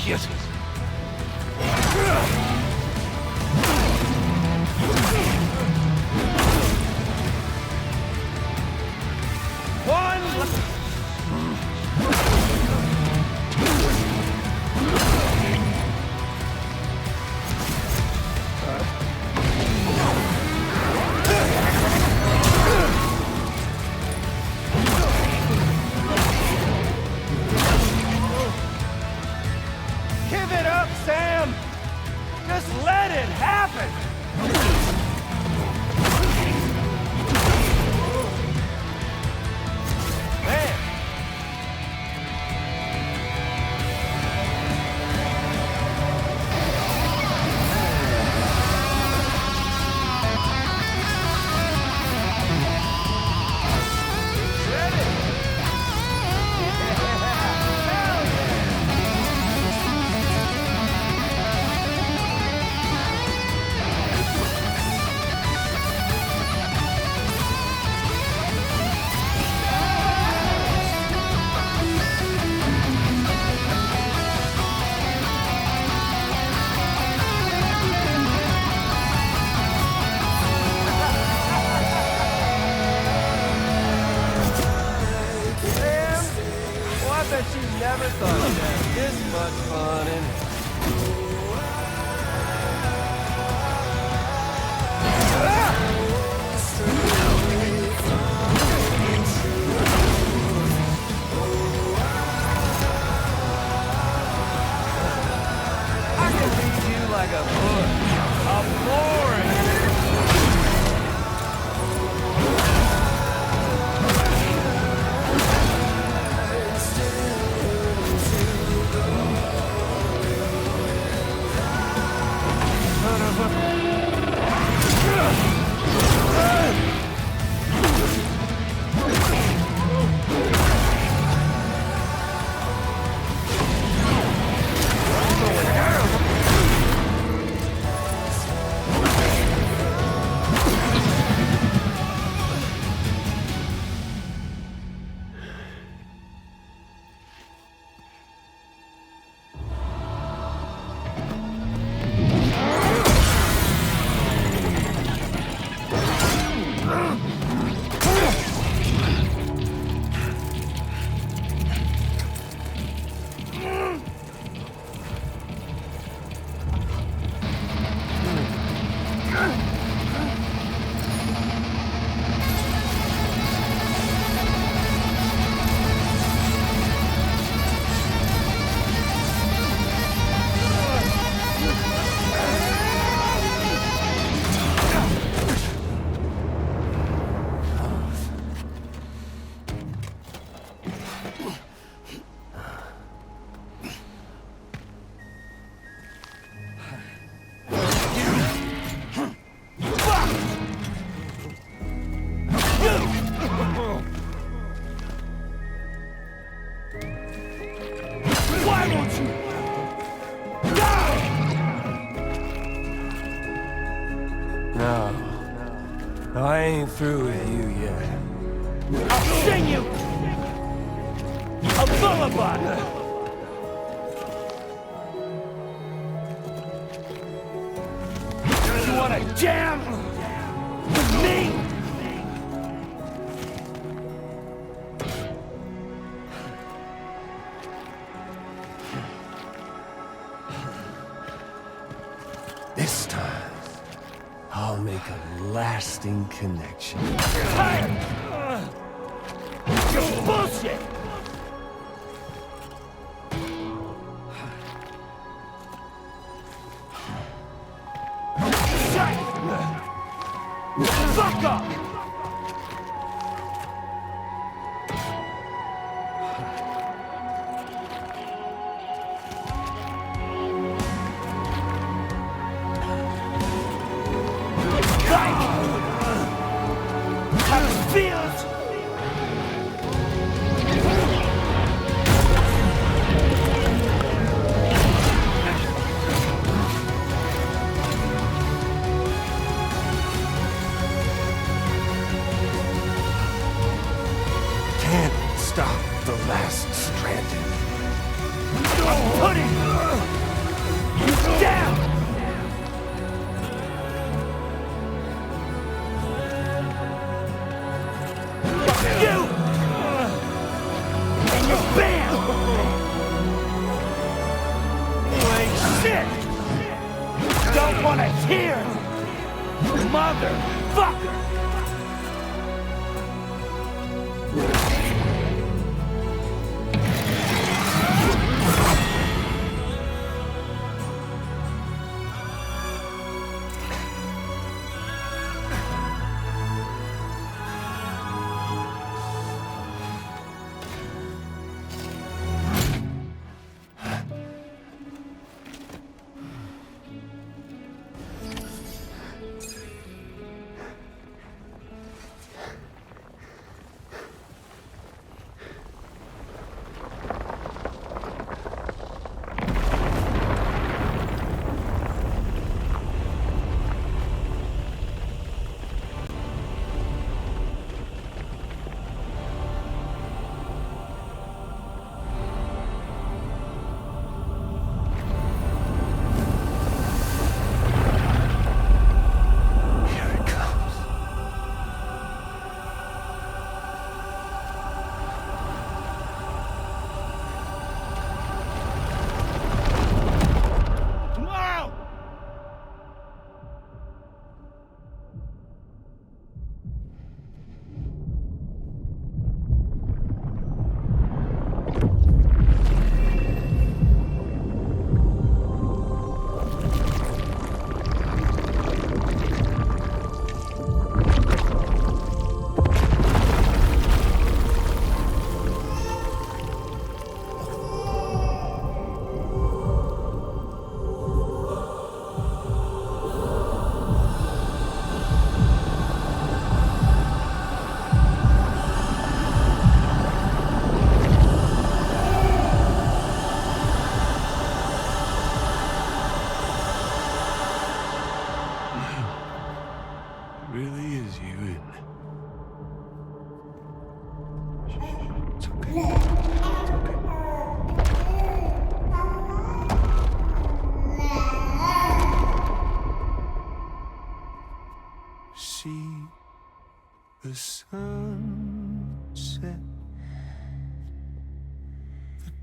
E: Yes.
C: Give it up, Sam! Just let it happen! Man!
T: I bet you never thought you'd have this much fun in it. I can read you like a book. A boring. I ain't through with you yet.
E: I'll sing you a lullaby. You wanna jam with me?
T: This time, I'll make a lasting connection.
E: You're bullshit! Fuck off!
T: Stop the Last Stranding.
E: I'm putting you down! You! And your band! You ain't shit! Don't wanna hear it! Motherfucker!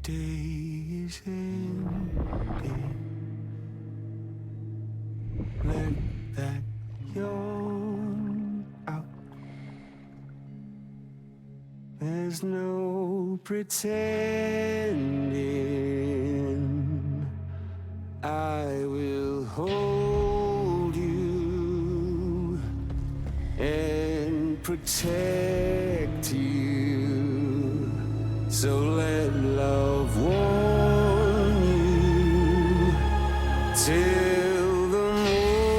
T: day is ending. Let that yawn out. There's no pretending. I will hold you and protect you. So let love warm you till the morning.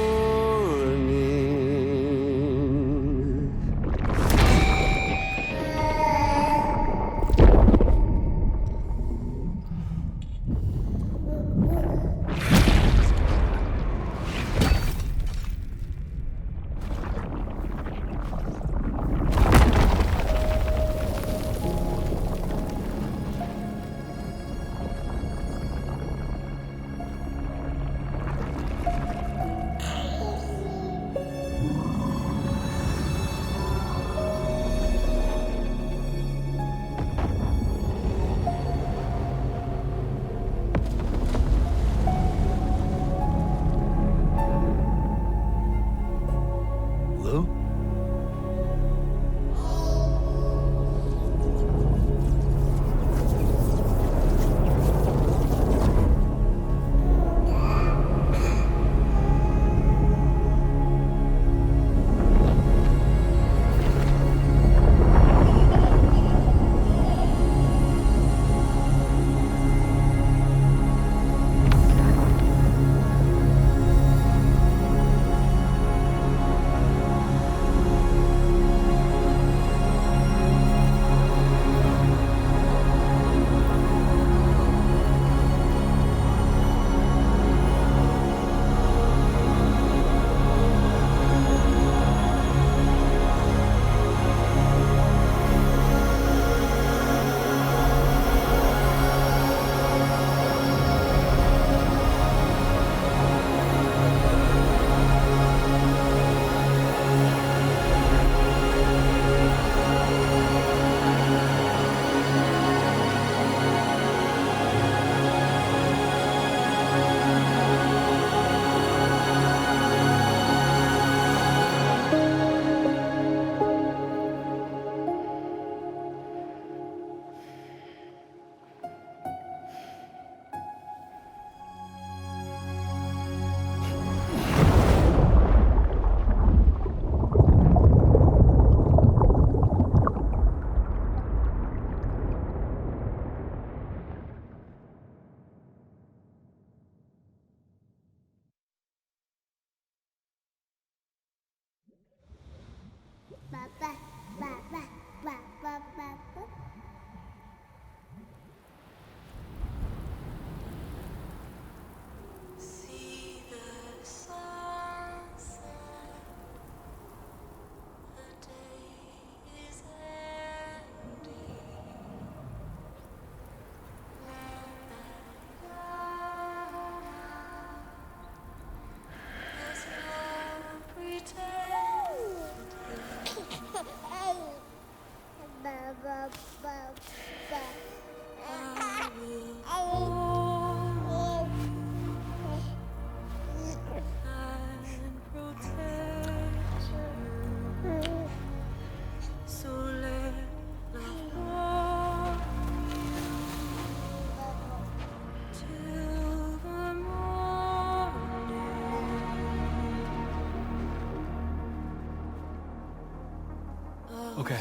B: Okay,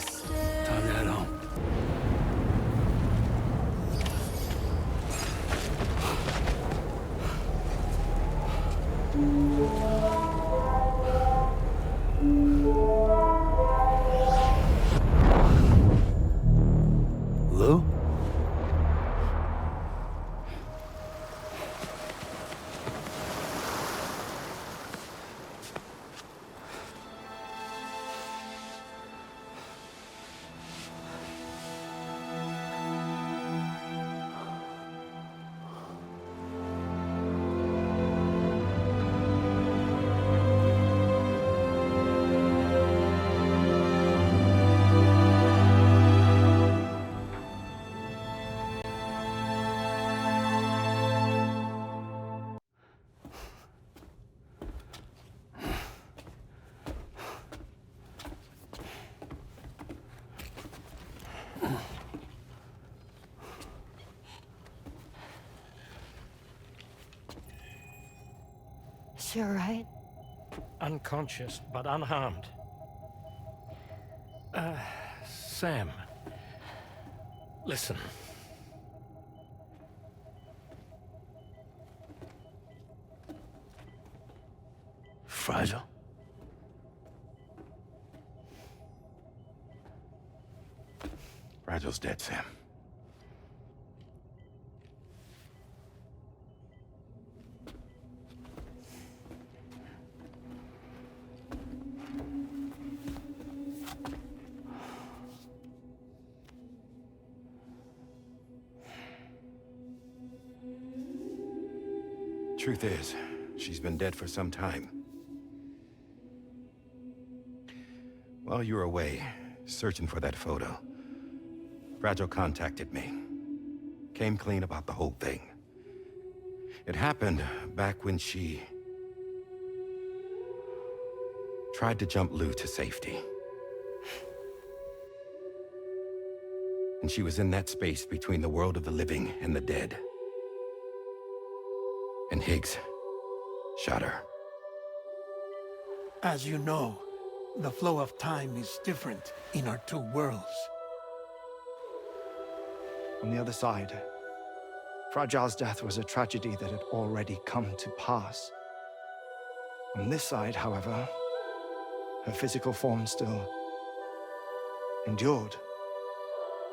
B: time to head home.
T: Lou?
L: She alright?
U: Unconscious, but unharmed. Sam. Listen.
B: Fragile?
N: Fragile's dead, Sam. Truth is, she's been dead for some time. While you were away, searching for that photo, Fragile contacted me. Came clean about the whole thing. It happened back when she tried to jump Lou to safety. And she was in that space between the world of the living and the dead. And Higgs shot her.
Q: As you know, the flow of time is different in our two worlds.
M: On the other side, Fragile's death was a tragedy that had already come to pass. On this side, however, her physical form still endured,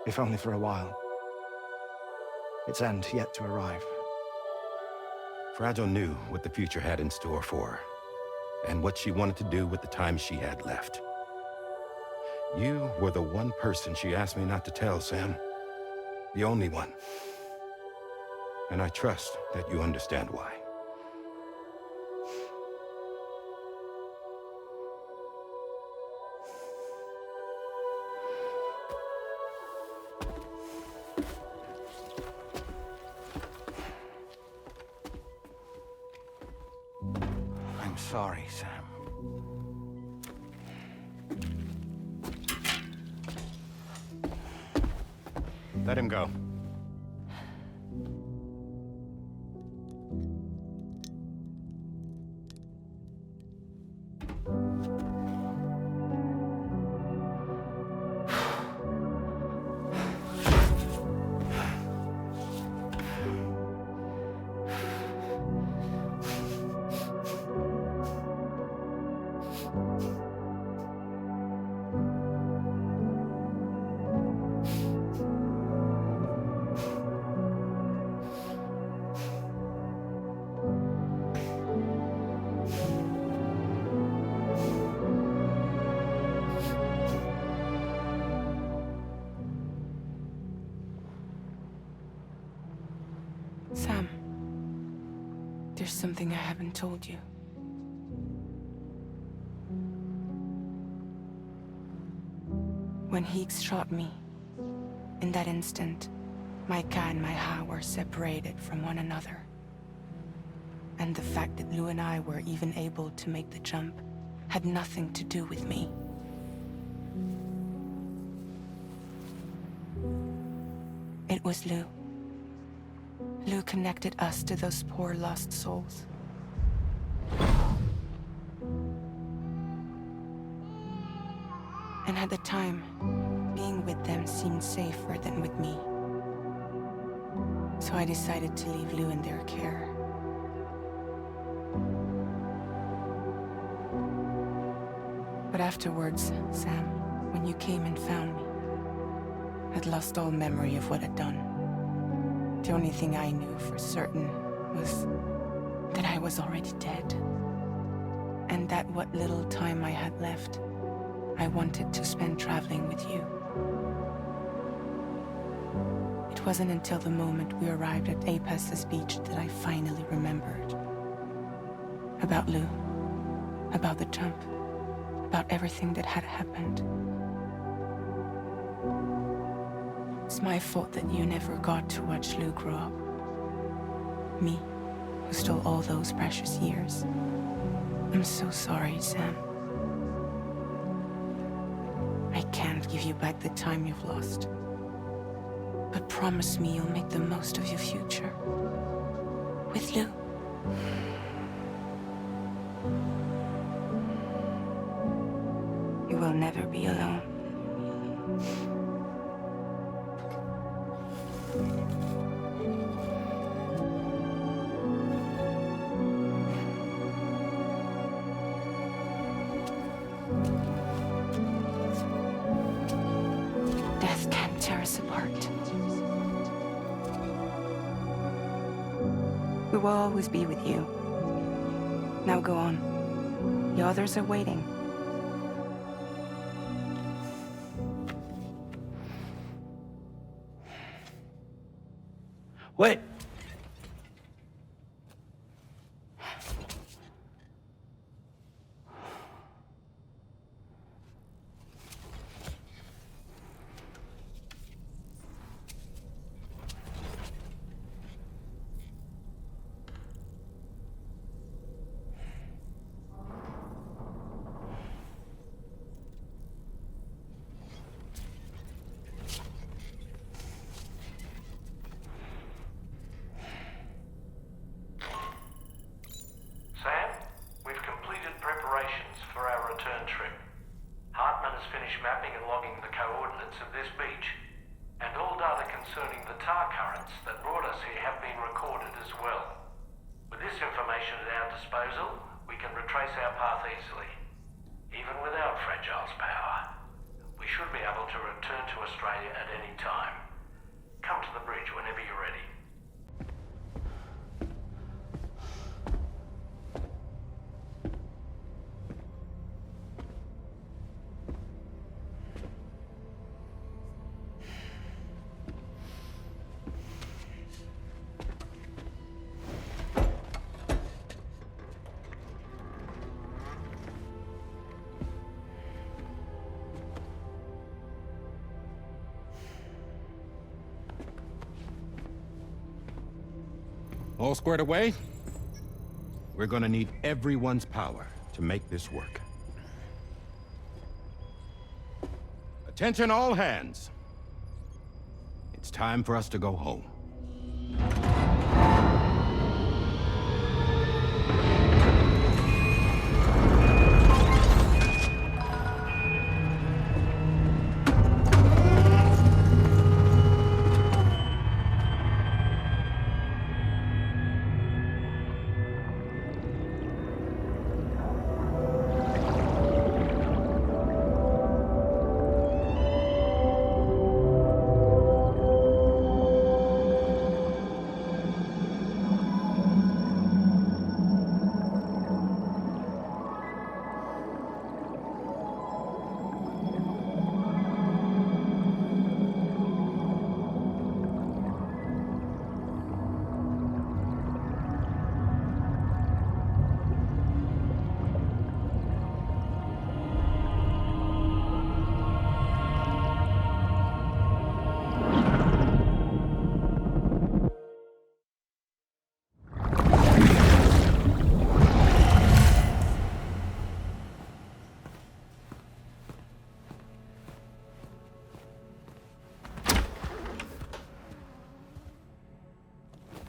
M: if only for a while. Its end yet to arrive.
N: Fragile knew what the future had in store for her, and what she wanted to do with the time she had left. You were the one person she asked me not to tell, Sam. The only one. And I trust that you understand why.
D: I'm sorry, Sam.
N: Let him go.
A: Sam, there's something I haven't told you. When Higgs shot me, in that instant, my Ka and my Ha were separated from one another. And the fact that Lou and I were even able to make the jump had nothing to do with me. It was Lou. Lou connected us to those poor lost souls. And at the time, being with them seemed safer than with me. So I decided to leave Lou in their care. But afterwards, Sam, when you came and found me, I'd lost all memory of what I'd done. The only thing I knew for certain was that I was already dead. And that what little time I had left, I wanted to spend traveling with you. It wasn't until the moment we arrived at Apas's beach that I finally remembered. About Lou, about the jump, about everything that had happened. It's my fault that you never got to watch Lou grow up. Me, who stole all those precious years. I'm so sorry, Sam. I can't give you back the time you've lost. But promise me you'll make the most of your future. With Lou. You will never be alone. Death can't tear us apart. We will always be with you. Now go on. The others are waiting.
B: Wait!
U: Sam, we've completed preparations for our return trip. Hartman has finished mapping and logging the coordinates of this beach, and all data concerning the tar currents that brought us here have been recorded as well. With this information at our disposal, we can retrace our path easily. Even without Fragile's power, we should be able to return to Australia at any time. Come to the bridge whenever you're ready.
N: All squared away? We're gonna need everyone's power to make this work. Attention all hands. It's time for us to go home.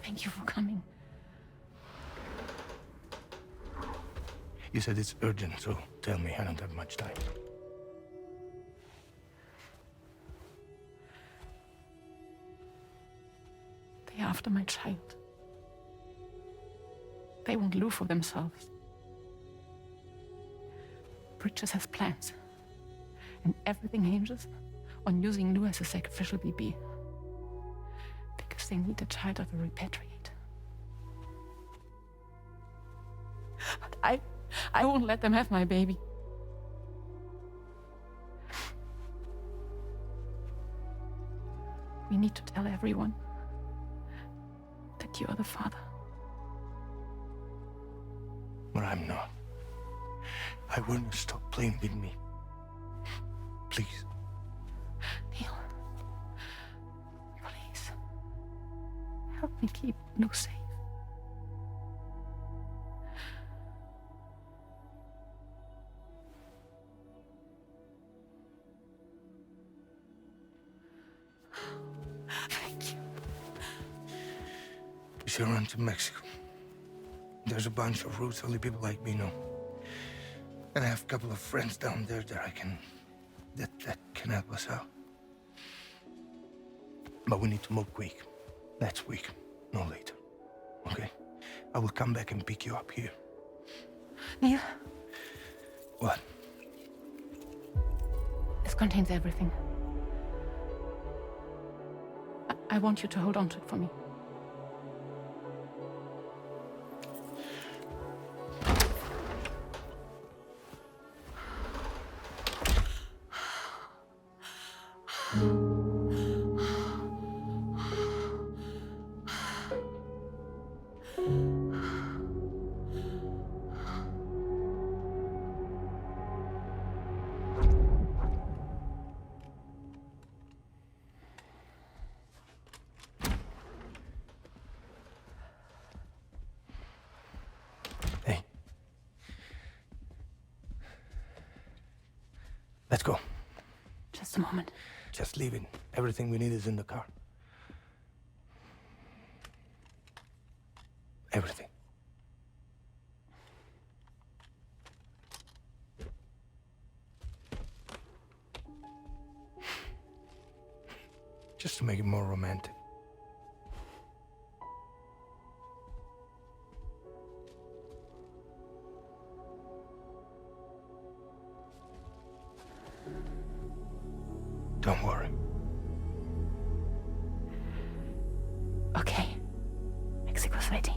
A: Thank you for coming.
M: You said it's urgent, so tell me. I don't have much time.
A: They're after my child. They won't live for themselves. Bridges has plans. And everything hinges on using Lou as a sacrificial BB. Because they need a child of a repatriate. But I won't let them have my baby. We need to tell everyone that you are the father.
M: But I'm not. I want you to stop playing with me. Please.
A: Neil. Please. Help me keep Lou safe.
M: We should run to Mexico.
Q: There's a bunch of routes only people like me know. And I have a couple of friends down there that that can help us out. But we need to move quick. Next week, no later. Okay? I will come back and pick you up here.
A: Neil?
Q: What?
A: This contains everything. I want you to hold on to it for me.
Q: Let's go.
A: Just a moment.
Q: Just leave it. Everything we need is in the car. Everything. Just to make it more romantic. Don't worry.
A: Okay. Mexico's ready.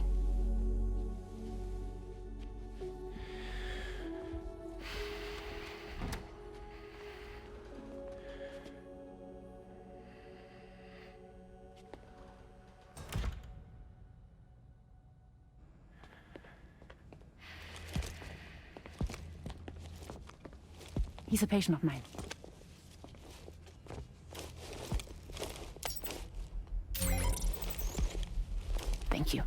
A: He's a patient of mine. Thank you.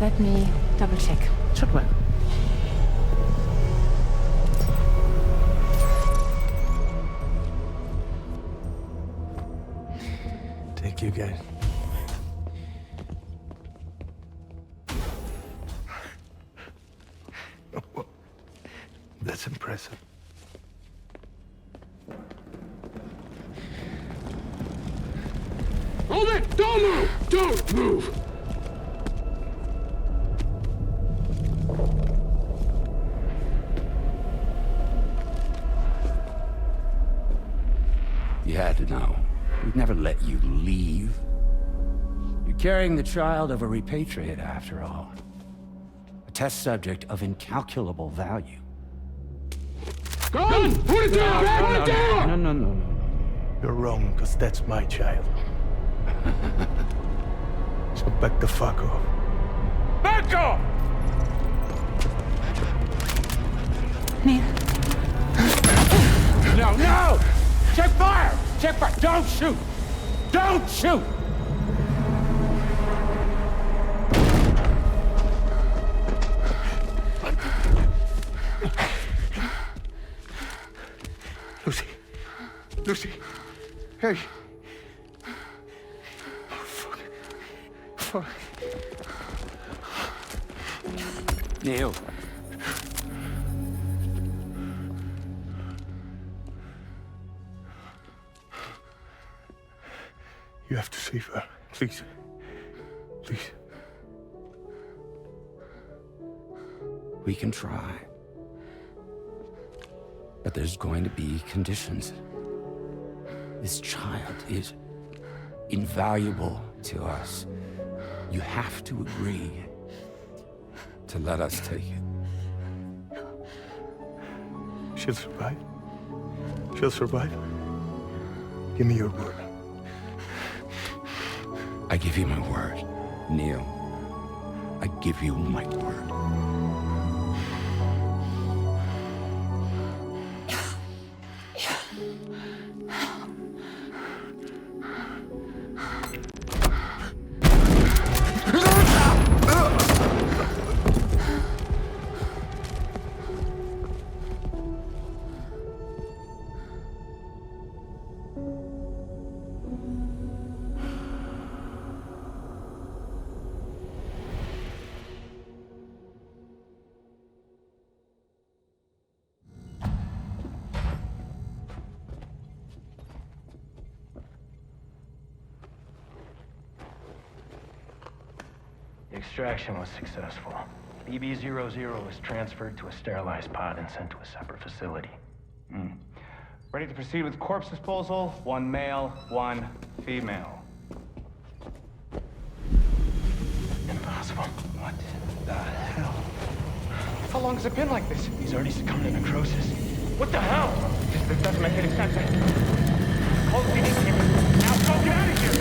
A: Let me double check. Should work.
Q: Thank you, guys. That's impressive.
C: Hold it! Don't move! Don't move!
O: You had to know. We'd never let you leave. You're carrying the child of a repatriate, after all. A test subject of incalculable value.
C: Gun! Put it down! Put it down!
O: No.
Q: You're wrong, because that's my child. So back the fuck off.
E: Back off!
A: Neil.
E: No! Check fire! Check fire! Don't shoot! Don't shoot!
Q: Lucy. Hey. Oh, fuck.
O: Neil.
Q: You have to save her. Please. Please.
O: We can try. But there's going to be conditions. This child is invaluable to us. You have to agree to let us take it.
Q: She'll survive. She'll survive. Give me your word.
O: I give you my word, Neil. I give you my word.
P: Extraction was successful. BB-00 was transferred to a sterilized pod and sent to a separate facility.
V: Ready to proceed with corpse disposal. 1 male, 1 female.
P: Impossible. What the hell?
V: How long has it been like this?
P: He's already succumbed to necrosis.
V: What the hell? This doesn't make any sense. Call the PD team. Now go get out of here!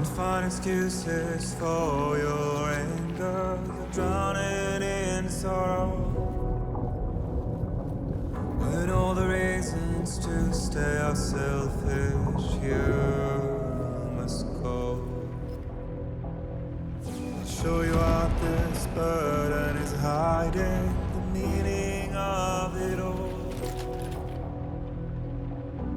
T: Don't find excuses for your anger. You're drowning in sorrow. With all the reasons to stay are selfish, you must go. I'll show you out this burden is hiding the meaning of it all.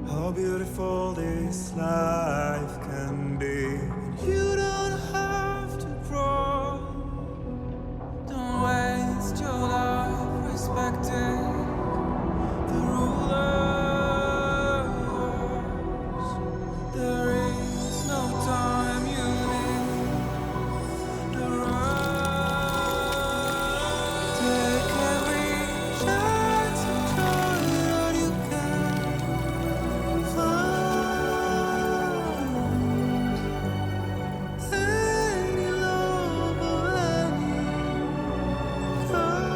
T: How beautiful this life can be. You don't have to grow. Don't waste your life respecting the rulers. There is no time you need to run. Take every chance and try that you can find. Any love or any kind.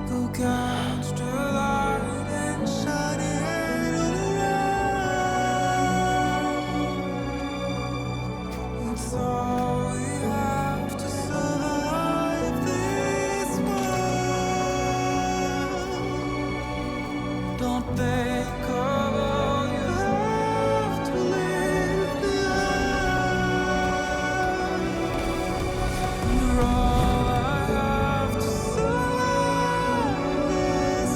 T: Go catch the light and shine it all around. It's all we have to survive this world. Don't think of all you have to leave behind. You're all I have to survive this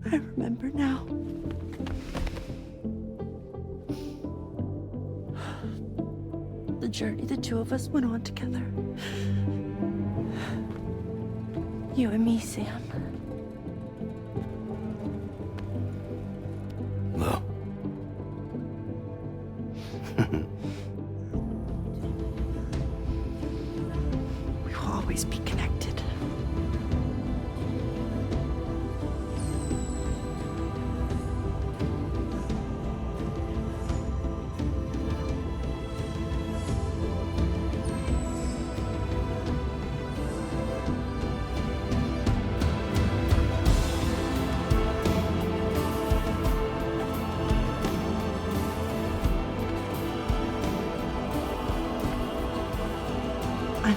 K: I remember now. The journey the two of us went on together. You and me, Sam.
B: Well.
K: We will always be connected.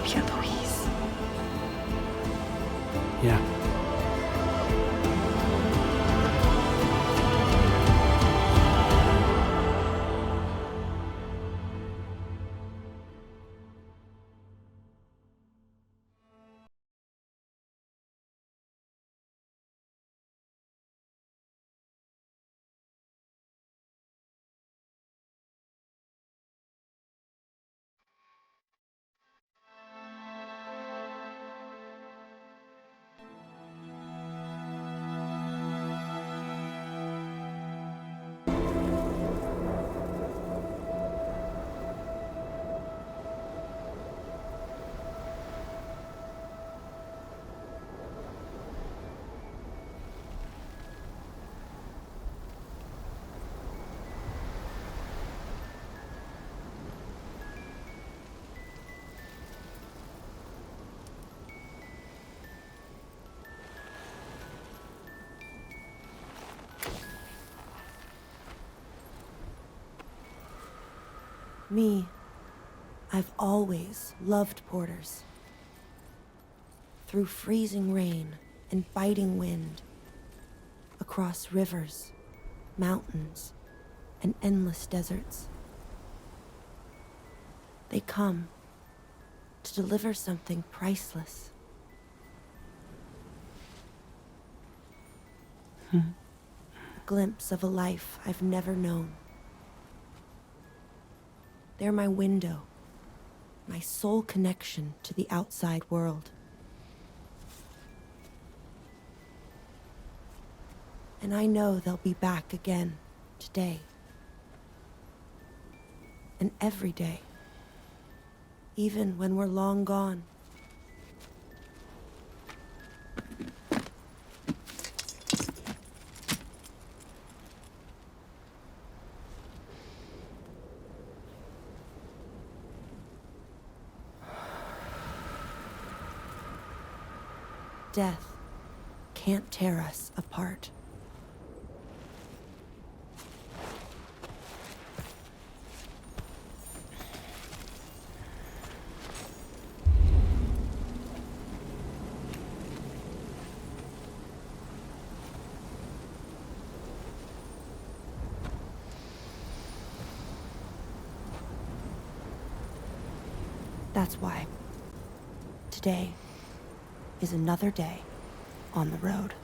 K: bientôt, Heath.
H: Yeah.
K: Me, I've always loved porters. Through freezing rain and biting wind, across rivers, mountains, and endless deserts. They come to deliver something priceless. A glimpse of a life I've never known. They're my window, my sole connection to the outside world. And I know they'll be back again today. And every day. Even when we're long gone. Death can't tear us apart. That's why today is another day on the road.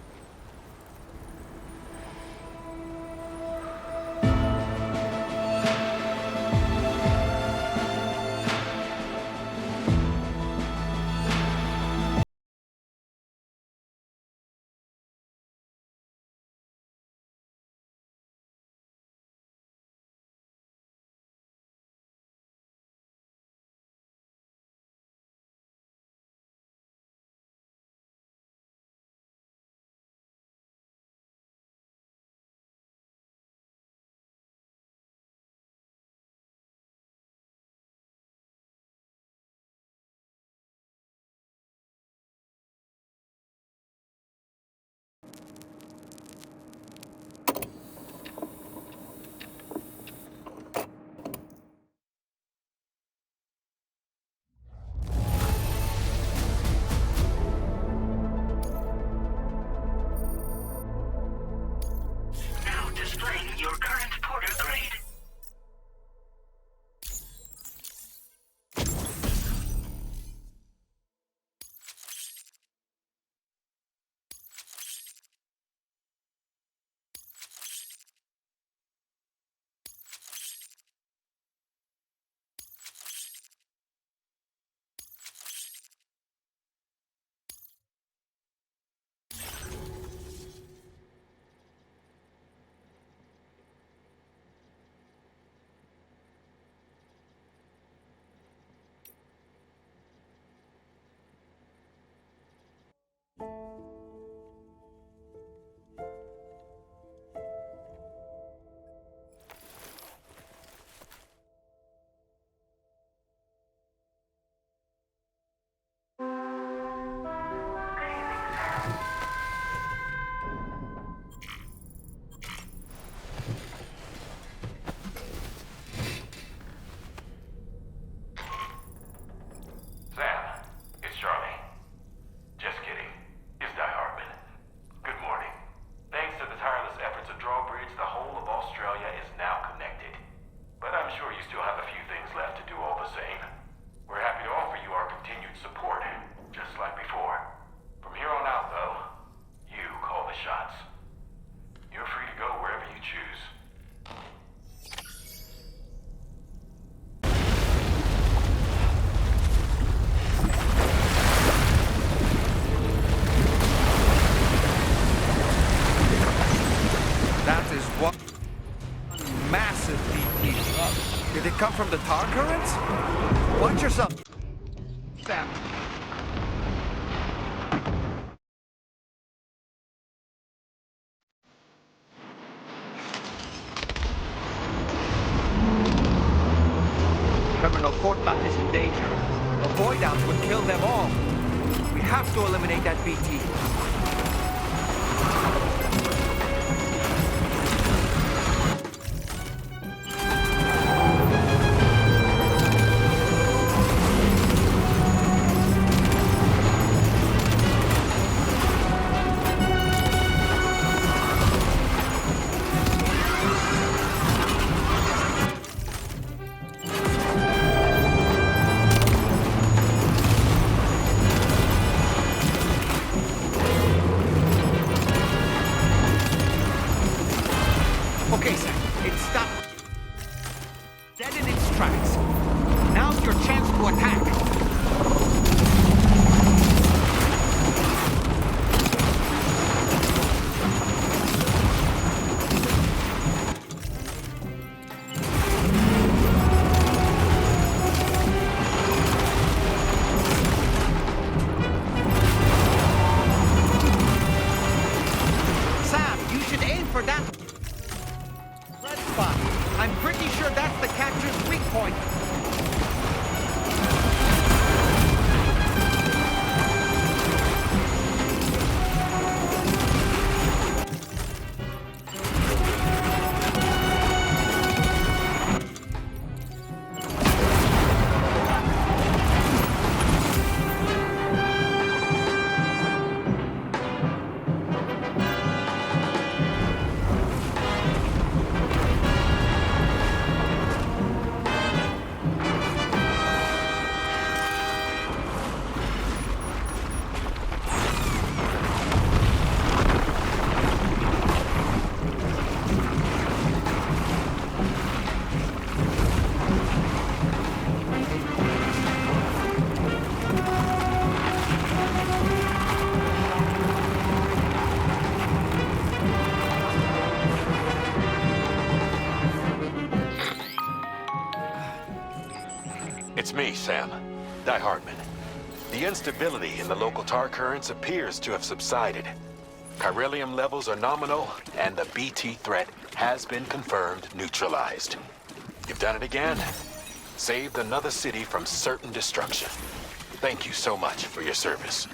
G: What? Massive BT. Did it come from the tar currents? Watch yourself. Sam. Terminal Fortnite is in danger. A void out would kill them all. We have to eliminate that BT. Okay, Sam, it stopped. Dead in its tracks. Now's your chance to attack. Sam, you should aim for that red spot. I'm pretty sure that's the catcher's weak point.
C: It's me, Sam. Die-Hardman. The instability in the local tar currents appears to have subsided. Chiralium levels are nominal, and the BT threat has been confirmed neutralized. You've done it again. Saved another city from certain destruction. Thank you so much for your service.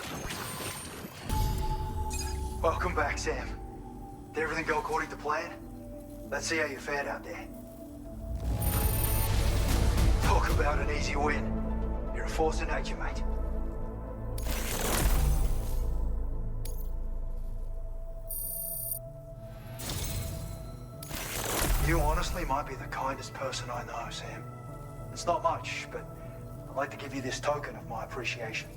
F: Welcome back, Sam. Did everything go according to plan? Let's see how you fared out there. Talk about an easy win. You're a force of nature, mate. You honestly might be the kindest person I know, Sam. It's not much, but I'd like to give you this token of my appreciation.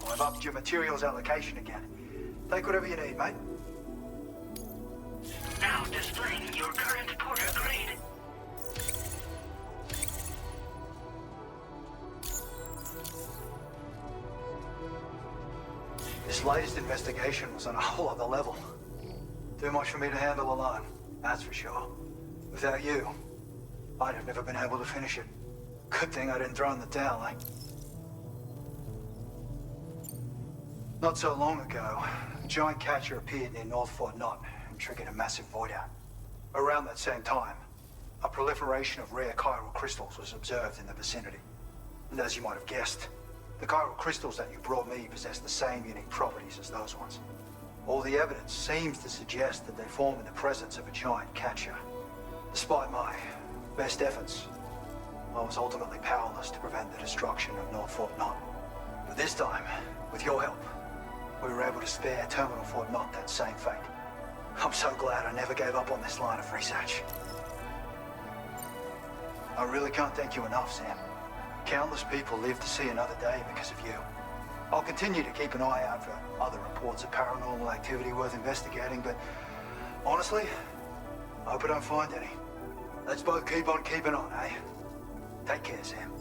F: I've upped your materials allocation again. Take whatever you need, mate.
I: Now displaying your current porter grade.
F: This latest investigation was on a whole other level. Too much for me to handle alone, that's for sure. Without you, I'd have never been able to finish it. Good thing I didn't throw in the towel, eh? Not so long ago, a giant catcher appeared near North Fort Knot and triggered a massive void out. Around that same time, a proliferation of rare chiral crystals was observed in the vicinity. And as you might have guessed, the chiral crystals that you brought me possess the same unique properties as those ones. All the evidence seems to suggest that they form in the presence of a giant catcher. Despite my best efforts, I was ultimately powerless to prevent the destruction of North Fort Knot. But this time, with your help, we were able to spare Terminal Fort Knot that same fate. I'm so glad I never gave up on this line of research. I really can't thank you enough, Sam. Countless people live to see another day because of you. I'll continue to keep an eye out for other reports of paranormal activity worth investigating, but honestly, I hope I don't find any. Let's both keep on keeping on, eh? Take care, Sam.